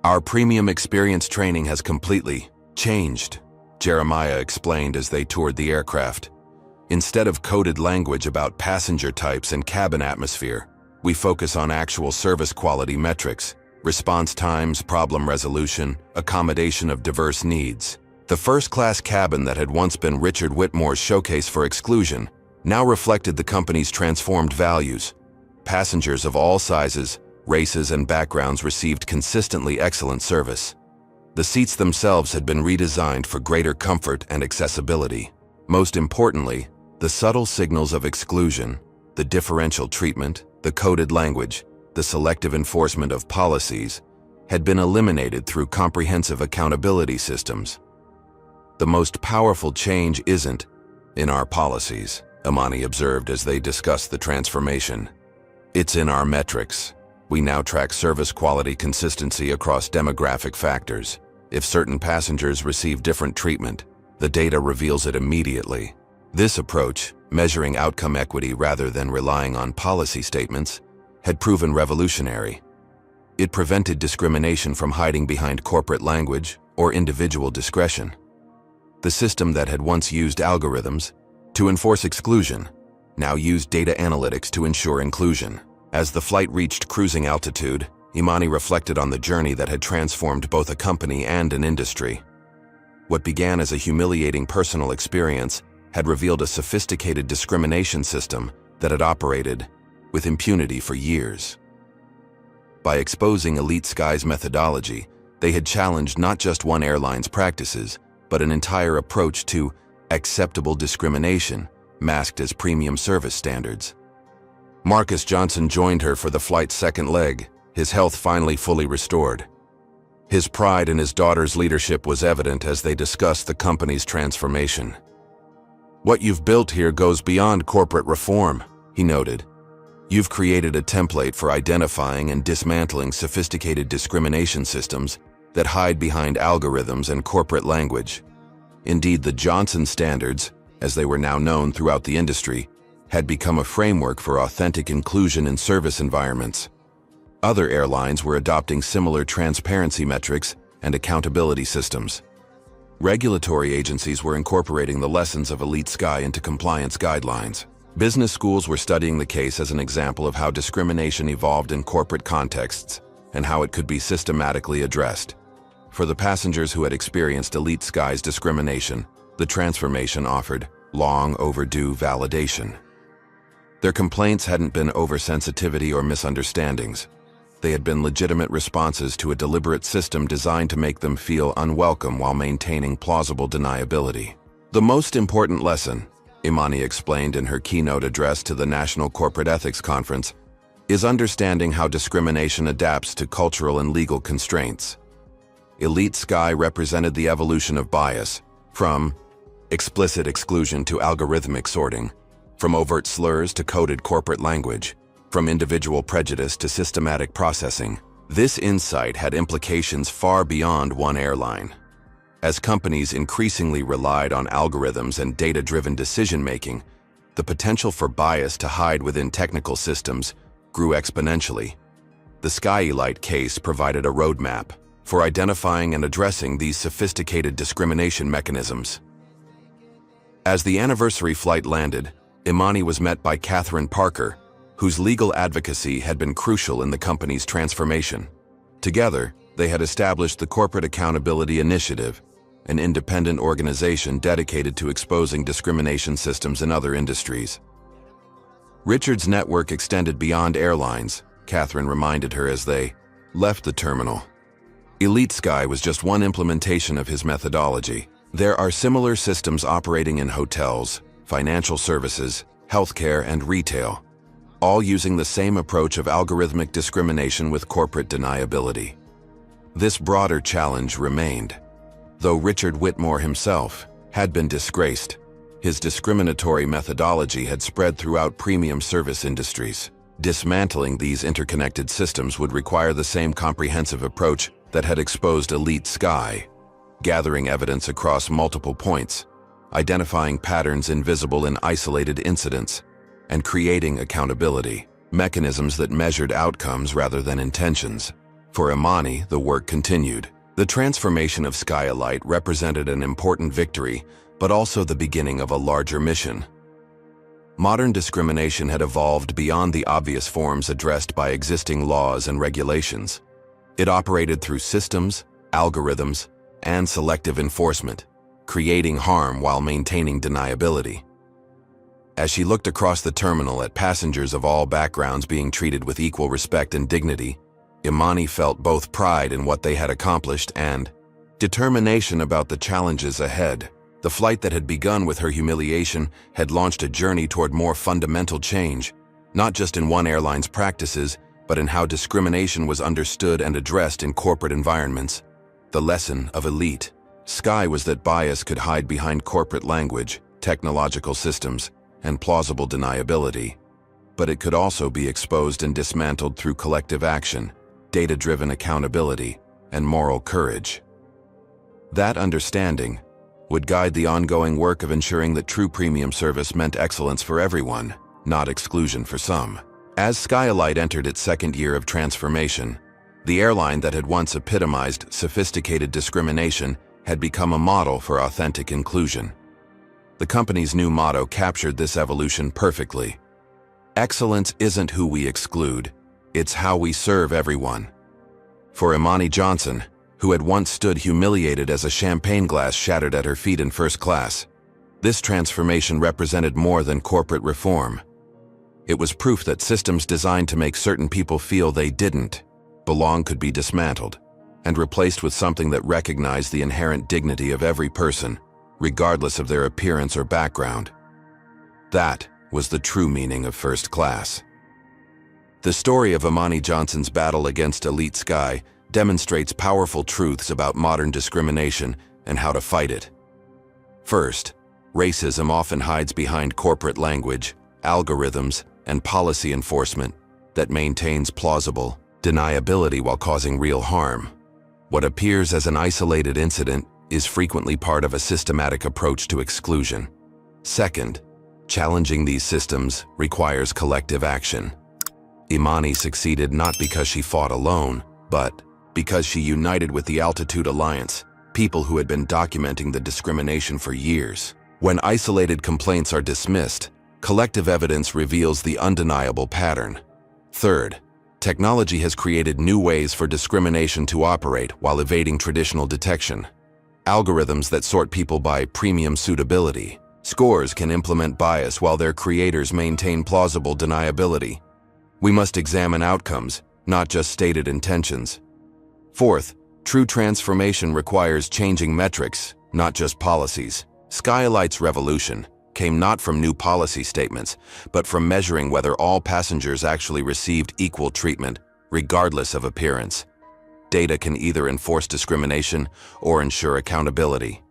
"Our premium experience training has completely changed," Jeremiah explained as they toured the aircraft. "Instead of coded language about passenger types and cabin atmosphere, we focus on actual service quality metrics, response times, problem resolution, accommodation of diverse needs." The first-class cabin that had once been Richard Whitmore's showcase for exclusion now reflected the company's transformed values. Passengers of all sizes, races, and backgrounds received consistently excellent service. The seats themselves had been redesigned for greater comfort and accessibility. Most importantly, the subtle signals of exclusion, the differential treatment, the coded language, the selective enforcement of policies, had been eliminated through comprehensive accountability systems. "The most powerful change isn't in our policies," Imani observed as they discussed the transformation. "It's in our metrics. We now track service quality consistency across demographic factors. If certain passengers receive different treatment, the data reveals it immediately." This approach, measuring outcome equity rather than relying on policy statements, had proven revolutionary. It prevented discrimination from hiding behind corporate language or individual discretion. The system that had once used algorithms to enforce exclusion now used data analytics to ensure inclusion. As the flight reached cruising altitude, Imani reflected on the journey that had transformed both a company and an industry. What began as a humiliating personal experience had revealed a sophisticated discrimination system that had operated with impunity for years. By exposing Elite Sky's methodology, they had challenged not just one airline's practices, but an entire approach to acceptable discrimination, masked as premium service standards. Marcus Johnson joined her for the flight's second leg, his health finally fully restored. His pride in his daughter's leadership was evident as they discussed the company's transformation. "What you've built here goes beyond corporate reform," he noted. "You've created a template for identifying and dismantling sophisticated discrimination systems that hide behind algorithms and corporate language." Indeed, the Johnson Standards, as they were now known throughout the industry, had become a framework for authentic inclusion in service environments. Other airlines were adopting similar transparency metrics and accountability systems. Regulatory agencies were incorporating the lessons of Elite Sky into compliance guidelines. Business schools were studying the case as an example of how discrimination evolved in corporate contexts and how it could be systematically addressed. For the passengers who had experienced Elite Sky's discrimination, the transformation offered long overdue validation. Their complaints hadn't been oversensitivity or misunderstandings. They had been legitimate responses to a deliberate system designed to make them feel unwelcome while maintaining plausible deniability. "The most important lesson," Imani explained in her keynote address to the National Corporate Ethics Conference, "is understanding how discrimination adapts to cultural and legal constraints." Elite Sky represented the evolution of bias, from explicit exclusion to algorithmic sorting, from overt slurs to coded corporate language, from individual prejudice to systematic processing. This insight had implications far beyond one airline. As companies increasingly relied on algorithms and data-driven decision-making, the potential for bias to hide within technical systems grew exponentially. The Skylight case provided a roadmap for identifying and addressing these sophisticated discrimination mechanisms. As the anniversary flight landed, Imani was met by Catherine Parker, whose legal advocacy had been crucial in the company's transformation. Together, they had established the Corporate Accountability Initiative, an independent organization dedicated to exposing discrimination systems in other industries. Richard's network extended beyond airlines, Catherine reminded her as they left the terminal. Elite Sky was just one implementation of his methodology. There are similar systems operating in hotels, financial services, healthcare, and retail, all using the same approach of algorithmic discrimination with corporate deniability. This broader challenge remained. Though Richard Whitmore himself had been disgraced, his discriminatory methodology had spread throughout premium service industries. Dismantling these interconnected systems would require the same comprehensive approach that had exposed Elite Sky, gathering evidence across multiple points, identifying patterns invisible in isolated incidents, and creating accountability, mechanisms that measured outcomes rather than intentions. For Imani, the work continued. The transformation of Skylight represented an important victory, but also the beginning of a larger mission. Modern discrimination had evolved beyond the obvious forms addressed by existing laws and regulations. It operated through systems, algorithms, and selective enforcement, creating harm while maintaining deniability. As she looked across the terminal at passengers of all backgrounds being treated with equal respect and dignity, Imani felt both pride in what they had accomplished and determination about the challenges ahead. The flight that had begun with her humiliation had launched a journey toward more fundamental change, not just in one airline's practices, but in how discrimination was understood and addressed in corporate environments. The lesson of Elite Sky was that bias could hide behind corporate language, technological systems, and plausible deniability. But it could also be exposed and dismantled through collective action, data-driven accountability, and moral courage. That understanding would guide the ongoing work of ensuring that true premium service meant excellence for everyone, not exclusion for some. As Skylight entered its second year of transformation, the airline that had once epitomized sophisticated discrimination had become a model for authentic inclusion. The company's new motto captured this evolution perfectly. Excellence isn't who we exclude, it's how we serve everyone. For Imani Johnson, who had once stood humiliated as a champagne glass shattered at her feet in first class, this transformation represented more than corporate reform. It was proof that systems designed to make certain people feel they didn't belong could be dismantled and replaced with something that recognized the inherent dignity of every person, regardless of their appearance or background. That was the true meaning of first class. The story of Imani Johnson's battle against Elite Sky demonstrates powerful truths about modern discrimination and how to fight it. First, racism often hides behind corporate language, algorithms, and policy enforcement that maintains plausible deniability while causing real harm. What appears as an isolated incident is frequently part of a systematic approach to exclusion. Second, challenging these systems requires collective action. Imani succeeded not because she fought alone, but because she united with the Altitude Alliance, people who had been documenting the discrimination for years. When isolated complaints are dismissed, collective evidence reveals the undeniable pattern. Third, technology has created new ways for discrimination to operate while evading traditional detection. Algorithms that sort people by premium suitability scores can implement bias while their creators maintain plausible deniability. We must examine outcomes, not just stated intentions. Fourth, true transformation requires changing metrics, not just policies. Skylight's revolution came not from new policy statements, but from measuring whether all passengers actually received equal treatment, regardless of appearance. Data can either enforce discrimination or ensure accountability.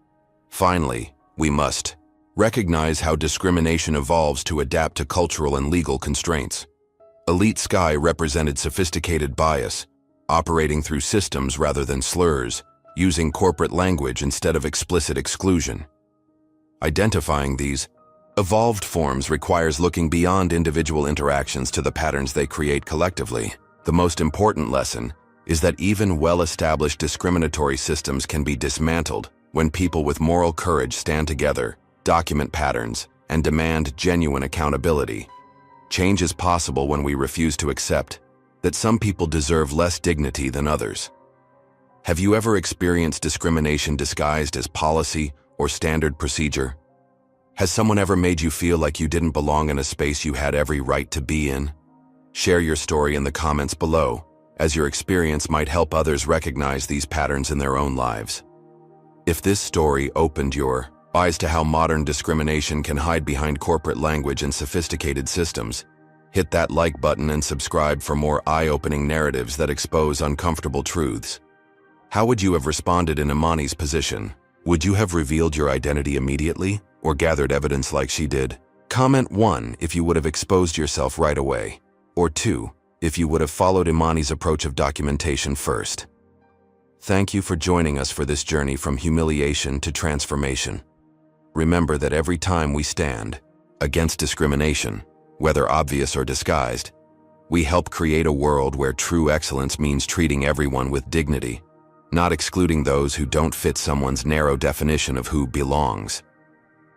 Finally, we must recognize how discrimination evolves to adapt to cultural and legal constraints. Elite Sky represented sophisticated bias, operating through systems rather than slurs, using corporate language instead of explicit exclusion. Identifying these evolved forms requires looking beyond individual interactions to the patterns they create collectively. The most important lesson is that even well-established discriminatory systems can be dismantled when people with moral courage stand together, document patterns, and demand genuine accountability. Change is possible when we refuse to accept that some people deserve less dignity than others. Have you ever experienced discrimination disguised as policy or standard procedure? Has someone ever made you feel like you didn't belong in a space you had every right to be in? Share your story in the comments below, as your experience might help others recognize these patterns in their own lives. If this story opened your eyes to how modern discrimination can hide behind corporate language and sophisticated systems, hit that like button and subscribe for more eye-opening narratives that expose uncomfortable truths. How would you have responded in Imani's position? Would you have revealed your identity immediately or gathered evidence like she did? Comment 1 if you would have exposed yourself right away, or 2 if you would have followed Imani's approach of documentation first. Thank you for joining us for this journey from humiliation to transformation. Remember that every time we stand against discrimination, whether obvious or disguised, we help create a world where true excellence means treating everyone with dignity, not excluding those who don't fit someone's narrow definition of who belongs.